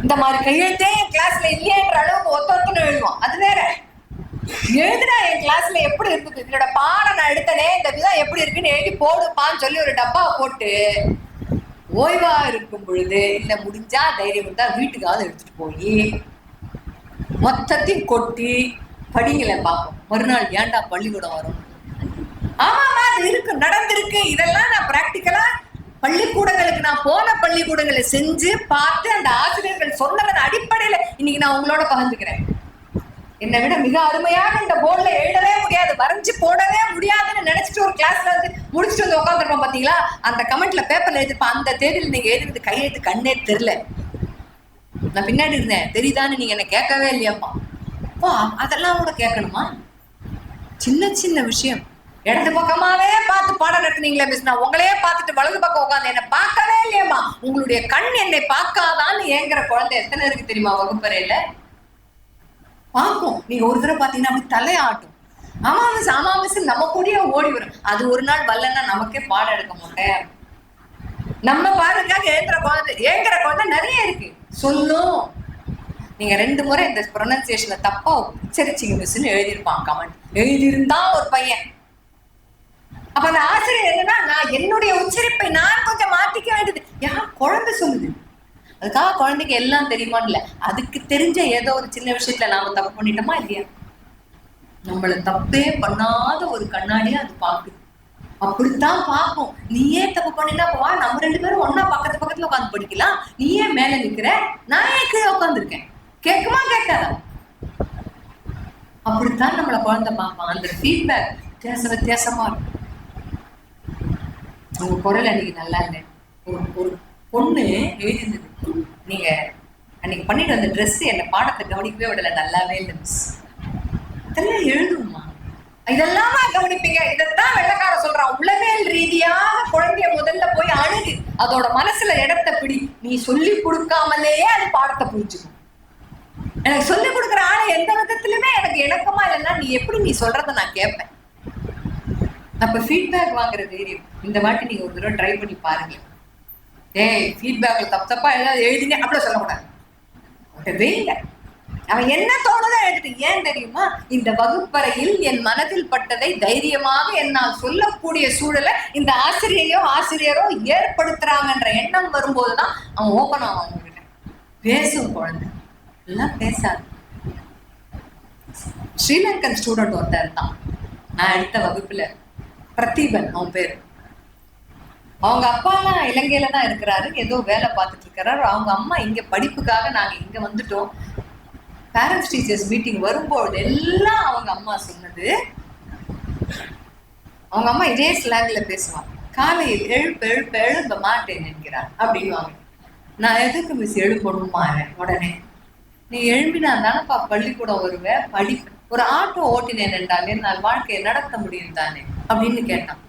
இந்த மாதிரி கையெழுத்தே என் கிளாஸ்ல இல்லையன்ற அளவுக்கு ஒத்தொத்தன்னு எழுதுவோம். அது வேற எழுதுனா என் கிளாஸ்ல எப்படி இருக்குது, இதோட பாடம் நான் எடுத்தனே இந்த விதம் எப்படி இருக்குன்னு எழுதி போடுப்பான்னு சொல்லி ஒரு டப்பாவை போட்டு ஓய்வா இருக்கும் பொழுது இல்ல முடிஞ்சா தைரியம் இருந்தா வீட்டுக்காவது எடுத்துட்டு போய் மொத்தத்தையும் கொட்டி படிங்களை பார்ப்போம். மறுநாள் ஏன்டா பள்ளிக்கூடம் வரும்? ஆமாமா அது இருக்கு, நடந்திருக்கு. இதெல்லாம் நான் பிராக்டிக்கலா பள்ளிக்கூடங்களுக்கு நான் போன பள்ளிக்கூடங்களை செஞ்சு பார்த்து அந்த ஆசிரியர்கள் சொன்னதன் அடிப்படையில இன்னைக்கு நான் உங்களோட பகிர்ந்துக்கிறேன். என்னை விட மிக அருமையாக இந்த போர்டுல எழுதவே முடியாது, வரைஞ்சு போடவே முடியாதுன்னு நினைச்சிட்டு ஒரு கிளாஸ்ல வந்து முடிச்சுட்டு வந்து உட்காந்துருப்போம் பாத்தீங்களா? அந்த கமெண்ட்ல பேப்பர்ல எழுதிருப்பேன், அந்த தேதியில் நீங்க எழுதுறது கையெழுத்து கண்ணே தெரியல, நான் பின்னாடி இருந்தேன் தெரியுதான்னு நீங்க என்ன கேட்கவே இல்லையாப்பா. அப்போ அதெல்லாம் கூட கேட்கணுமா? சின்ன சின்ன விஷயம். இடது பக்கமாவே பார்த்து பாடம் நடத்துனீங்களே மிஸ், நான் உங்களையே பார்த்துட்டு வலது பக்கம் உட்காந்து என்ன பார்க்கவே இல்லையம்மா, உங்களுடைய கண் என்னை பார்க்காதான்னு ஏங்குற குழந்தை எத்தனை இருக்கு தெரியுமா வகுப்பறையில? பார்க்கும். நீங்க ஒரு தடவை பாத்தீங்கன்னா அப்படி தலையாட்டும். ஆமா மிஸ் நம்ம கூடயே ஓடி வரும். அது ஒரு நாள் வரலன்னா நமக்கே பாடம் எடுக்க மாட்டேன். நம்ம பாருக்காக ஏங்குற குழந்தை நிறைய இருக்கு சொல்லும். நீங்க 2 முறை இந்த ப்ரொனன்சியேஷனை தப்பா உச்சரிச்சிங்க மிஸ்ன்னு எழுதியிருப்பான் கமெண்ட். எழுதியிருந்தா ஒரு பையன். அப்ப அந்த ஆசிரியர் என்னன்னா, நான் என்னுடைய உச்சரிப்பை நான் கொஞ்சம் மாத்திக்க வேண்டியது. குழந்தை சொல்லுது, அதுக்காக குழந்தைக்கு எல்லாம் தெரியுமான்னு இல்ல, அதுக்கு தெரிஞ்ச ஏதோ ஒரு சின்ன விஷயத்துல நாம தப்பு பண்ணிட்டோமா இல்லையா? நம்மள தப்பே பண்ணாத ஒரு கண்ணாடியா அது பாக்குது. அப்படித்தான் பார்க்கும். நீயே தப்பு பண்ணினா வா, நம்ம 2 பேரும் ஒன்னா பக்கத்துல உட்காந்து படிக்கலாம். நீயே மேல நிக்கிற, நான் ஏன் கீழே உட்காந்துருக்கேன், கேட்குமா கேட்காதா? அப்படித்தான் நம்மள குழந்தை பார்ப்பான். அந்த ஃபீட்பேக் வித்தியாசமா இருக்கும். உங்க குரல் அன்னைக்கு நல்லா இல்லை. ஒரு பொண்ணு எழுதிருந்தது, நீங்க அன்னைக்கு பண்ணிட்டு வந்த ட்ரெஸ் என்ன பாடத்தை கவனிக்கவே விடல, நல்லாவே இல்லை மிஸ். இதெல்லாம் எழுதுமா, இதெல்லாமா கவனிப்பீங்க? இதைத்தான் வெள்ளக்கார சொல்றான். உளவியல் ரீதியாக குழந்தைய முதல்ல போய் அணுகு, அதோட மனசுல இடத்த பிடி. நீ சொல்லி கொடுக்காமலேயே அது பாடத்தை புரிஞ்சுக்கும். எனக்கு சொல்லி கொடுக்குற ஆளை எந்த விதத்திலுமே எனக்கு இணக்கமா இல்லைன்னா நீ எப்படி நீ சொல்றத நான் கேட்பேன். அப்ப ஃபீட்பேக் வாங்குற தைரியம் இந்த வாட்டி நீங்க ஒரு தடவை ட்ரை பண்ணி பாருங்க. ஃபீட்பேக்ல தப்பா ஏதாவது எழுதினே அப்படி சொல்லக்கூடாது. வெயில அவன் என்ன தோணுதோ எழுதிட்டு. ஏன் தெரியுமா? இந்த வகுப்பறையில் என் மனதில் பட்டதை தைரியமாக என்னால் சொல்லக்கூடிய சூழலை இந்த ஆசிரியரோ ஏற்படுத்துறாங்கன்ற எண்ணம் வரும்போதுதான் அவன் ஓப்பன் ஆவான். பேசும் குழந்தை எல்லாம் பேசாது. ஸ்ரீலங்கன் ஸ்டூடெண்ட் ஒருத்தர் தான் நான் எடுத்த வகுப்புல, பிரதீபன் அவன் பேரு. அவங்க அப்பாலாம் இலங்கையில தான் இருக்கிறாரு, ஏதோ வேலை பார்த்துட்டு இருக்கிறாரு. அவங்க அம்மா இங்க படிப்புக்காக நாங்க இங்க வந்துட்டோம். பேரண்ட்ஸ் டீச்சர்ஸ் மீட்டிங் வரும்போது எல்லாம் அவங்க அம்மா சொன்னது, அவங்க அம்மா இதே ஸ்லாங்ல பேசுவாங்க. காலையில் எழுப்ப மாட்டேன் என்கிறார் அப்படின்வாங்க. நான் எதுக்கு மிஸ் எழுப்பணுமா? உடனே நீ எழுப்பினா தானப்பா பள்ளிக்கூடம் வருவேன், படிப்பேன். ஒரு ஆட்டோ ஓட்டினேன் என்றால் என்னால் வாழ்க்கையை நடத்த முடியும் தானே அப்படின்னு கேட்டான்.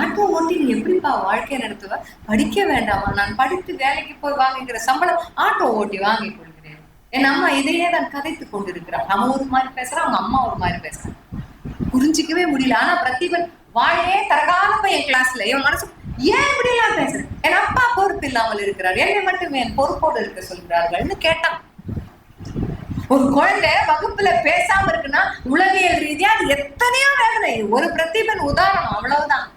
ஆட்டோ ஓட்டி நீ எப்படிப்பா வாழ்க்கையை நடத்துவ? படிக்க வேண்டாமா? நான் படித்து வேலைக்கு போய் வாங்குகிற சம்பளம் ஆட்டோ ஓட்டி வாங்கி கொள்கிறேன். என் அம்மா இதையே தான் கதைத்து கொண்டிருக்கிறான். அவன் ஒரு மாதிரி பேசுறான், அவங்க அம்மா ஒரு மாதிரி பேசுறான். புரிஞ்சிக்கவே முடியல. ஆனா பிரதீபன் வாழையே தரகால என் கிளாஸ்ல இவன் மனசு ஏன் இப்படி எல்லாம் பேசுறேன்? என் அப்பா பொறுப்பு இல்லாமல் இருக்கிறார், என்னை மட்டும் என் பொறுப்போடு இருக்க சொல்கிறார்கள்னு கேட்டான். ஒரு குழந்தை வகுப்புல பேசாம இருக்குன்னா உளவியல் ரீதியா அது எத்தனையோ வேதனை. ஒரு பிரதீபன் உதாரணம், அவ்வளவுதான்.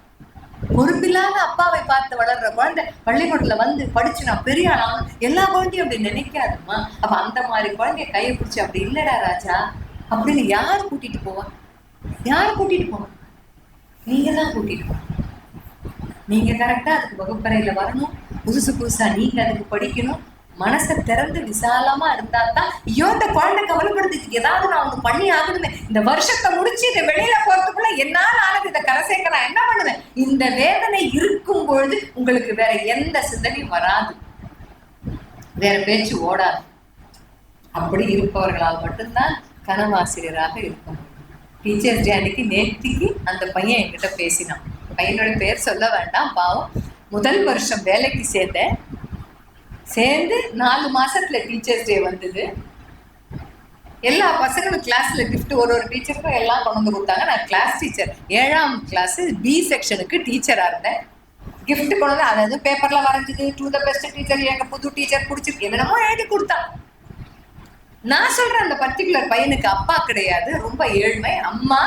பொறுப்பில்லாத அப்பாவை பார்த்து வளர்ற குழந்தை பள்ளிக்கூடத்துல வந்து படிச்சு நான் பெரிய ஆளாம் எல்லா குழந்தையும் அப்படி நினைக்காதுமா. அப்ப அந்த மாதிரி குழந்தைய கையை பிடிச்சி அப்படி இல்லடா ராஜா அப்படின்னு யார் கூட்டிட்டு போவா? யார் கூட்டிட்டு போவா? நீங்க தான் கூட்டிட்டு போவா. நீங்க கரெக்டா அதுக்கு வகுப்பறையில வரணும். புதுசா நீங்க அதுக்கு படிக்கணும். மனசை திறந்து விசாலமா இருந்தா தான் ஐயோ இந்த குழந்தை கவலைப்படுத்துக்கு ஏதாவது நான் ஒண்ணு பண்ணி ஆகணுமே, இந்த வருஷத்தை முடிச்சு இதை வெளியில போறதுக்குள்ள என்னால் ஆனது இதை கரை சேர்க்க நான் என்ன பண்ணுவேன்? இந்த வேதனை இருக்கும் பொழுது உங்களுக்கு வேற எந்த சிந்தனையும் வராது, வேற பேச்சு ஓடாது. அப்படி இருப்பவர்களால் மட்டும்தான் கனவாசிரியராக இருக்கும். டீச்சர்ஸ் டே அன்னைக்கு நேற்றுக்கு அந்த பையன் என்கிட்ட பேசினான். பையனோட பேர் சொல்ல வேண்டாம், பாவம். முதல் வருஷம் வேலைக்கு சேர்ந்து 4 மாசத்துல டீச்சர்ஸ் டே வந்தது. எல்லா பசங்களும் கிளாஸ்ல கிஃப்ட் ஒரு டீச்சருக்கும் எல்லாம் கொண்டு வந்து கொடுத்தாங்க. நான் கிளாஸ் டீச்சர், 7ஆம் கிளாஸ் பி செக்ஷனுக்கு டீச்சரா இருந்தேன். கிஃப்ட் கொண்டு வந்து அதாவது பேப்பர்ல வரைஞ்சது, டு த பெஸ்ட் டீச்சர், எங்க புது டீச்சர் பிடிச்சிருக்கு என்னென்னமோ எழுதி கொடுத்தான். நான் சொல்றேன், அந்த பர்டிகுலர் பையனுக்கு அப்பா கிடையாது, ரொம்ப ஏழ்மை. அம்மா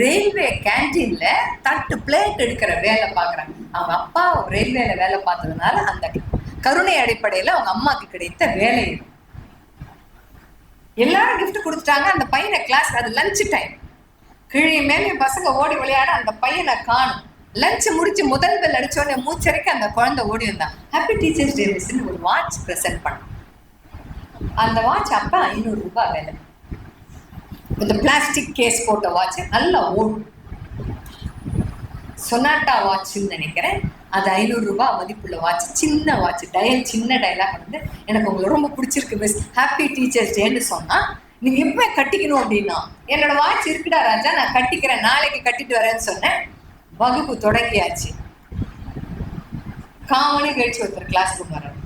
ரயில்வே கேன்டீன்ல தட்டு பிளேட் எடுக்கிற வேலை பாக்குறாங்க. அவங்க அப்பா ரயில்வேல வேலை பார்த்ததுனால அந்த கருணை அடிப்படையில அவங்க அம்மாக்கு கிடைத்த வேலை. எல்லாரும் கிஃப்ட் கொடுத்துட்டாங்க. அந்த பையனை கிளாஸ், அது லஞ்ச் டைம், கீழே மேலே பசங்க ஓடி விளையாட அந்த பையனை காணும். லஞ்ச் முடிச்சு முதல் பெல் அடிச்சோடனே மூச்சரைக்கு அந்த குழந்தை ஓடி வந்தான். ஹாப்பி டீச்சர்ஸ் டே மிஸ்ன்னு ஒரு வாட்ச் ப்ரெசென்ட் பண்ணான். அந்த வாட்ச் அப்ப 500 ரூபாய் வேலை. இந்த பிளாஸ்டிக் கேஸ் போட்ட வாட்ச் நல்லா ஓடும். சொனாட்டா வாட்ச்ன்னு நினைக்கிறேன். அது 500 ரூபாய் மதிப்புள்ள வாட்ச், சின்ன வாட்ச், டயல் சின்ன டயலாக வந்து எனக்கு உங்களுக்கு ரொம்ப பிடிச்சிருக்கு மிஸ், ஹாப்பி டீச்சர்ஸ் டேன்னு சொன்னா நீங்க எப்ப கட்டிக்கணும் அப்படின்னா, என்னோட வாட்ச் இருக்குடா ராஜா நான் கட்டிக்கிறேன், நாளைக்கு கட்டிட்டு வரேன்னு சொன்னேன். வகுப்பு தொடங்கியாச்சு. 1/4 மணி கழிச்சு ஒருத்தர் கிளாஸ்க்கு வர்றாரு.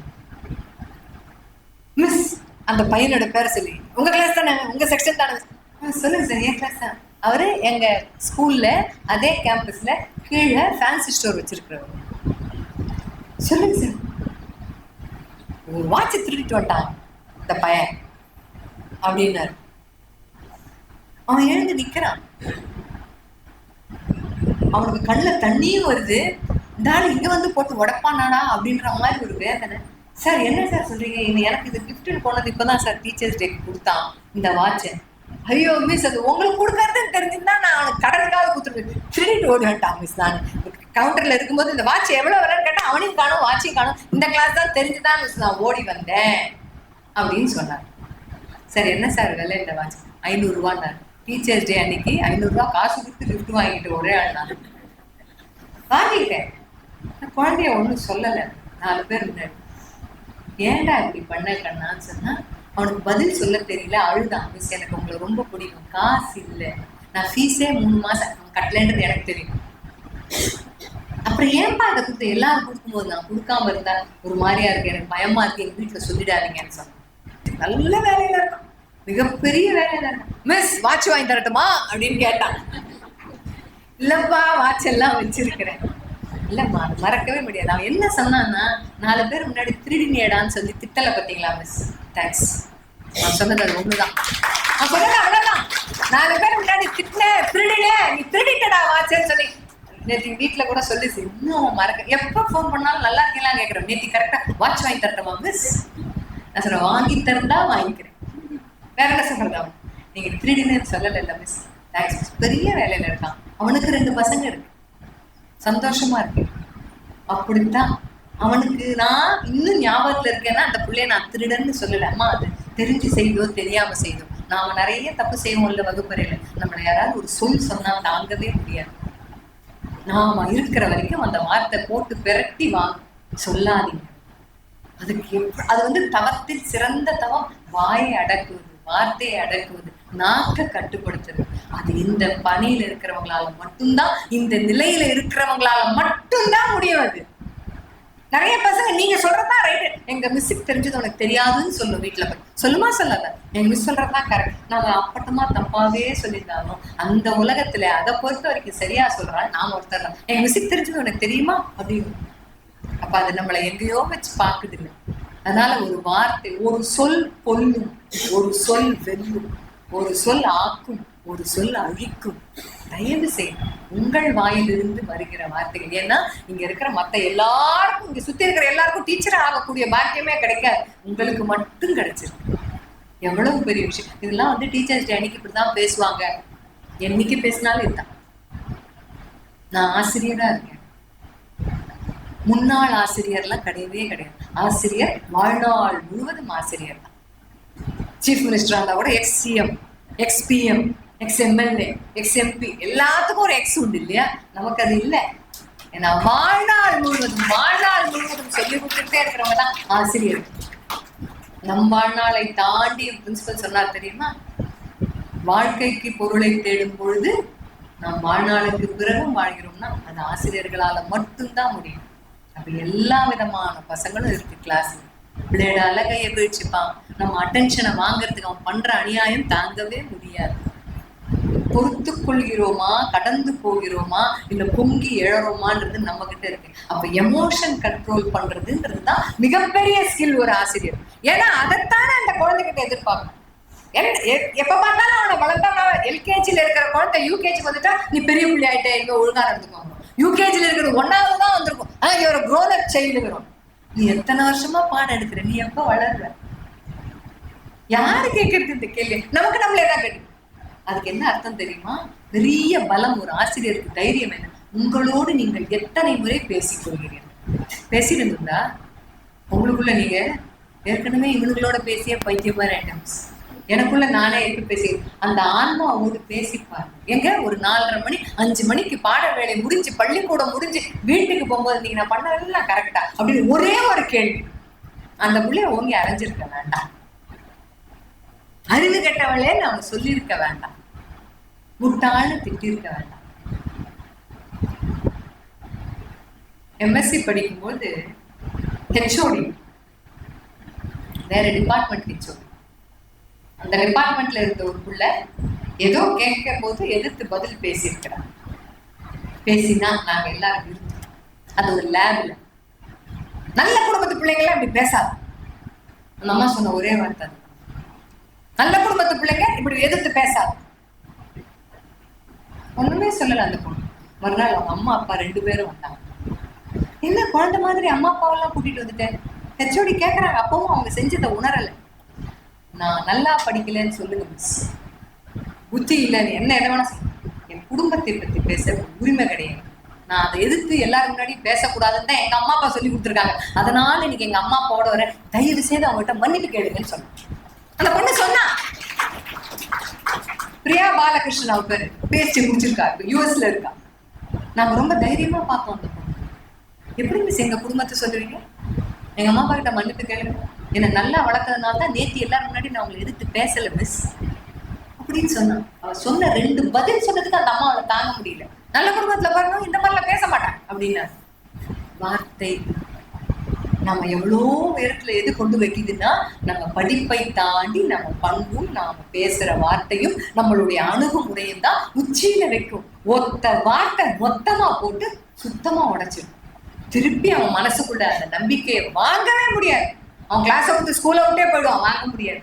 மிஸ் அந்த பையனோட பேரை சொல்லி, உங்க கிளாஸ் தானே, உங்க செக்ஷன் தானே? சொல்லுங்க சார், என் கிளாஸ் தான். அவரு எங்க ஸ்கூல்ல அதே கேம்பஸ்ல கீழே ஃபேன்சி ஸ்டோர் வச்சிருக்கிறவர். சொல்லுங்க சார். ஒரு வாட்சை திருடிட்டு வந்துட்டான் இந்த பையன் அப்படின்னாரு. அவன் எழுந்து நிக்கிறான். அவனுக்கு கண்ணில் தண்ணியும் வருது. இந்த ஆள் இங்க வந்து போட்டு உடப்பானாடா அப்படின்ற மாதிரி ஒரு வேதனை. சார் என்ன சார் சொல்றீங்க? எனக்கு இது கிஃப்ட் போனது இப்பதான் சார் டீச்சர்ஸ் டேக்கு கொடுத்தான் இந்த வாட்சை. ஐயோ மிஸ், அது உங்களுக்கு கொடுக்கறதுன்னு தெரிஞ்சிருந்தா நான் அவனுக்கு கடனுக்காக கொடுத்துருவேன். திருடிட்டு ஓடி வந்துட்டான் மிஸ். நான் கவுண்டர்ல இருக்கும்போது இந்த வாட்ச் எவ்வளவு விலைன்னு கேட்டா அவனையும் காணும் வாட்சையும் காணும். இந்த கிளாஸ் தான் தெரிஞ்சுதான் மிஸ் நான் ஓடி வந்தேன் அப்படின்னு சொன்னார். சார் என்ன சார் விலை இந்த வாட்ச்? 500 ரூபான்னாரு. டீச்சர்ஸ் டே அன்னைக்கு 500 ரூபா காசு கொடுத்து கிஃப்ட் வாங்கிட்டு ஒரே ஆள் நான் வாங்கிட்டேன். குழந்தைய ஒன்றும் சொல்லலை. 4 பேர் முன்னாடி ஏன்டா இப்படி பண்ண கண்ணான்னு சொன்னா அவனுக்கு பதில் சொல்ல தெரியல. அழுதான். மிஸ் எனக்கு உங்களை ரொம்ப பிடிக்கும், காசு இல்லை, நான் ஃபீஸே 3 மாசம் கட்டலன்றது எனக்கு தெரியும். அப்புறம் ஏன்பா அதை கொடுத்து எல்லாரும் கொடுக்கும்போது நான் கொடுக்காம இருந்தா ஒரு மாதிரியா இருக்கு, எனக்கு பயமா இருக்கு, எங்க வீட்டுல சொல்லிடாதீங்கன்னு சொன்னேன். நல்ல வேலையில இருக்கும், மிகப்பெரிய வேலையில இருக்கும். மிஸ் வாட்ச் வாங்கி தரட்டுமா அப்படின்னு கேட்டான். இல்லப்பா வாட்ச் எல்லாம் வச்சிருக்கிறேன். இல்லம்மா அது மறக்கவே முடியாது. அவன் என்ன சொன்னான்னா 4 பேர் முன்னாடி திருடினேடான்னு சொல்லி திட்டலை பார்த்தீங்களா மிஸ், தேங்க்ஸ். நான் சொன்னது அது ஒண்ணுதான். நான் சொன்னது அவ்வளவுதான். 4 பேர் முன்னாடி திட்டினேன், திருடினே, நீ திருடிட்டடா வாட்சேன்னு சொல்லி. நேற்று வீட்டுல கூட சொல்லிச்சு, இன்னும் மறக்க. எப்ப போன் பண்ணாலும் நல்லா இருக்கீங்களா கேட்கிறேன். நேற்று கரெக்டா வாட்ச் வாங்கி தரட்டுமா மிஸ்? நான் சொல்றேன் வாங்கி தரந்தா வாங்கிக்கிறேன். வேற என்ன சொல்றதா? நீங்க திருடினேன்னு சொல்லல இல்ல மிஸ், தேங்க்ஸ் மிஸ். பெரிய வேலையில இருக்கான். அவனுக்கு 2 பசங்க இருக்கு, சந்தோஷமா இருக்கு. அப்படித்தான் அவனுக்கு நான் இன்னும் ஞாபகத்துல இருக்கேன்னா அந்த பிள்ளைய நான் திருடன்னு சொல்லல. அம்மா அது தெரிஞ்சு செய்தோ தெரியாம செய்தோ, நாம நிறைய தப்பு செய்வோம்ல வகுப்பறையில. நம்மள யாராவது ஒரு சொல் சொன்னா தாங்கவே முடியாது. நாம இருக்கிற வரைக்கும் அந்த வார்த்தை போட்டு பிரட்டி வாங்க சொல்லாதீங்க. அதுக்கு அது தவத்தில் சிறந்த தவம் வாயை அடக்குவது, வார்த்தையை அடக்குவது, நாக்க கட்டுப்படுத்துறது. அது இந்த பணியில இருக்கிறவங்களால மட்டும்தான், இந்த நிலையில இருக்கிறவங்களால மட்டும்தான் முடியும். அது நிறைய பசங்க நீங்க சொல்றதுதான் ரைட்டு, எங்க மிஸ்ஸுக்கு தெரிஞ்சது உனக்கு தெரியாதுன்னு சொல்லும். வீட்டுல போய் சொல்லுமா சொல்லாத, எங்க மிஸ் சொல்றதுதான் கரெக்ட். நாம அப்பட்டமா தப்பாவே சொல்லியிருந்தாலும் அந்த உலகத்துல அதை பொறுத்த வரைக்கும் சரியா சொல்றான். நாம ஒருத்தர் தான் எங்க மிஸ்ஸுக்கு தெரிஞ்சது உனக்கு தெரியுமா அப்படின்னு. அப்ப அது நம்மளை எங்கேயோ வச்சு பாக்குது இல்லை. அதனால ஒரு வார்த்தை, ஒரு சொல் கொல்லும், ஒரு சொல் வெல்லும், ஒரு சொல் ஆக்கும், ஒரு சொல் அழிக்கும். தயவு செய்து உங்கள் வாயிலிருந்து வருகிற வார்த்தைகள். ஏன்னா இங்க இருக்கிற மத்த எல்லாருக்கும், இங்க சுத்தி இருக்கிற எல்லாருக்கும் டீச்சர் ஆகக்கூடிய பாக்கியமே கிடைக்காது, உங்களுக்கு மட்டும் கிடைச்சிருக்கு. எவ்வளவு பெரிய விஷயம் இதெல்லாம். டீச்சர்ஸ் டே அன்னைக்கு இப்படிதான் பேசுவாங்க. என்னைக்கு பேசினாலும் இதுதான். நான் ஆசிரியரா இருக்கேன். முன்னாள் ஆசிரியர்லாம் கிடையவே கிடையாது. ஆசிரியர் வாழ்நாள் முழுவதும் ஆசிரியர் தான். சீஃப் மினிஸ்டரா இருந்தா கூட எக்ஸ்-சிஎம், எக்ஸ்-பிஎம், எக்ஸ்-எம்எல்ஏ, எக்ஸ்-எம்பி, எல்லாத்துக்கும் ஒரு எக்ஸ் உண்டு இல்லையா? நமக்கு அது இல்லை. ஏன்னா வாழ்நாள் முழுவதும் சொல்லி கொடுத்துட்டே இருக்கிறவங்க தான் ஆசிரியர். நம் வாழ்நாளை தாண்டி பிரின்சிபல் சொன்னார் தெரியுமா? வாழ்க்கைக்கு பொருளை தேடும் பொழுது நம் வாழ்நாளுக்கு பிறகும் வாழ்கிறோம்னா அது ஆசிரியர்களால மட்டும்தான் முடியும். அப்ப எல்லா விதமான பசங்களும் இருக்கு கிளாஸ்ல. பிள்ளைடால கையை பிடிச்சுப்பான். நம்ம அட்டென்ஷனை வாங்கறதுக்கு அவன் பண்ற அநியாயம் தாங்கவே முடியாது. பொறுத்து கொள்கிறோமா, கடந்து போகிறோமா, இல்ல பொங்கி எழறோமான்றது நம்ம கிட்ட இருக்கு. அப்ப எமோஷன் கண்ட்ரோல் பண்றதுன்றதுதான் மிகப்பெரிய ஸ்கில் ஒரு ஆசிரியர். ஏன்னா அதைத்தானே அந்த குழந்தைகிட்ட எதிர்பார்க்கணும். எப்ப பார்த்தாலும் அவனை வளர்த்தா, எல்கேஜில இருக்கிற குழந்தை யூகேஜி வந்துட்டா நீ பெரிய பிள்ளை ஆயிட்ட, எங்க ஒழுங்கா நடந்துக்கோங்க. யூகேஜில இருக்கிறது 1வது தான் வந்திருக்கும். ஒரு க்ரோன் அப் சைல்டு வரும். நீ எத்தனை வருஷமா பாடம் எடுக்கிற, நீ எப்ப வளர்ற? யாரு கேட்கறது இந்த கேள்வி? நமக்கு நம்மளே தான் கேட்கு. அதுக்கு என்ன அர்த்தம் தெரியுமா? பெரிய பலம் ஒரு ஆசிரியருக்கு. தைரியம் என்ன? உங்களோடு நீங்கள் எத்தனை முறை பேசிக் கொள்கிறீர்கள். பேசியிருந்தா உங்களுக்குள்ள நீங்க ஏற்கனவே இவங்களோட பேசிய பைத்தியமான ஐட்டம்ஸ். எனக்குள்ள நானே எப்படி பேசி அந்த ஆன்மாவோடு பேசிப்பாரு. எங்க ஒரு 4:30 மணி 5 மணிக்கு பாட வேலை முடிஞ்சு, பள்ளிக்கூடம் முடிஞ்சு வீட்டுக்கு போகும்போது நீங்க நான் பண்ணதெல்லாம் கரெக்டா அப்படின்னு ஒரே ஒரு கேள்வி. அந்த புள்ளைய ஓங்கி அரைஞ்சிருக்க வேண்டாம். அறிவு கெட்டவளே நாம சொல்லியிருக்க வேண்டாம். முட்டாள்னு திட்டிருக்க வேண்டாம். எம்எஸ்சி படிக்கும்போது ஹெச்ஓடி, வேற டிபார்ட்மெண்ட் ஹெச்ஓடி, அந்த டிபார்ட்மெண்ட்ல இருந்த ஒரு புள்ள ஏதோ கேட்க போது எதிர்த்து பதில் பேசியிருக்கிறான். பேசினா நாங்க எல்லாரும் இருந்தோம். அது ஒரு லேப்ல பிள்ளைங்களாம் இப்படி பேசாது. அந்த அம்மா சொன்ன ஒரே வார்த்தை, நல்ல குடும்பத்து பிள்ளைங்க இப்படி எதிர்த்து பேசாது. ஒண்ணுமே சொல்லல அந்த பொண்ணு. மறுநாள் அவங்க அம்மா அப்பா 2 பேரும் வந்தாங்க. என்ன குழந்தை மாதிரி அம்மா அப்பாவெல்லாம் கூட்டிட்டு வந்துட்டேன். ஹெச்ஓடி கேட்கறாங்க. அப்பவும் அவங்க செஞ்சதை உணரலை. நான் நல்லா படிக்கலன்னு சொல்லுங்க மிஸ், புத்தி இல்லைன்னு என்ன எதை வேணா சொல்லுங்க, என் குடும்பத்தை பத்தி பேச உரிமை கிடையாது. நான் அதை எதிர்த்து எல்லாரும் முன்னாடி பேசக்கூடாதுன்னு தான் எங்க அம்மா அப்பா சொல்லி கொடுத்துருக்காங்க. அதனால இன்னைக்கு எங்க அம்மா அப்பாவோட வர தயவு செய்து அவங்ககிட்ட மன்னிப்பு கேளுங்கன்னு சொன்னேன். அந்த பொண்ணு சொன்னா. பிரியா பாலகிருஷ்ணன் அவர் பேரு, பேசி முடிச்சிருக்காரு, யூஎஸ்ல இருக்கா. நாங்க ரொம்ப தைரியமா பார்த்தோம் அந்த பொண்ணு. எப்படி மிஸ் எங்க குடும்பத்தை சொல்லுவீங்க? எங்க அம்மா அப்பா கிட்ட மன்னிப்பு கேளுங்க, என்னை நல்லா வளர்க்கறதுனால தான் நேற்று எல்லாரும் முன்னாடி நான் அவங்களை எதிர்த்து பேசல மிஸ் அப்படின்னு சொன்னான். அவ சொன்ன 2 பதில் சொன்னதுக்கு அந்த அம்மா அவளை தாங்க முடியல. நல்ல குடும்பத்துல பாருங்க இந்த மாதிரிலாம் பேச மாட்டான் அப்படின்னா. வார்த்தை நம்ம எவ்வளோ உயரத்துல எது கொண்டு வைக்குதுன்னா, நம்ம படிப்பை தாண்டி நம்ம பண்பும் நாம பேசுற வார்த்தையும் நம்மளுடைய அணுகுமுறையும் தான் உச்சியில வைக்கும். ஒத்த வார்த்தை மொத்தமா போட்டு சுத்தமா உடைச்சிடும். திருப்பி அவன் மனசுக்குள்ள அந்த நம்பிக்கையை வாங்கவே முடியாது. அவன் கிளாஸை விட்டு ஸ்கூலை விட்டே போயிடுவான், வாங்க முடியாது.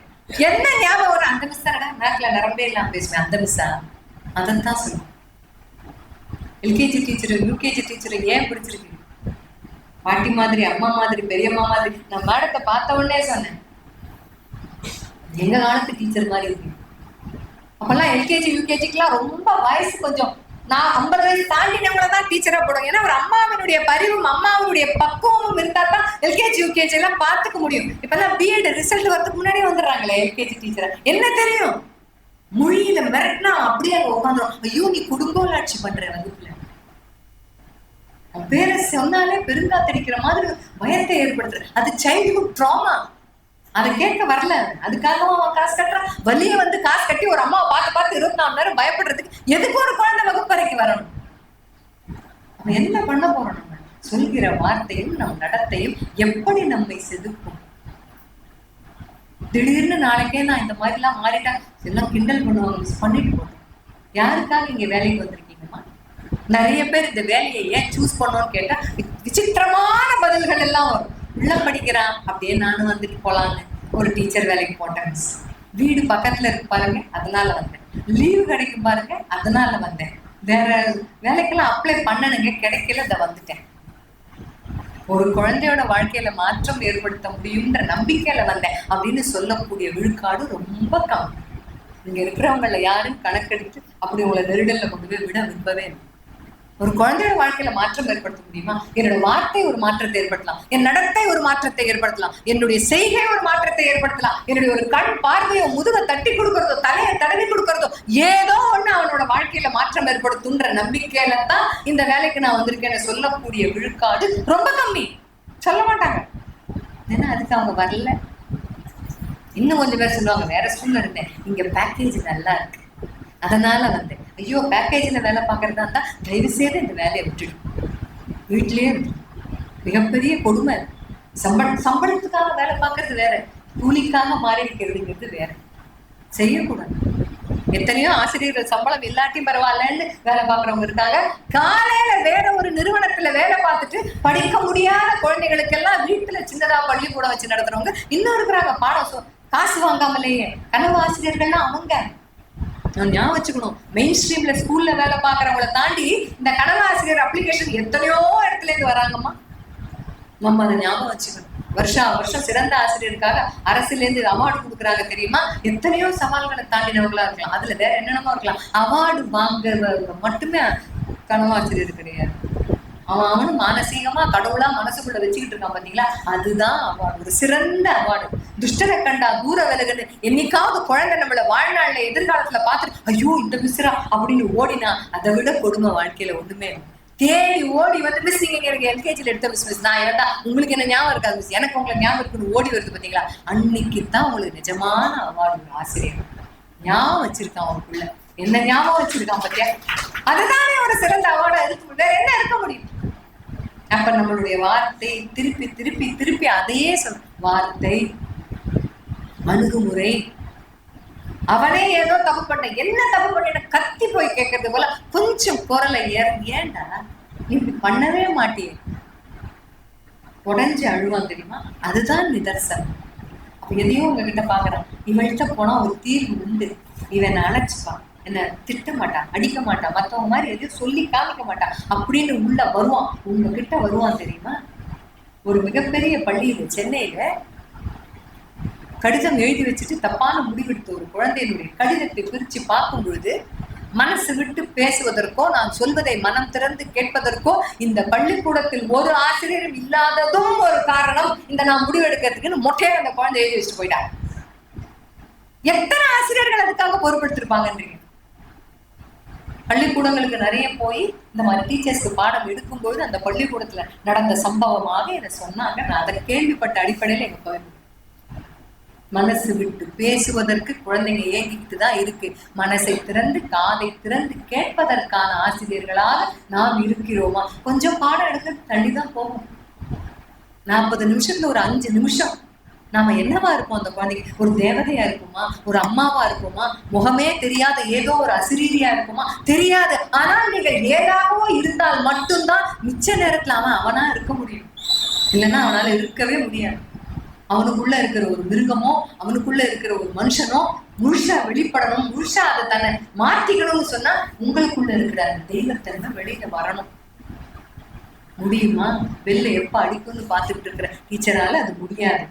என்ன ஞாபகம் வரும்? அந்த மிஸ் தானடா மேக்ல நிரம்பே இல்லாம பேசுவேன், அந்த மிஸ்ஸா? அதைத்தான் சொல்லுவேன். எல்கேஜி டீச்சர் யூகேஜி டீச்சரை ஏன் பிடிச்சிருக்கு? பாட்டி மாதிரி, அம்மா மாதிரி, பெரியம்மா மாதிரி. நான் மேடத்தை பார்த்த உடனே சொன்னேன், எங்க காலத்து டீச்சர் மாதிரி இருக்கு. அப்பெல்லாம் எல்கேஜி யூகேஜிக்கெல்லாம் ரொம்ப வயசு கொஞ்சம், நான் 50 வயசு தாண்டினவங்கள தான் டீச்சரா போடுவோம். ஏன்னா ஒரு அம்மாவினுடைய பரிவும் அம்மாவினுடைய பக்குவமும் இருந்தா தான் எல்கேஜி யூகேஜி எல்லாம் பார்த்துக்க முடியும். இப்பெல்லாம் பிஎட் ரிசல்ட் வரதுக்கு முன்னாடியே வந்துடுறாங்களே எல்கேஜி டீச்சரை. என்ன தெரியும்? மொழியில மிரட்டினா அப்படியே அங்க உட்காந்துரும். ஐயோ நீ குடும்பலாட்சி பண்ற வகுப்புல. பேரை சொன்னாலே பெருங்காத்தடிக்கிற மாதிரி பயத்தை ஏற்படுத்துற. அது சைல்ட்ஹுட் ட்ராமா. அதை கேட்க வரல, அதுக்காக காசு கட்டுறான். வலிய வந்து காசு கட்டி ஒரு அம்மாவை பார்த்து 24 மணி நேரம் பயப்படுறதுக்கு எதுக்கு ஒரு குழந்தை வகுப்பறைக்கு வரணும்? அவன் என்ன பண்ண போறோம்? நம்ம சொல்கிற வார்த்தையும் நம் நடத்தையும் எப்படி நம்மை செதுக்கும். திடீர்னு நாளைக்கே நான் இந்த மாதிரி எல்லாம் மாறிட்டா எல்லாம் கிண்டல் பண்ணுவாங்க, மிஸ் பண்ணிட்டு போட்டோம். யாருக்காக இங்க வேலைக்கு வந்திருக்கீங்கம்மா? நிறைய பேர் இந்த வேலையை ஏன் சூஸ் பண்ணோம்னு கேட்டா விசித்திரமான பதில்கள் எல்லாம் வரும். உள்ள படிக்கிறான் அப்படியே நானும் வந்துட்டு போலான்னு ஒரு டீச்சர் வேலைக்கு போட்டேன் மிஸ். வீடு பக்கத்துல இருக்கு பாருங்க அதனால வந்தேன். லீவு கிடைக்கும் பாருங்க அதனால வந்தேன். வேற வேலைக்கெல்லாம் அப்ளை பண்ணணுங்க, கிடைக்கல, இதை வந்துட்டேன். ஒரு குழந்தையோட வாழ்க்கையில மாற்றம் ஏற்படுத்த முடியும்ன்ற நம்பிக்கையில வந்தேன் அப்படின்னு சொல்லக்கூடிய விழுக்காடு ரொம்ப கம்மி. இங்க இருக்கிறவங்கள யாரும் கணக்கெடுத்து அப்படி உங்களை நெருடல்ல கொண்டு போய் விட விரும்பவே இல்லை. ஒரு குழந்தையோட வாழ்க்கையில மாற்றம் ஏற்படுத்த முடியுமா? என்னோட வார்த்தை ஒரு மாற்றத்தை ஏற்படுத்தலாம், என் நடத்தை ஒரு மாற்றத்தை ஏற்படுத்தலாம், என்னுடைய செய்கை ஒரு மாற்றத்தை ஏற்படுத்தலாம், என்னுடைய ஒரு கண் பார்வையோ முதுக தட்டி கொடுக்கறதோ தலையை தடவி கொடுக்கறதோ ஏதோ ஒண்ணு அவனோட வாழ்க்கையில மாற்றம் ஏற்படுத்தும்ன்ற நம்பிக்கையில தான் இந்த வேலைக்கு நான் வந்திருக்கேன்னு சொல்லக்கூடிய விழுக்காடு ரொம்ப கம்மி. சொல்ல மாட்டாங்க, ஏன்னா அதுக்கு அவங்க வரல. இன்னும் கொஞ்சம் பேர் சொல்லுவாங்க, வேற ஸ்கூல்ல இருந்தேன், இங்க பேக்கேஜ் நல்லா இருக்கு அதனால வந்தேன். ஐயோ பேக்கேஜ்ல வேலை பார்க்கறதா இருந்தா தயவு செய்து இந்த வேலையை விட்டுடும், வீட்லயே விட்டுடும். மிகப்பெரிய கொடுமை. சம்பளத்துக்காக வேலை பார்க்கறது வேற, கூலிக்காக மாறி இருக்கிறதுங்கிறது வேற. செய்யக்கூடாது. எத்தனையோ ஆசிரியர்கள் சம்பளம் இல்லாட்டியும் பரவாயில்லன்னு வேலை பார்க்கறவங்க இருக்காங்க. காலையில வேற ஒரு நிறுவனத்துல வேலை பார்த்துட்டு படிக்க முடியாத குழந்தைகளுக்கெல்லாம் வீட்டுல சின்னதா பள்ளிக்கூடம் வச்சு நடத்துறவங்க இன்னும் இருக்கிறாங்க. பாடம் காசு வாங்காமலேயே. கனவு ஆசிரியர்கள்லாம் அவங்க ஞாபகம் வச்சுக்கணும். மெயின் ஸ்ட்ரீம்ல ஸ்கூல்ல வேலை பார்க்கறவங்களை தாண்டி இந்த கனவு ஆசிரியர் அப்ளிகேஷன் எத்தனையோ இடத்துல இருந்து வராங்கம்மா. நம்ம அதை ஞாபகம் வச்சுக்கணும். வருஷம் சிறந்த ஆசிரியருக்காக அரசுல இருந்து அவார்டு கொடுக்குறாங்க தெரியுமா? எத்தனையோ சவால்களை தாண்டினவங்களா இருக்கலாம், அதுல வேற என்னென்னமோ இருக்கலாம். அவார்டு வாங்குறவங்க மட்டுமே கனவு ஆசிரியர் கிடையாது. அவனும் மானசீகமா கடவுளா மனசுக்குள்ள வச்சுக்கிட்டு இருக்கான் பாத்தீங்களா, அதுதான் அவார்டு, ஒரு சிறந்த அவார்டு. துஷ்டரை கண்டா தூர விலகுன்னு என்னைக்காவது குழந்தை நம்மள வாழ்நாள்ல எதிர்காலத்துல பார்த்துட்டு ஐயோ இந்த மிஸ்ரா அப்படின்னு ஓடினா அதை விட கொடுமை வாழ்க்கையில ஒண்ணுமே. தேடி ஓடி வந்து மிஸ் நீங்க எனக்கு எல்கேஜில எடுத்த மிஸ் நான் ஏன்டா உங்களுக்கு என்ன ஞாபகம் இருக்காது மிஸ், எனக்கு உங்களை ஞாபகம் இருக்குன்னு ஓடி வருது பாத்தீங்களா, அன்னைக்கு தான் உங்களுக்கு நிஜமான அவார்டு. ஒரு ஆசிரியர் ஞாபகம் வச்சிருக்கான் அவனுக்குள்ள, என்ன ஞாபகம் வச்சிருக்கான் பாத்தியா, அதுதானே ஒரு சிறந்த அவார்டா இருக்கு. வேற என்ன இருக்க முடியும்? அப்ப நம்மளுடைய வார்த்தை திருப்பி திருப்பி திருப்பி அதையே சொல். வார்த்தை, அணுகுமுறை. அவனே ஏதோ தப்பு பண்ண, என்ன தப்பு பண்ண கத்தி போய் கேட்கறது போல கொஞ்சம் குரலை ஏன்டா நீ இப்படி பண்ணவே மாட்டியே, உடஞ்சு அழுவான் தெரியுமா? அதுதான் நிதர்சனம். அப்ப எதையும் உங்ககிட்ட பாக்குறான், இவள்கிட்ட போனா ஒரு தீர்வு உண்டு, இவன் அழைச்சுப்பான், என்ன திட்ட மாட்டான், அடிக்க மாட்டான், மத்தவங்க மாதிரி எதையும் சொல்லி காமிக்க மாட்டான் அப்படின்னு உள்ள வருவான். உங்ககிட்ட வருவான் தெரியுமா? ஒரு மிகப்பெரிய பள்ளியில சென்னையில கடிதம் எழுதி வச்சுட்டு தப்பான முடிவெடுத்த ஒரு குழந்தையினுடைய கடிதத்தை பிரிச்சு பார்க்கும் பொழுது மனசு விட்டு பேசுவதற்கோ நான் சொல்வதை மனம் திறந்து கேட்பதற்கோ இந்த பள்ளிக்கூடத்தில் ஒரு ஆசிரியரும் இல்லாததும் ஒரு காரணம் இந்த நான் முடிவெடுக்கிறதுக்குன்னு மொட்டையா அந்த குழந்தை எழுதி வச்சுட்டு போயிட்டாங்க. எத்தனை ஆசிரியர்கள் அதுக்காக பொறுப்பெடுத்திருப்பாங்கன்றீங்க? பள்ளிக்கூடங்களுக்கு நிறைய போய் இந்த மாதிரி டீச்சர்ஸ்க்கு பாடம் எடுக்கும்போது அந்த பள்ளிக்கூடத்துல நடந்த சம்பவமாக இதை சொன்னாங்க. நான் அதை கேள்விப்பட்ட அடிப்படையில எங்க போயிருந்தேன். மனசு விட்டு பேசுவதற்கு குழந்தைங்க ஏங்கிட்டு தான் இருக்கு. மனசை திறந்து காதை திறந்து கேட்பதற்கான ஆசிரியர்களாக நாம் இருக்கிறோமா? கொஞ்சம் பாடம் எடுக்க தள்ளிதான் போகும். 40 நிமிஷத்துல ஒரு 5 நிமிஷம் நாம என்னவா இருப்போம்? அந்த குழந்தைக்கு ஒரு தேவதையா இருக்குமா, ஒரு அம்மாவா இருக்குமா, முகமே தெரியாத ஏதோ ஒரு அசிரீரியா இருக்குமா, தெரியாது. ஆனால் நீங்கள் ஏதாவோ இருந்தால் மட்டும்தான் மிச்ச நேரத்துல அவனா இருக்க முடியும். இல்லைன்னா அவனால இருக்கவே முடியாது. அவனுக்குள்ள இருக்கிற ஒரு மிருகமோ அவனுக்குள்ள இருக்கிற ஒரு மனுஷனோ முழுசா வெளிப்படணும், முழுசா அதை தன்னை மாத்திக்கணும்னு சொன்னா உங்களுக்குள்ள இருக்கிற அந்த தெய்வத்தன்மை வெளியில வரணும். முடியுமா? வெளில எப்ப அடிக்கும்னு பார்த்துட்டு இருக்கிற டீச்சரால அது முடியாது.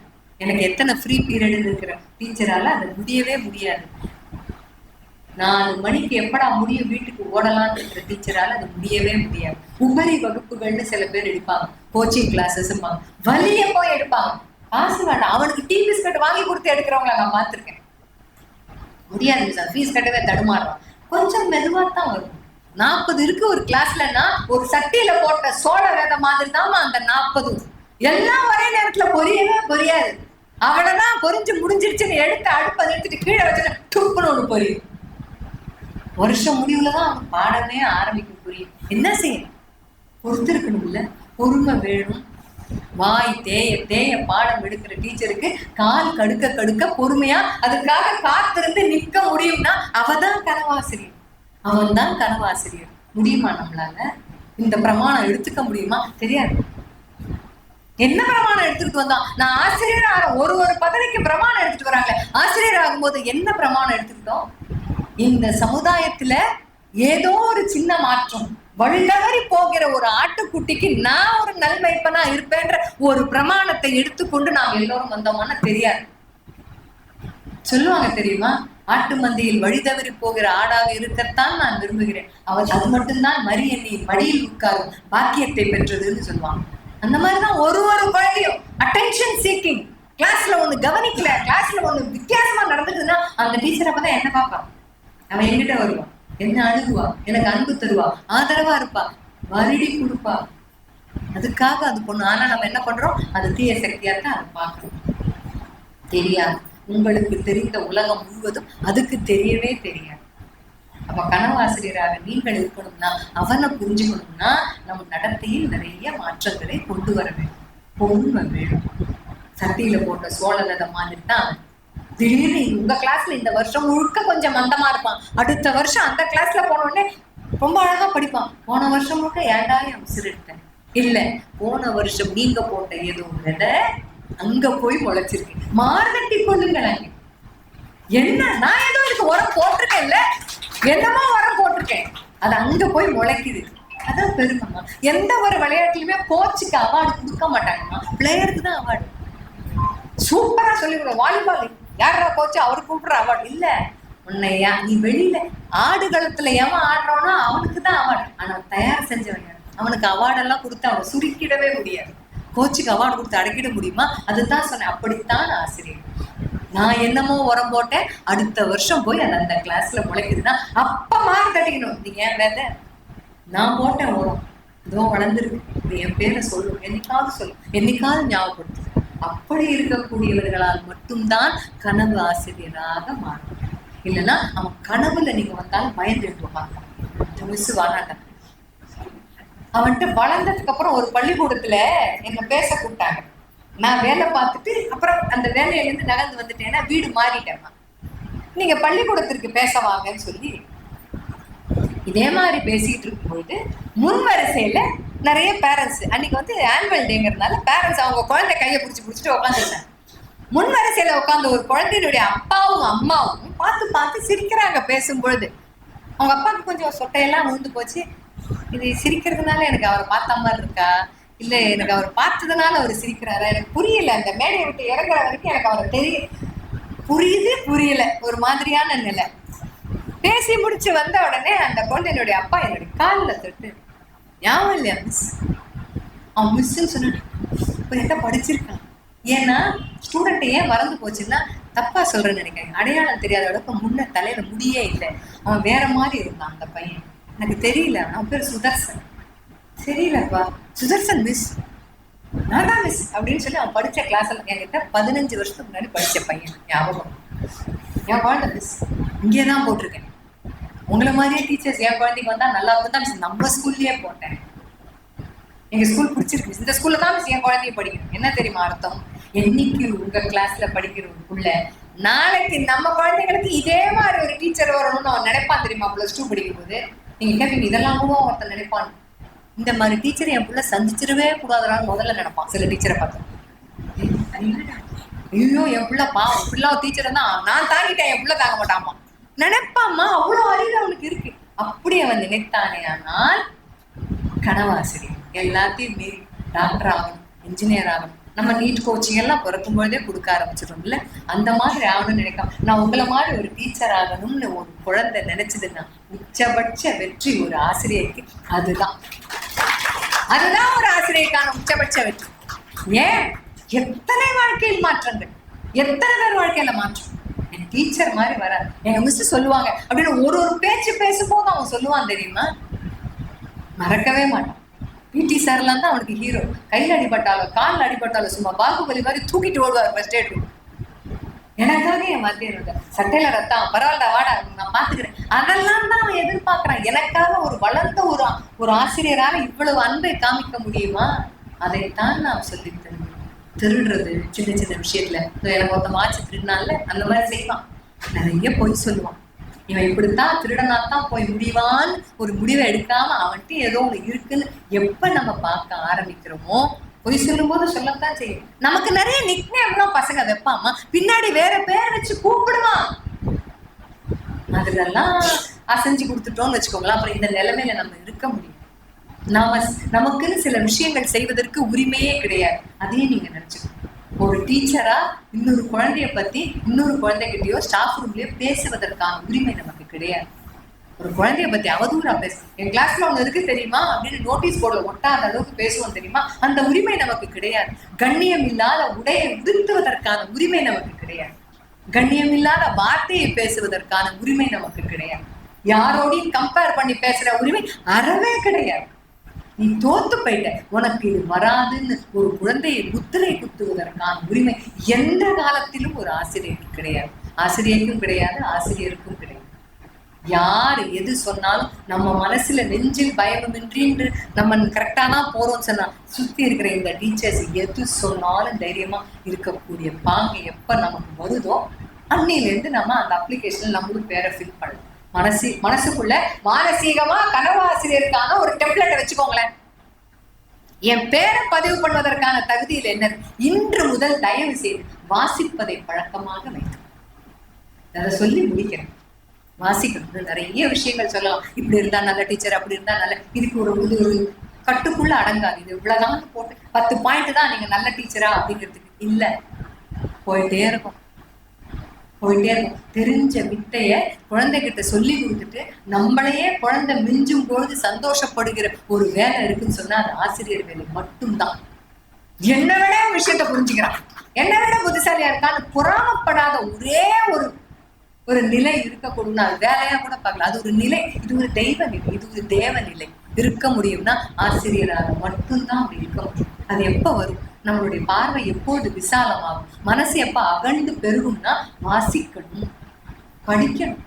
எனக்கு எத்தனை ஃப்ரீ பீரியட் இருக்கிற டீச்சரால அது முடியவே முடியாது. 4 மணிக்கு எப்படா முடியும் வீட்டுக்கு ஓடலான்னு இருக்கிற டீச்சரால அது முடியவே முடியாது. உபரி வகுப்புகள்னு சில பேர் எடுப்பாங்க, கோச்சிங் கிளாஸஸ் வலிய போய் எடுப்பாங்க. காசு வேண்டாம், அவனுக்கு டீ பிஸ்கட் வாங்கி கொடுத்து எடுக்கிறவங்கள நான் பார்த்திருக்கேன். முடியாது சார், ஃபீஸ் கட்டவே தடுமாறுறான். கொஞ்சம் மெதுவா தான் வரும். 40 இருக்கு ஒரு கிளாஸ்லன்னா ஒரு சட்டியில போட்ட சோழ வேத மாதிரி தான் அந்த 40 எல்லாம் ஒரே நேரத்துல பொரியவே பொரியாது. அவளதான் பொரிஞ்சு முடிஞ்சிருச்சுன்னு எடுத்து அடுப்பை நிறுத்திட்டு கீழே வச்சுட்டு துப்புன்னு ஒண்ணு பொரியும். வருஷம் முடிவுலதான் அவன் பாடமே ஆரம்பிக்கும். புரியும். என்ன செய்யணும்? பொறுத்திருக்கணும் இல்ல, பொறுமை வேணும். வாய் தேய தேய பாடம் எடுக்கிற டீச்சருக்கு கால் கடுக்க கடுக்க பொறுமையா அதுக்காக காத்திருந்து நிக்க முடியும்னா அவதான் கனவாசிரியர். அவன் தான் கனவாசிரியர். முடியுமா நம்மளால? இந்த பிரமாணம் எடுத்துக்க முடியுமா? தெரியாது. என்ன பிரமாணம் எடுத்துக்கிட்டு வந்தான்? நான் ஆசிரியர் ஆற ஒரு பதவிக்கு பிரமாணம் எடுத்துட்டு வராங்க. ஆசிரியர் ஆகும்போது என்ன பிரமாணம் எடுத்துக்கிட்டோம்? இந்த சமுதாயத்துல ஏதோ ஒரு சின்ன மாற்றம், வழிதவறி போகிற ஒரு ஆட்டுக்குட்டிக்கு நான் ஒரு நல்மைப்பனா இருப்பேன்ற ஒரு பிரமாணத்தை எடுத்துக்கொண்டு நாம் எல்லோரும் வந்தோம்னா தெரியாது. சொல்லுவாங்க தெரியுமா? ஆட்டு மந்தையில் வழிதவறி போகிற ஆடாக இருக்கத்தான் நான் விரும்புகிறேன், அவர் அது மட்டும்தான் மரி எண்ணி மடியில் உட்காரும் பாக்கியத்தை பெற்றதுன்னு சொல்லுவாங்க. அந்த மாதிரிதான் ஒரு குழந்தையும் அட்டென்ஷன் சீக்கிங். கிளாஸ்ல ஒண்ணு கவனிக்கல, கிளாஸ்ல ஒண்ணு வித்தியாசமா நடந்துக்குதுன்னா அந்த டீச்சர் அப்பதான் என்ன பார்ப்பான்? அவன் என்கிட்ட வருவான், என்ன அணுகுவா, எனக்கு அன்பு தருவா, ஆதரவா இருப்பா, வருடி கொடுப்பா. அதுக்காக அது பொண்ணு. ஆனா நம்ம என்ன பண்றோம்? அது தீய சக்தியாத்தான் அதை பார்க்கணும். தெரியாது. உங்களுக்கு தெரிந்த உலகம் முழுவதும் அதுக்கு தெரியவே தெரியாது. அப்ப கனவாசிரியராக நீங்கள் இருக்கணும்னா, அவனை புரிஞ்சுக்கணும்னா நம்ம நடத்தையில் நிறைய மாற்றங்களை கொண்டு வர வேண்டும். பொறுமை வேணும். சட்டியில போட்ட சோழத மாதிரி தான் திடீர்னு உங்க கிளாஸ்ல இந்த வருஷம் முழுக்க கொஞ்சம் மந்தமா இருப்பான், அடுத்த வருஷம் அந்த கிளாஸ்ல போனோடனே ரொம்ப அழகா படிப்பான். போன வருஷம் முழுக்க ஏன்டா உசிர் எடுத்தேன்? இல்ல, போன வருஷம் நீங்க போட்ட ஏதோ விதை அங்க போய் முளைச்சிருக்கு. மார்கட்டி கொள்ளுங்கள். என்ன, நான் ஏதோ இதுக்கு உரம் போட்டிருக்கேன்ல, என்னமோ உரம் போட்டிருக்கேன், அது அங்க போய் முளைக்குது. அதான் பெருமைமா. எந்த ஒரு விளையாட்டுலயுமே கோச்சுக்கு அவார்டு கொடுக்க மாட்டாங்கம்மா, பிளேயருக்கு தான் அவார்டு. சூப்பரா சொல்லி கொடுங்க. வாலிபால் யாரா கோச்சு, அவரு கூப்பிடுற அவார்டு இல்ல. உன்னையா நீ வெளியில ஆடுகளத்துல எவன் ஆடுறோன்னா அவனுக்கு தான் அவார்டு. ஆனா தயார் செஞ்சவங்க அவனுக்கு அவார்டெல்லாம் கொடுத்து அவனை சுருக்கிடவே முடியாது. கோச்சுக்கு அவார்டு கொடுத்து அடக்கிட முடியுமா? அதுதான் சொன்னேன். அப்படித்தான் ஆசிரியர். நான் என்னமோ உரம் போட்டேன், அடுத்த வருஷம் போய் அது அந்த கிளாஸ்ல முளைக்குதுன்னா அப்ப மார்க் தட்டிக்கணும். நீங்க ஏன் வேத நான் போட்டேன் உரம், இதோ வளர்ந்துருக்கு, இது என் பேரை சொல்லும், என்னைக்காவது சொல்லும், என்னைக்காவது ஞாபகப்படுத்து. அப்படி இருக்கக்கூடியவர்களால் மட்டும்தான் கனவு ஆசிரியராக மாறும். இல்லைன்னா அவன் கனவுல நீங்க வந்தாலும் பயந்து பார்க்கலாம். மிஸ் வராட்டான். அவன்கிட்ட வளர்ந்ததுக்கு அப்புறம் ஒரு பள்ளிக்கூடத்துல என்ன பேச கூப்பிட்டாங்க. நான் வேலை பார்த்துட்டு அப்புறம் அந்த வேலையிலேருந்து நகர்ந்து வந்துட்டேன்னா வீடு மாறிட்டேம்மா, நீங்க பள்ளிக்கூடத்திற்கு பேச வாங்கன்னு சொல்லி இதே மாதிரி பேசிட்டு இருக்கும்போது முன் வரிசையில நிறைய பேரண்ட்ஸ் அன்னைக்கு வந்து ஆனுவல் டேங்கிறதுனால பேரண்ட்ஸ் அவங்க குழந்தை கையை பிடிச்சிட்டு உட்காந்துருந்தாங்க. முன் வரிசையில உட்காந்து ஒரு குழந்தையினுடைய அப்பாவும் அம்மாவும் பார்த்து சிரிக்கிறாங்க பேசும்பொழுது. அவங்க அப்பாவுக்கு கொஞ்சம் சொட்டையெல்லாம் விழுந்து போச்சு. இது சிரிக்கிறதுனால எனக்கு அவரை பார்த்த மாதிரி இருக்கா, இல்ல எனக்கு அவர் பார்த்ததுனால அவர் சிரிக்கிறாரா, எனக்கு புரியல. அந்த மேடையை விட்டு இறங்குற வரைக்கும் எனக்கு அவரை புரியல, ஒரு மாதிரியான நிலை. பேசி முடிச்சு வந்த உடனே அந்த குழந்தையினுடைய அப்பா என்னுடைய காலில் தொட்டு, ஞாபகம் இல்லையா மிஸ், அவன் மிஸ்ன்னு சொன்ன என்ன படிச்சிருக்கான். ஏன்னா ஸ்டூடெண்ட் ஏன் மறந்து போச்சுன்னா தப்பா சொல்றேன்னு நினைக்கிறேன். அடையாளம் தெரியாதவளுக்கு முன்ன தலையில முடியே இல்லை, அவன் வேற மாதிரி இருந்தான் அந்த பையன். எனக்கு தெரியல, அவன் பேர் சுதர்சன். தெரியலப்பா, சுதர்சன் மிஸ், நான் தான் மிஸ் அப்படின்னு சொல்லி அவன் படிச்ச கிளாஸ்ல என்கிட்ட 15 வருஷத்துக்கு முன்னாடி படிச்ச பையன் ஞாபகம். என் குழந்தை மிஸ் இங்கேதான் போட்டிருக்கேன். உங்களை மாதிரியே டீச்சர்ஸ் என் குழந்தைக்கு வந்தா நல்லா இருந்தா மிஸ் நம்ம ஸ்கூல்லயே போட்டேன், எங்க ஸ்கூல் பிடிச்சிருக்கு மிஸ், இந்த ஸ்கூல்ல தான் மிஸ் என் குழந்தைய படிக்கணும். என்ன தெரியுமா அர்த்தம்? என்னைக்கு உங்க கிளாஸ்ல படிக்கிற ஒரு புள்ள நாளைக்கு நம்ம குழந்தைங்களுக்கு இதே மாதிரி ஒரு டீச்சர் வரணும்னு அவன் நினைப்பான் தெரியுமா? +2 படிக்கும் போது நீங்க கேட்பீங்க இதெல்லாம் கூட ஒருத்தன் நினைப்பான், இந்த மாதிரி டீச்சர் என் புள்ள சந்திச்சிடவே கூடாதுன்னு முதல்ல நினைப்பான். சில டீச்சரை பார்த்தோம், ஐயோ என் புள்ள பாவம் இப்படிலாம் டீச்சர் தான் நான் தாங்கிட்டேன், என் புள்ள தாங்க மாட்டாமா நினைப்பாம்மா. அவ்வளோ அறிவு அவனுக்கு இருக்கு. அப்படி அவன் நினைத்தானே ஆனால் கனவாசிரியர் எல்லாத்தையும் மீறி டாக்டர் ஆகணும், இன்ஜினியர் ஆகணும். நம்ம நீட் கோச்சிங் எல்லாம் பிறக்கும் பொழுதே கொடுக்க ஆரம்பிச்சிடும்ல, அந்த மாதிரி ஆகணும்னு நினைக்காம நான் உங்களை மாதிரி ஒரு டீச்சர் ஆகணும்னு ஒரு குழந்தை நினைச்சதுன்னா உச்சபட்ச வெற்றி ஒரு ஆசிரியருக்கு. அதுதான் ஒரு ஆசிரியருக்கான உச்சபட்ச வெற்றி. ஏன் எத்தனை வாழ்க்கையில் மாற்றங்கள், எத்தனை பேர் வாழ்க்கையில மாற்றம். என் டீச்சர் மாதிரி வர எங்க மிஸ் சொல்லுவாங்க அப்படின்னு ஒரு பேச்சு பேசும்போது அவன் சொல்லுவான் தெரியுமா, மறக்கவே மாட்டான். பிடி சார்லாம் தான் அவனுக்கு ஹீரோ. கையில் அடிபட்டாலும் காலில் அடிபட்டாலும் சும்மா பாகுபலி மாதிரி தூக்கிட்டு ஓடுவார் ஃபர்ஸ்ட் எய்ட் ரூம். எனக்காக என் மத்திய இருந்தேன், சட்டையில ரத்தம் பரவாயில்ல வாடா நான் பாத்துக்கிறேன், அதெல்லாம் தான் அவன் எதிர்பார்க்கறான். எனக்காக ஒரு வளர்ந்த ஒரு ஆசிரியரால இவ்வளவு அன்பை காமிக்க முடியுமா? அதைத்தான் நான் சொல்லி தருவேன். திருடுறது சின்ன சின்ன விஷயத்துல எனக்கு ஒருத்த மாச்சு திருடினால அந்த மாதிரி செய்வான், நிறைய பொய் சொல்லுவான். இவன் இப்படித்தான் திருடனாத்தான் போய் முடிவான்னு ஒரு முடிவை எடுக்காம அவன்கிட்ட ஏதோ ஒண்ணு இருக்குன்னு எப்ப நம்ம பார்க்க ஆரம்பிக்கிறோமோ பொய் சொல்லும் போது சொல்லத்தான் செய்யும். நமக்கு நிறைய நிக்நேம்லாம் பசங்க வைப்பாமா, பின்னாடி வேற பேர் வச்சு கூப்பிடுவான். அதுலெல்லாம் அசைஞ்சு கொடுத்துட்டோம்னு வச்சுக்கோங்களேன், அப்புறம் இந்த நிலைமையில நம்ம இருக்க முடியும். நமக்குன்னு சில விஷயங்கள் செய்வதற்கு உரிமையே கிடையாது. அதையும் நீங்க நினைச்சுக்கணும். ஒரு டீச்சரா இன்னொரு குழந்தைய பத்தி இன்னொரு குழந்தைகிட்டயோ ஸ்டாஃப் ரூம்லயோ பேசுவதற்கான உரிமை நமக்கு கிடையாது. ஒரு குழந்தைய பத்தி அவதூறா பேச என் கிளாஸ்ல ஒண்ணு இருக்கு தெரியுமா அப்படின்னு நோட்டீஸ் போர்டுல ஒட்டாத அளவுக்கு பேசுவோம் தெரியுமா, அந்த உரிமை நமக்கு கிடையாது. கண்ணியம் இல்லாத உடையை உடுத்துவதற்கான உரிமை நமக்கு கிடையாது. கண்ணியம் இல்லாத வார்த்தையை பேசுவதற்கான உரிமை நமக்கு கிடையாது. யாரோடையும் கம்பேர் பண்ணி பேசுற உரிமை அறவே கிடையாது. நீ தோத்து போயிட்ட, உனக்கு இது வராதுன்னு ஒரு குழந்தையை முத்திரை குத்துவதற்கான உரிமை எந்த காலத்திலும் ஒரு ஆசிரியருக்கு கிடையாது. ஆசிரியருக்கும் கிடையாது, ஆசிரியருக்கும் கிடையாது. யாரு எது சொன்னாலும் நம்ம மனசுல நெஞ்சில் பயமின்றி நம்ம கரெக்டா தான் போறோம்னு சொன்னா சுத்தி இருக்கிற இந்த டீச்சர்ஸ் எது சொன்னாலும் தைரியமா இருக்கக்கூடிய பாங்க எப்ப நமக்கு வருதோ அன்னையில இருந்து நம்ம அந்த அப்ளிகேஷன்ல நம்மளும் பேரை ஃபில் பண்ணலாம். மனசுக்குள்ள மானசீகமா கனவாசிரியருக்கான ஒரு டெம்ப்ளேட்டை வச்சுக்கோங்களேன். என் பேரை பதிவு பண்ணுவதற்கான தகுதியில் என்ன, இன்று முதல் தயவு செய்து வாசிப்பதை பழக்கமாக வைத்து அதை சொல்லி முடிக்கிறேன். வாசிக்கணும், நிறைய விஷயங்கள் சொல்லலாம். இப்படி இருந்தா நல்ல டீச்சர், அப்படி இருந்தா நல்ல, இதுக்கு ஒரு கட்டுக்குள்ள அடங்காது. இது இவ்வளவுதான் போட்டு 10 பாயிண்ட் தான் நீங்க நல்ல டீச்சரா அப்படிங்கிறதுக்கு இல்ல. போயிட்டே இருக்கும். தெரிஞ்ச வித்தைய குழந்தைகிட்ட சொல்லி கொடுத்துட்டு நம்மளையே குழந்தை மிஞ்சும் பொழுது சந்தோஷப்படுகிற ஒரு வேலை இருக்குன்னு சொன்னா அது ஆசிரியர் வேலை மட்டும்தான். என்ன விட விஷயத்த புரிஞ்சுக்கிறான், என்ன விட புத்திசாலியா இருக்கான்னு பொறாமப்படாத ஒரே ஒரு நிலை இருக்கக்கூடும். அது வேலையா கூட பார்க்கலாம். அது ஒரு நிலை, இது ஒரு தெய்வ நிலை, இது ஒரு தேவ நிலை. இருக்க முடியும்னா ஆசிரியராக மட்டும்தான் அப்படி இருக்க முடியும். அது எப்ப வரும்? நம்மளுடைய பார்வை எப்போது விசாலமாகும், மனசு எப்ப அகண்டு பெருகும்னா வாசிக்கணும், படிக்கணும்.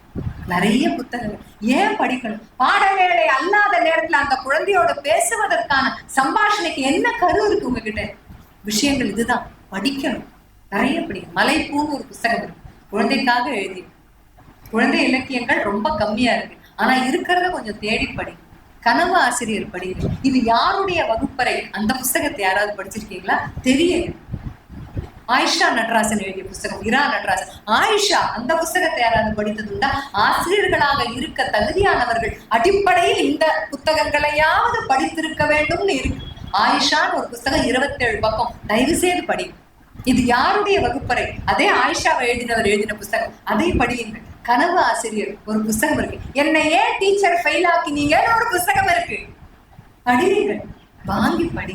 நிறைய புத்தகங்கள். ஏன் படிக்கணும்? பாடவேளை அல்லாத நேரத்துல அந்த குழந்தையோட பேசுவதற்கான சம்பாஷணைக்கு என்ன கரு இருக்கு உங்ககிட்ட? விஷயங்கள் இதுதான். படிக்கணும், நிறைய படிக்கணும். மலைப்பூன்னு ஒரு புத்தகம் இருக்கு, குழந்தைக்காக எழுதி. குழந்தை இலக்கியங்கள் ரொம்ப கம்மியா இருக்கு, ஆனா இருக்கிறத கொஞ்சம் தேடி படி. கனவு ஆசிரியர் படிங்க. இது யாருடைய வகுப்பறை? அந்த புஸ்தகத்தை யாராவது படிச்சிருக்கீங்களா? தெரியல. ஆயிஷா நடராசன் எழுதிய புஸ்தகம், இரா நடராசன். ஆயிஷா, அந்த புத்தகத்தை யாராவது படித்ததுண்டா? ஆசிரியர்களாக இருக்க தகுதியானவர்கள் அடிப்படையில் இந்த புத்தகங்களையாவது படித்திருக்க வேண்டும்னு இருக்கு. ஆயிஷான்னு ஒரு புத்தகம் 27 பக்கம், தயவு செய்து படி. இது யாருடைய வகுப்பறை? அதே ஆயிஷாவை எழுதின புத்தகம், அதை படியுங்கள். கனவு ஆசிரியர் ஒரு புத்தகம் இருக்கு. என்னை ஏன் டீச்சர் ஃபெயில் ஆக்கினீங்கன்னு ஒரு புத்தகம் இருக்கு. படியுங்கள், வாங்கி படி.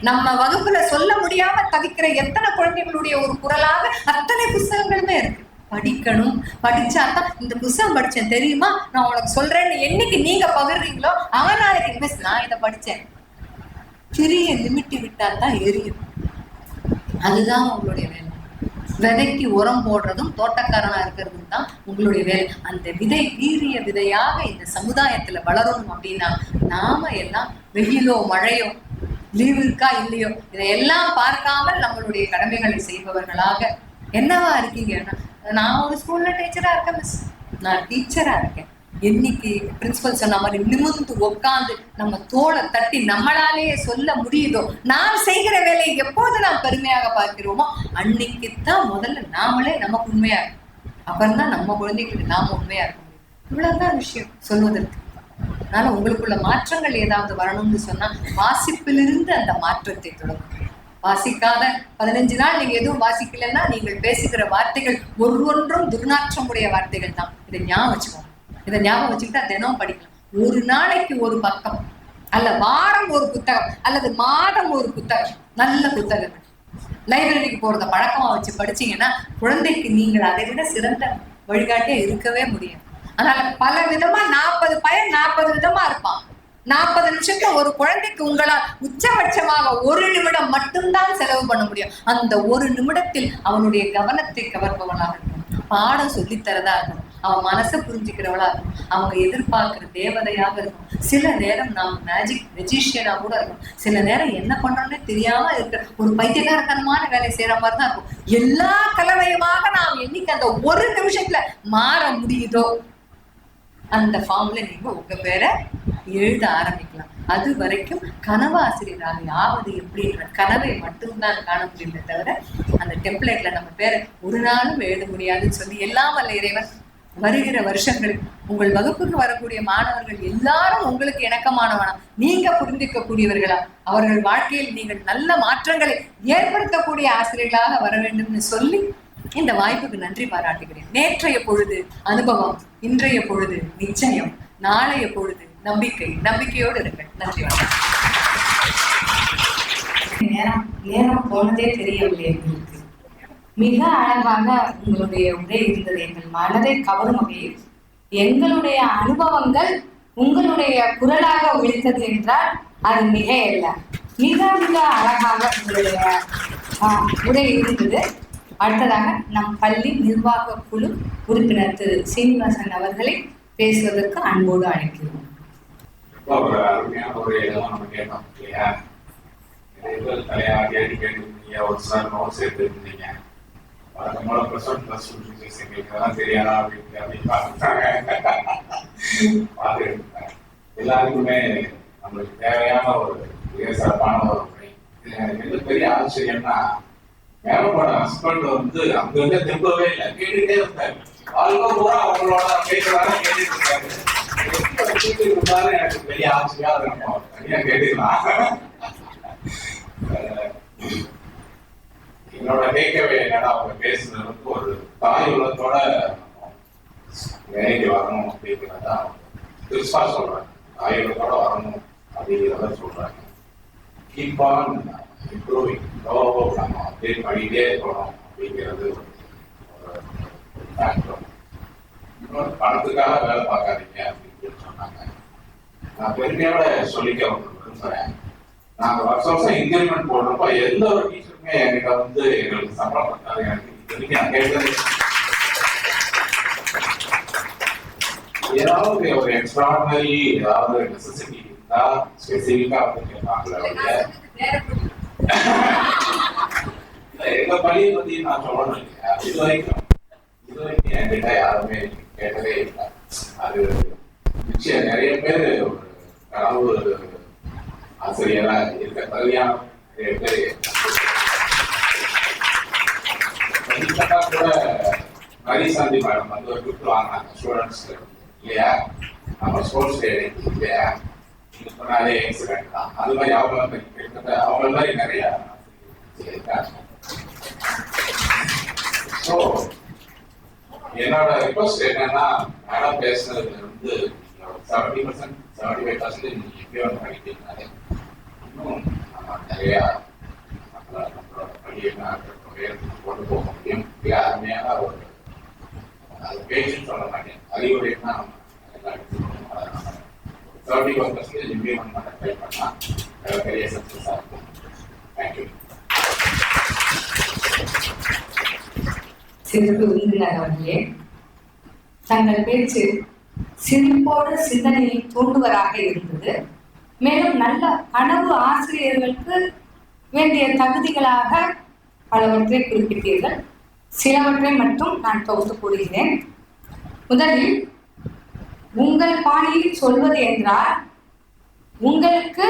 நம்ம வகுப்புல சொல்ல முடியாம தவிக்கிற எத்தனை குழந்தைகளுடைய ஒரு குரலாக அத்தனை புத்தகங்களுமே இருக்கு. படிக்கணும். படிச்சாதான் இந்த புத்தகம் படிச்சேன் தெரியுமா, நான் உனக்கு சொல்றேன்னு என்னைக்கு நீங்க பகிர்றீங்களோ அவன் நாளைக்கு மிஸ் நான் இதை படிச்சேன் சிறிய லிமிட்டி விட்டா தான் எரியும். அதுதான் உங்களுடைய வேலை. விதைக்கு உரம் போடுறதும் தோட்டக்காரனா இருக்கிறதும் தான் உங்களுடைய வேலை. அந்த விதை வீரிய விதையாக இந்த சமுதாயத்துல வளரணும் அப்படின்னா நாம எல்லாம் வெயிலோ மழையோ லீவு இருக்கா இல்லையோ இதையெல்லாம் பார்க்காமல் நம்மளுடைய கடமைகளை செய்பவர்களாக என்னவா இருக்கீங்கன்னா, நான் ஒரு ஸ்கூல்ல டீச்சரா இருக்கேன் மிஸ், நான் டீச்சரா இருக்கேன். என்னைக்கு பிரின்சிபல் சொன்ன மாதிரி நிமிர்ந்து உட்காந்து நம்ம தோளை தட்டி நம்மளாலேயே சொல்ல முடியுதோ, நாம் செய்கிற வேலையை எப்போது நாம் பெருமையாக பார்க்கிறோமோ அன்னைக்குத்தான் முதல்ல நாமளே நமக்கு உண்மையா இருக்கும். அப்புறம் தான் நம்ம குழந்தைகளுக்கு நாம உண்மையா இருக்க முடியும். இவ்வளவுதான் விஷயம் சொல்வதற்கு. அதனால உங்களுக்குள்ள மாற்றங்கள் ஏதாவது வரணும்னு சொன்னா வாசிப்பிலிருந்து அந்த மாற்றத்தை தொடங்கும். வாசிக்காத 15 நாள் நீங்க எதுவும் வாசிக்கலன்னா நீங்கள் பேசுகிற வார்த்தைகள் ஒவ்வொன்றும் துர்நாற்றமுடைய வார்த்தைகள் தான். இதை ஞாபகம் வச்சுக்கோங்க. இதை ஞாபகம் வச்சுக்கிட்டா தினம் படிக்கலாம். ஒரு நாளைக்கு ஒரு பக்கம், அல்ல வாரம் ஒரு புத்தகம், அல்லது மாதம் ஒரு புத்தகம், நல்ல புத்தகங்கள் லைப்ரரிக்கு போறத பழக்கமா வச்சு படிச்சீங்கன்னா குழந்தைக்கு நீங்கள் அதை விட சிறந்த வழிகாட்டியா இருக்கவே முடியும். அதனால பல விதமா 40 பையன் 40 விதமா இருப்பான். 40 நிமிஷத்துல ஒரு குழந்தைக்கு உங்களால் உச்சபட்சமாக 1 நிமிடம் மட்டும்தான் செலவு பண்ண முடியும். அந்த 1 நிமிடத்தில் அவனுடைய கவனத்தை கவர்பவனாக இருக்கும். பாடம் சொல்லித்தரதா இருக்கும். அவன் மனசை புரிஞ்சுக்கிறவளா இருக்கும். அவங்க எதிர்பார்க்கிற தேவதையாக இருக்கும். சில நேரம் நாம் மெஜிஷியனா கூட இருக்கும். சில நேரம் என்ன பண்றோம்னே தெரியாம இருக்கிற ஒரு பைத்தியகாரத்தனமான வேலை செய்யற மாதிரி தான் இருக்கும். எல்லா கலவையுமாக நாம் என்னைக்கு அந்த 1 நிமிஷத்துல மாற முடியுதோ அந்த ஃபார்ம்ல நீங்க உங்க பேரை எழுத ஆரம்பிக்கலாம். அது வரைக்கும் கனவு ஆசிரியராக ஆவது எப்படின்ற கனவை மட்டும்தான் காண முடியுமே தவிர அந்த டெம்ப்ளேட்ல நம்ம பேரை ஒரு நாளும் எழுத முடியாதுன்னு சொல்லி எல்லாம் வல்ல இறைவன் வருகிற வருஷங்களில் உங்கள் வகுப்புக்கு வரக்கூடிய மாணவர்கள் எல்லாரும் உங்களுக்கு இணக்கமானவனா, நீங்க புரிந்திக்கக்கூடியவர்களா, அவர்கள் வாழ்க்கையில் நீங்கள் நல்ல மாற்றங்களை ஏற்படுத்தக்கூடிய ஆசிரியர்களாக வர வேண்டும்னு சொல்லி இந்த வாய்ப்புக்கு நன்றி பாராட்டுகிறேன். நேற்றைய பொழுது அனுபவம், இன்றைய பொழுது நிச்சயம், நாளைய பொழுது நம்பிக்கை. நம்பிக்கையோடு இருங்கள். நன்றி. நேரம் போனதே தெரியவில்லை எங்களுக்கு. மிக அழகாக உங்களுடைய உரை இருந்தது. எங்கள் மனதை கவரும் வகையில் எங்களுடைய அனுபவங்கள் உங்களுடைய குரலாக ஒழித்தது என்றால் அது மிக அல்ல. மிக மிக அழகாக உங்களுடைய உரை இருந்தது. அடுத்ததாக நம் பள்ளி நிர்வாக குழு உறுப்பினர் திரு சீனிவாசன் அவர்களை பேசுவதற்கு அன்போடு அழைக்கிறோம். எல்லாருக்குமே நம்மளுக்கு தேவையான ஒரு மிக சிறப்பான ஒரு முறை. இது பெரிய ஆச்சரியம்னா மேலோட ஹஸ்பண்ட் வந்து அங்க திரும்பவே இல்லை, கேட்டுட்டே இருந்தாரு. வாழ்க்கை பூரா அவங்களோட பேசுறாங்க, கேட்டுட்டு இருக்காரு. எனக்கு பெரிய ஆச்சரியா இருக்கும். தனியா கேட்டுக்கலாம். என்னோட கேட்கவே என்னடா அவங்க பேசுனதுக்கு ஒரு தாய் உள்ளத்தோட வேலைக்கு வரணும் அப்படிங்கிறதா கிறிஸ்பா சொல்றாங்க. தாய் உள்ளத்தோட வரணும் அப்படிங்கிறத சொல்றாங்க. கீப் ஆன் இம்ப்ரூவிங், நம்ம அப்படியே பண்ணிட்டே இருக்கணும் அப்படிங்கிறது ஒரு ஃபேக்டர். இன்னொரு பணத்துக்காக வேலை பார்க்காதீங்க அப்படின்னு சொன்னாங்க. நான் பெருமையோட சொல்லிக்க விரும்புறேன். நாங்க வருஷம் இன்கிரிமெண்ட் போடுறப்ப எந்த ஒரு டீச்சருமே என்கிட்ட வந்து எங்களுக்கு சம்பளம் பண்ணாது. எனக்கு நான் கேட்டது ஏதாவது ஒரு எக்ஸ்ட்ராடனரி ஏதாவது நெசசிட்டி இருந்தா ஸ்பெசிஃபிக்கா வந்து கேட்பாங்களே. எங்க பள்ளியை பத்தி நான் சொல்லணும் இல்லையா, இது வரைக்கும் என்கிட்ட யாருமே கேட்டதே இல்லை. அது நிச்சயம் நிறைய பேர் ஒரு கனவு ஆசிரியரா இருக்க தகுதியான பேர் கூட மரிசாந்தி மேடம் வந்து ஒரு கிஃப்ட் வாங்கினாங்க ஸ்டூடெண்ட்ஸ் இல்லையா, நம்ம ஸ்போர்ட்ஸ் டே இல்லையா, நீங்க சொன்னாலே இன்சிடென்ட் தான். அது மாதிரி அவங்க மாதிரி நிறைய ஸோ என்னோட ரிக்வஸ்ட் என்னன்னா, மேடம் பேசுனதுல வந்து 70% 75% இம்ப்ளிமெண்ட் பண்ணிட்டீங்கனாலே இன்னும் நம்ம நிறைய நம்மளோட பள்ளியை கொண்டு போக முடியும். மிக அருமையான ஒரு அது பேச்சுன்னு சொல்ல மாட்டேன், அறிவுரைன்னா 71% இம்ப்ளிமெண்ட் பண்ண ட்ரை பண்ணா பெரிய சக்சஸாக இருக்கும். தேங்க்யூ. சிறப்பு விருந்தினர் அவர்களே, தங்கள் பேச்சு சிரிப்போடு சிந்தனையை தூண்டுவதாக இருந்தது. மேலும் நல்ல கனவு ஆசிரியர்களுக்கு வேண்டிய தகுதிகளாக பலவற்றை குறிப்பிட்டீர்கள். சிலவற்றை மட்டும் நான் தொகுத்து கூறுகிறேன். முதலில் உங்கள் பாணியில் சொல்வது என்றால், உங்களுக்கு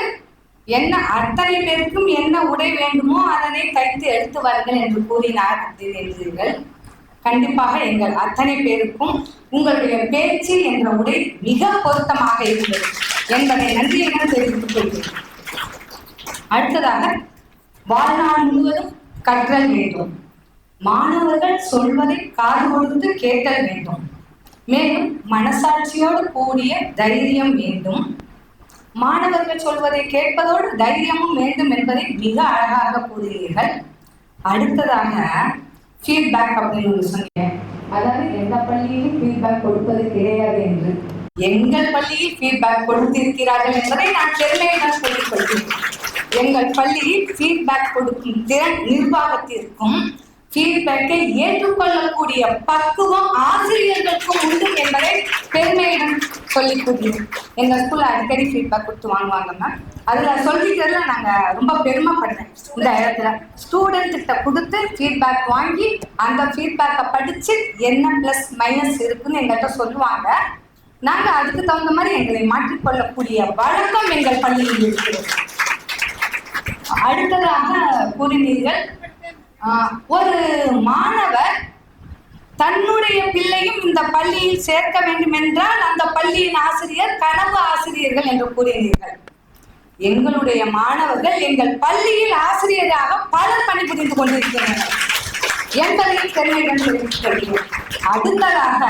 என்ன அத்தனை பேருக்கும் என்ன உடை வேண்டுமோ அதனை தைத்து எடுத்து வாருங்கள் என்று கூறினார் என்றீர்கள். கண்டிப்பாக எங்கள் அத்தனை பேருக்கும் உங்களுடைய பேச்சு என்ற உடை மிக பொருத்தமாக இருந்தது என்பதை நன்றியுடன் தெரிவித்துக் கொள்கிறேன். அடுத்ததாக, வாழ்நாள் முழுவதும் கற்றல் வேண்டும். மாணவர்கள் சொல்வதை காது கொடுத்து கேட்டல் வேண்டும். மேலும் மனசாட்சியோடு கூடிய தைரியம் வேண்டும். மாணவர்கள் சொல்வதை கேட்பதோடு தைரியமும் வேண்டும் என்பதை மிக அழகாக கூறுகிறீர்கள். அடுத்ததாக, ஃபீட்பேக் அப்படின்னு சொன்னீங்க. அதாவது எந்த பள்ளியிலும் ஃபீட்பேக் கொடுப்பது கிடையாது என்று. எங்கள் பள்ளியில் ஃபீட்பேக் கொடுத்திருக்கிறார்கள் என்பதை நான் பெருமையுடன் சொல்லிக் கொள்கிறேன். எங்கள் பள்ளியில் ஃபீட்பேக் கொடுக்கும் திறன் நிர்வாகத்திற்கும் ஃபீட்பேக்கை ஏற்றுக்கொள்ளக்கூடிய பக்குவம் ஆசிரியர்களுக்கும் உண்டு என்பதை பெருமையுடன் சொல்லிக் கொள்கிறேன். எங்கள் ஸ்கூல்ல அடிக்கடி ஃபீட்பேக் கொடுத்து வாங்குவாங்கன்னா அதுல சொல்லிக்கிறதுல நாங்க ரொம்ப பெருமைப்படுறேன். இந்த இடத்துல ஸ்டூடெண்ட் கிட்ட கொடுத்து ஃபீட்பேக் வாங்கி அந்த ஃபீட்பேக்கை படிச்சு என்ன பிளஸ் மைனஸ் இருக்குன்னு எங்கள்கிட்ட சொல்லுவாங்க. நாங்க அதுக்கு தகுந்த மாதிரி எங்களை மாற்றிக்கொள்ளக்கூடிய வழக்கம் எங்கள் பள்ளியில் இருக்கிறது. அடுத்ததாக கூறினீர்கள், ஒரு மாணவர் தன்னுடைய பிள்ளையும் இந்த பள்ளியில் சேர்க்க வேண்டும் என்றால் அந்த பள்ளியின் ஆசிரியர் கனவு ஆசிரியர்கள் என்று கூறினீர்கள். எங்களுடைய மாணவர்கள் எங்கள் பள்ளியில் ஆசிரியராக பலர் பணிபுரிந்து கொண்டிருக்கின்றனர் என்பதையும் பெருமையுடன் தெரிவித்துக் கொள்கிறேன். அடுத்ததாக,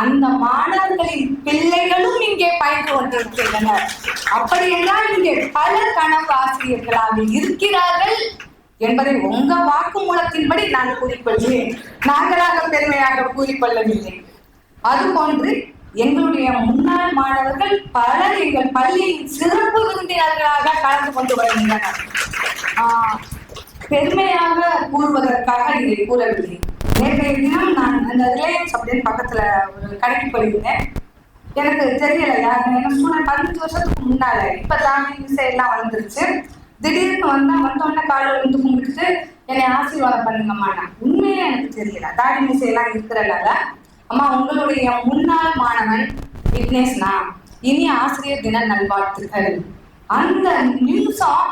அந்த மாணவர்களின் பிள்ளைகளும் இங்கே பயின்று கொண்டிருக்கின்றனர். அப்படி என்றால் இங்கே பலர் கனவு ஆசிரியர்களாக இருக்கிறார்கள் என்பதை உங்க வாக்குமூலத்தின்படி நான் கூறிக்கொள்கிறேன். நாங்களாக பெருமையாக கூறிக்கொள்ளவில்லை. அதுபோன்று எங்களுடைய முன்னாள் மாணவர்கள் பலர் எங்கள் பள்ளியின் சிறப்பு விருந்தினர்களாக கலந்து கொண்டு வருகின்றனர். பெருமையாக கூறுவதற்காக இதை கூறவில்லை. நேற்றைய தினம் நான் அந்த ரிலையன்ஸ் அப்படின்னு பக்கத்துல ஒரு கடைக்கு போயிருந்தேன். எனக்கு தெரியல யாருன்னு, ஏன்னா ஸ்டூடெண்ட் 15 வருஷத்துக்கு முன்னால, இப்ப தாண்டி மிஸ் எல்லாம் வளர்ந்துருச்சு. திடீர்னு வந்தோடனே காலையில் வந்து கும்பிட்டுட்டு என்னை ஆசீர்வாதம் பண்ணுங்கம்மா. உண்மையே எனக்கு தெரியல, தாடி மிஸ் எல்லாம் இருக்கிறனால. அம்மா, உங்களுடைய முன்னாள் மாணவன் விக்னேஷ்னா, இனி ஆசிரியர் தின நல்வாழ்த்துக்கள். அந்த நிமிஷம்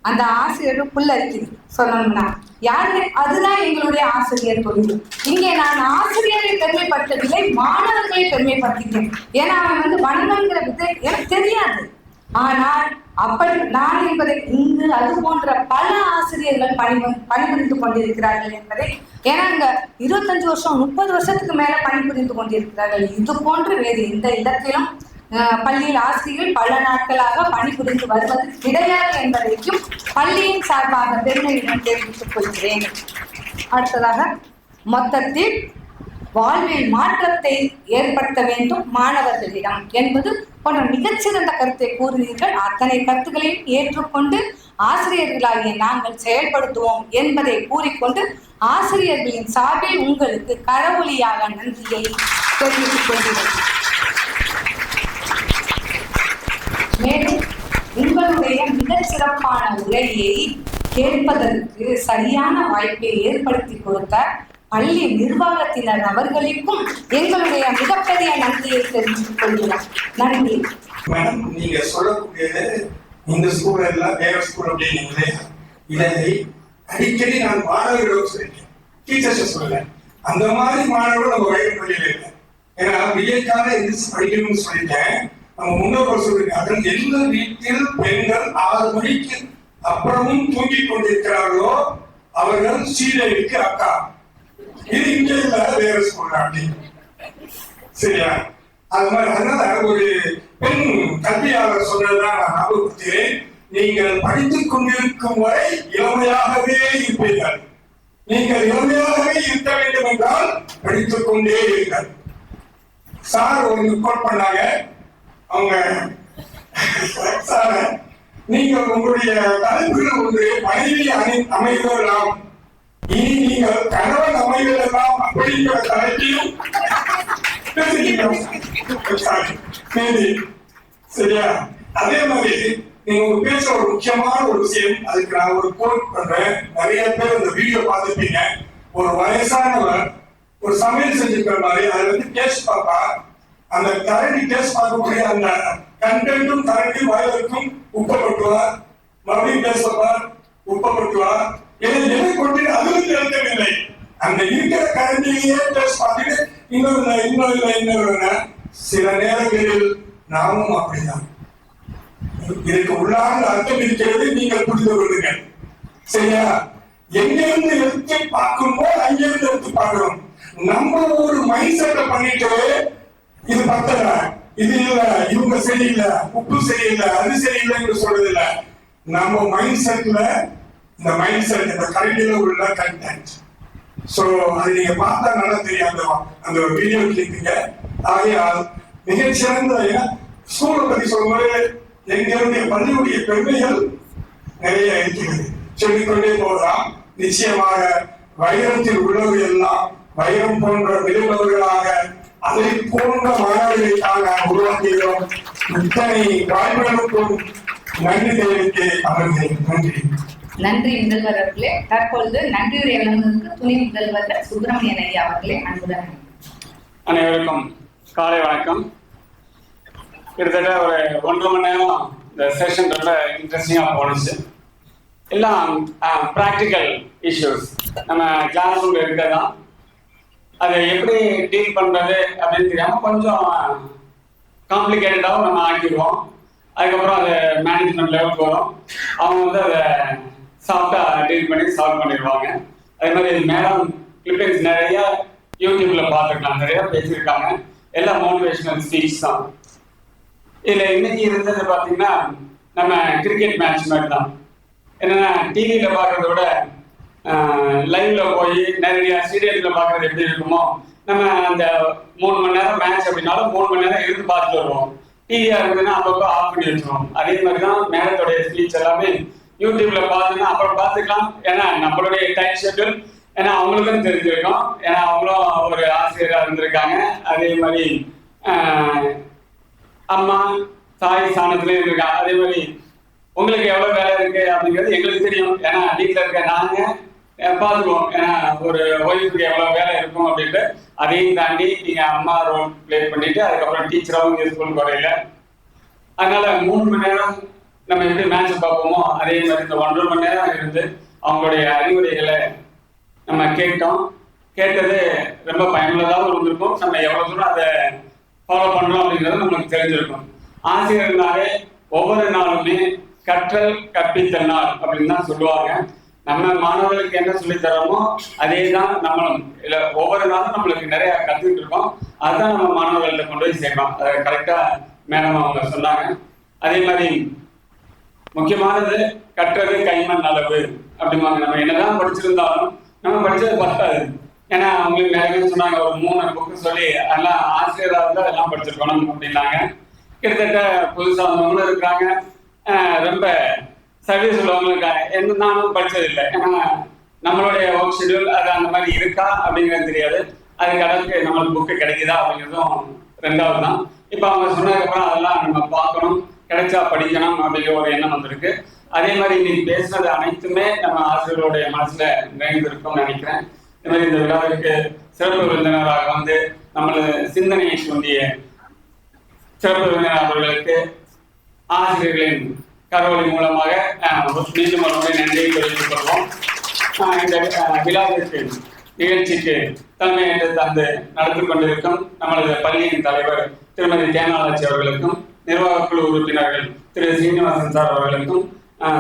அந்த ஆசிரியருக்குள்ள இருக்குது சொல்லணும்னா யாருமே, அதுதான் எங்களுடைய ஆசிரியர் தொழில். இங்கே நான் ஆசிரியரை பெருமைப்படுத்தவில்லை, மாணவர்களை பெருமைப்படுத்துகிறேன். ஏன்னா அவன் வந்து வண்ணங்கிற வித்தை எனக்கு தெரியாது. ஆனால் அப்படி நான் என்பதை இங்கு அது போன்ற பல ஆசிரியர்கள் பணிபுரிந்து கொண்டிருக்கிறார்கள் என்பதை, ஏன்னா இங்க 25 வருஷம் 30 வருஷத்துக்கு மேல பணிபுரிந்து கொண்டிருக்கிறார்கள். இது போன்று வேறு எந்த இடத்திலும் பள்ளியில் ஆசிரியர்கள் பல நாட்களாக பணிபுரிந்து வருவது கிடையாது என்பதையும் பள்ளியின் சார்பாக பெருமையுடன் தெரிவித்துக் கொள்கிறேன். அடுத்ததாக, மொத்தத்தில் வாழ்வில் மாற்றத்தை ஏற்படுத்த வேண்டும் மாணவர்களிடம் என்பது போன்ற மிகச்சிறந்த கருத்தை கூறினீர்கள். அத்தனை கருத்துக்களையும் ஏற்றுக்கொண்டு ஆசிரியர்களாகிய நாங்கள் செயல்படுத்துவோம் என்பதை கூறிக்கொண்டு ஆசிரியர்களின் சார்பில் உங்களுக்கு கரவொலியாக நன்றியை தெரிவித்துக் கொள்கிறேன். மேலும் உங்களுடைய மிகச் சிறப்பான உரையை கேட்பதற்கு சரியான வாய்ப்பை ஏற்படுத்தி கொடுத்த பள்ளி நிர்வாகத்தினர் அவர்களுக்கும் எங்களுடைய மிகப்பெரிய நன்றியை தெரிவித்துக் கொள்கிறோம். நன்றி. மேடம், நீங்க சொல்லக்கூடியது இந்த ஸ்கூல் எல்லாம் வேற ஸ்கூல் அப்படின்னீங்களே, இதை அடிக்கடி நான் மாணவர்களும் சொல்லிட்டேன், டீச்சர்ஸ் சொல்லல. அந்த மாதிரி மாணவர்கள் நம்ம வயது பள்ளியில் இல்லை. ஏன்னா விஜய்க்காக எந்திரிச்சு படிக்கணும்னு சொல்லிட்டேன். நம்ம முன்னோர்கள் சொல்லியிருக்காங்க, எந்த வீட்டில் பெண்கள் 6 மணிக்கு அப்புறமும் தூங்கிக் கொண்டிருக்கிறார்களோ அவர்கள் சீதைக்கு அக்கா. இது இங்கே இல்ல, வேற ஸ்கூல் அப்படின்னு. சரியா? அது மாதிரி அதனால ஒரு பெண் கல்வியாளர் சொன்னதுதான் நான் ஞாபகப்படுத்துகிறேன். நீங்கள் படித்துக் கொண்டிருக்கும் வரை இளமையாகவே இருப்பீர்கள். நீங்கள் இளமையாகவே இருக்க வேண்டும் என்றால் படித்துக் கொண்டே இருங்கள். சார் ஒரு கோட் பண்ணாங்க, அவங்க சார், நீங்கள் உங்களுடைய தலைப்புகள் ஒன்று மனைவி அமைவதெல்லாம், இனி நீங்கள் கணவன் அமைவதெல்லாம் அப்படிங்கிற தலைப்பையும் சரியா? அதே மாதிரி நீங்க ஒரு பேச ஒரு முக்கியமான ஒரு விஷயம், அதுக்கு நான் ஒரு கோட் பண்றேன். நிறைய பேர் இந்த வீடியோ பார்த்துருப்பீங்க. ஒரு வயசானவர் ஒரு சமையல் செஞ்சிருக்கிற மாதிரி அதுல வந்து டேஸ்ட் பார்ப்பா, அந்த கரண்டி டேஸ்ட் பார்க்கக்கூடிய அந்த கண்டென்ட்டும் கரண்டி வாயிலுக்கும் உப்பை கொட்டுவார், மறுபடியும் டேஸ்ட் பார்ப்பார், உப்பை கொட்டுவார். எதை கொண்டு அதுவும் இருக்கவில்லை, அந்த இருக்கிற கரண்டிலேயே டேஸ்ட் பார்த்துட்டு இன்னொரு சில நேரங்களில் நாமும் அப்படிதான். இதுக்கு உள்ளார்ந்த அர்த்தம் இருக்கிறது, நீங்கள் புரிந்து கொள்ளுங்கள். சரியா? எங்கிருந்து எடுத்து பார்க்கும்போது அங்கிருந்து எடுத்து பார்க்கணும். நம்ம ஒரு மைண்ட் செட்டை பண்ணிட்டு இது பத்தல, இது இல்ல, இவங்க சரியில்லை, உப்பு சரியில்லை, அது சரியில்லைன்னு சொல்றது இல்ல. நம்ம மைண்ட் செட்ல இந்த மைண்ட் செட், இந்த கரண்டில உள்ள கண்டென்ட். சோ அது நீங்க பார்த்தா நல்லா தெரியும், அந்த வீடியோ கிளிப்பிங்க. ஆகையால் மிகச்சிறந்த ஸ்கூலை பத்தி சொல்லும்போது எங்களுடைய பள்ளியுடைய பெருமைகள் நிறைய இருக்கிறது, சொல்லிக்கொண்டே போகலாம். நிச்சயமாக வைரத்தில் உள்ளவர்கள் எல்லாம் வைரம் போன்ற விளைவுகளாக அதை போன்ற மாணவர்களுக்காக உருவாக்குகிறோம். இத்தனை வாய்ப்புகளுக்கும் நன்றி தெரிவித்து அவர்கள் நன்றி. நன்றி முதல்வர் அவர்களே. தற்பொழுது நன்றியுரை வழங்குவதற்கு துணை முதல்வர் சுப்பிரமணியன் ஐயா அவர்களே அன்புடன். அனைவருக்கும் காலை வணக்கம். கிட்டத்தட்ட ஒரு 1.5 மணி நேரம் இந்த செஷன் ரொம்ப இன்ட்ரெஸ்டிங்காக போனுச்சு. எல்லாம் ப்ராக்டிக்கல் இஷ்யூஸ் நம்ம கிளாஸ் ரூம்ல இருக்கதான், அதை எப்படி டீல் பண்றது அப்படின்னு தெரியாமல் கொஞ்சம் காம்ப்ளிகேட்டடாகவும் நம்ம ஆக்கிடுவோம். அதுக்கப்புறம் அதை மேனேஜ்மெண்ட் லெவலுக்கு வரும், அவங்க வந்து அதை சாஃப்டாக டீல் பண்ணி சால்வ் பண்ணிடுவாங்க. அதே மாதிரி மேடம் கிளிப்பிங்ஸ் நிறைய யூடியூப்ல பார்த்துக்கலாம், நிறைய பேசியிருக்காங்க. எல்லாம் மோட்டிவேஷனல் ஸ்பீச் தான். இதில் இன்னைக்கு இருந்தது பார்த்தீங்கன்னா நம்ம கிரிக்கெட் மேட்ச் மாதிரி தான். என்னன்னா டிவியில் பார்க்கறத விட லைவ்ல போய் நேரடியாக ஸ்டேடியத்தில் பார்க்கறது எப்படி இருக்குமோ, நம்ம அந்த 3 மணி நேரம் மேட்ச் அப்படின்னாலும் 3 மணி நேரம் இருந்து பார்த்துட்டு வருவோம். டிவியா இருந்ததுன்னா அப்பப்போ ஆஃப் பண்ணி வச்சிருவோம். அதே மாதிரி தான் மேடத்தோடைய ஸ்பீச் எல்லாமே யூடியூப்ல பார்த்தோன்னா அப்புறம் பார்த்துக்கலாம். ஏன்னா நம்மளுடைய டைம் ஷெட்யூல், ஏன்னா அவங்களுக்கும் தெரிஞ்சிருக்கும், ஏன்னா அவங்களும் ஒரு ஆசிரியராக இருந்திருக்காங்க. அதே மாதிரி அம்மா தாய் ஸ்தானத்துலேயும் இருந்திருக்காங்க. அதே மாதிரி உங்களுக்கு எவ்வளோ வேலை இருக்கு அப்படிங்கிறது எங்களுக்கு தெரியும், ஏன்னா வீட்டில் இருக்க நாங்கள் பார்த்துக்குவோம். ஏன்னா ஒரு ஒய்ஃபுக்கு எவ்வளோ வேலை இருக்கும் அப்படின்ட்டு. அதையும் தாண்டி நீங்கள் அம்மா ரோல் பிளே பண்ணிட்டு அதுக்கப்புறம் டீச்சராகவும் இங்கே ஸ்கூலுக்கு வரையில. அதனால 3 மணி நேரம் நம்ம எப்படி மேட்ச் பார்ப்போமோ அதே மாதிரி இந்த 1.5 மணி நேரம் இருந்து அவங்களுடைய அறிவுரைகளை நம்ம கேட்டோம். கேட்டது ரொம்ப பயனுள்ளதாகவும் இருந்திருக்கும். நம்ம எவ்வளோ தூரம் அதை ஃபாலோ பண்ணுறோம் அப்படிங்கிறது நம்மளுக்கு தெரிஞ்சிருக்கும். ஆசிரியர்னாலே ஒவ்வொரு நாளுமே கற்றல் கற்பித்தல் நாள் அப்படின்னு தான் சொல்லுவாங்க. நம்ம மாணவர்களுக்கு என்ன சொல்லி தரோமோ அதே தான் நம்மளும் இல்லை, ஒவ்வொரு நாளும் நம்மளுக்கு நிறைய கற்றுக்கிட்டு இருக்கோம். அதுதான் நம்ம மாணவர்கள்ட்ட கொண்டு போய் சேர்க்கணும். அதை கரெக்டாக மேடம் அவங்க சொன்னாங்க. அதே மாதிரி முக்கியமானது கற்றது கைமண் அளவு அப்படிம்பாங்க. நம்ம என்னதான் படிச்சிருந்தாலும் நம்ம படிச்சது பத்தாது. ஏன்னா அவங்களுக்கு நிறைய சொன்னாங்க, ஒரு 3 புக்கு சொல்லி அதெல்லாம் ஆசிரியராக இருந்தால் எல்லாம் படிச்சிருக்கணும் அப்படின்னாங்க. கிட்டத்தட்ட புதுசாக வந்தவங்களும் இருக்கிறாங்க, ரொம்ப சர்வீஸ் உள்ளவங்களும் இருக்காங்க. என்ன நானும் படித்ததில்லை, ஏன்னா நம்மளுடைய ஒர்க் ஷெடியூல் அது அந்த மாதிரி இருக்கா அப்படிங்கிறது தெரியாது. அதுக்கு அளவுக்கு நம்மளுக்கு புக்கு கிடைக்குதா அப்படிங்கிறதும் 2வது தான். இப்போ அவங்க சொன்னதுக்கப்புறம் அதெல்லாம் நம்ம பார்க்கணும், கிடைச்சா படிக்கணும் அப்படிங்கிற ஒரு எண்ணம் வந்திருக்கு. அதே மாதிரி இன்னைக்கு பேசுனது அனைத்துமே நம்ம ஆசிரியர்களுடைய மனசுல நிறைந்திருக்கும்னு நினைக்கிறேன். இது மாதிரி இந்த விழாவிற்கு சிறப்பு விருந்தினராக வந்து நமது சிந்தனையை தூண்டிய சிறப்பு விருந்தினர் அவர்களுக்கு ஆசிரியர்களின் கரவொலி மூலமாக மீண்டும் ஒரு முறை நன்றியை தெரிவித்துக் கொள்வோம். இந்த விழாவிற்கு நிகழ்ச்சிக்கு தலைமையை தந்து நடத்தி கொண்டிருக்கும் நமது பள்ளியின் தலைவர் திருமதி தேனாளாச்சி அவர்களுக்கும், நிர்வாக குழு உறுப்பினர்கள் திரு ஸ்ரீனிவாசன் சார் அவர்களுக்கும்,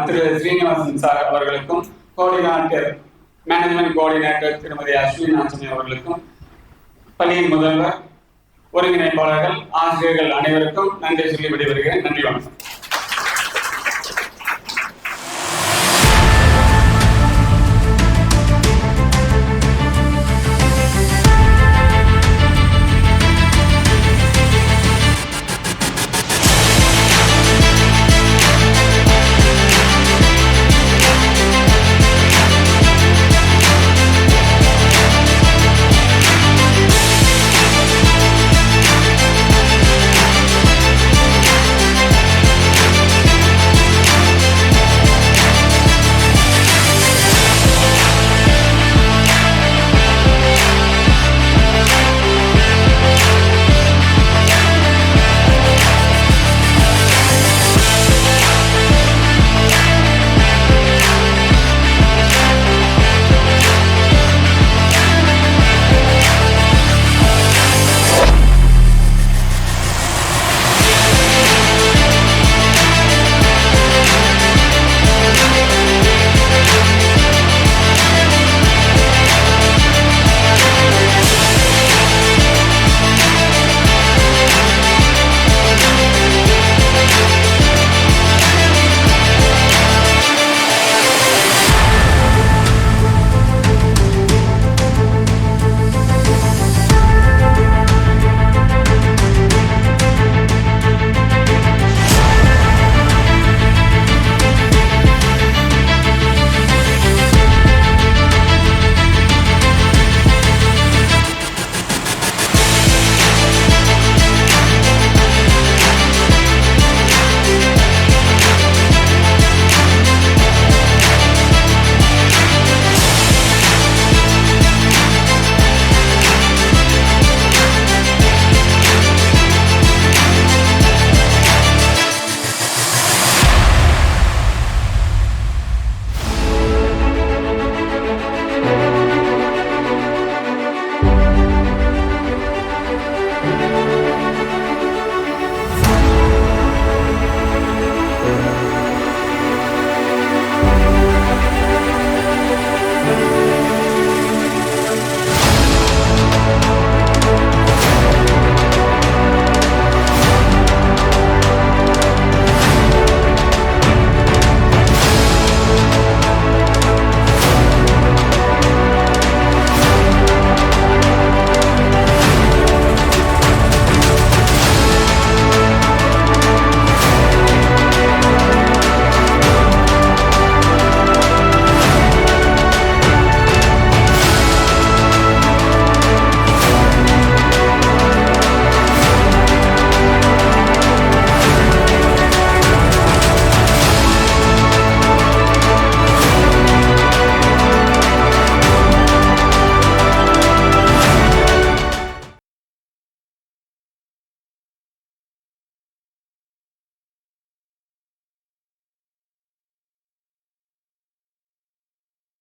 திரு ஸ்ரீனிவாசன் சார் அவர்களுக்கும், கோஆர்டினேட்டர் மேனேஜ்மெண்ட் கோஆர்டினேட்டர் திருமதி அஸ்வின் ஆஞ்சனி அவர்களுக்கும், பள்ளியின் முதல்வர், ஒருங்கிணைப்பாளர்கள், ஆசிரியர்கள் அனைவருக்கும் நன்றி சொல்லி விடைபெறுகிறேன். நன்றி, வணக்கம்.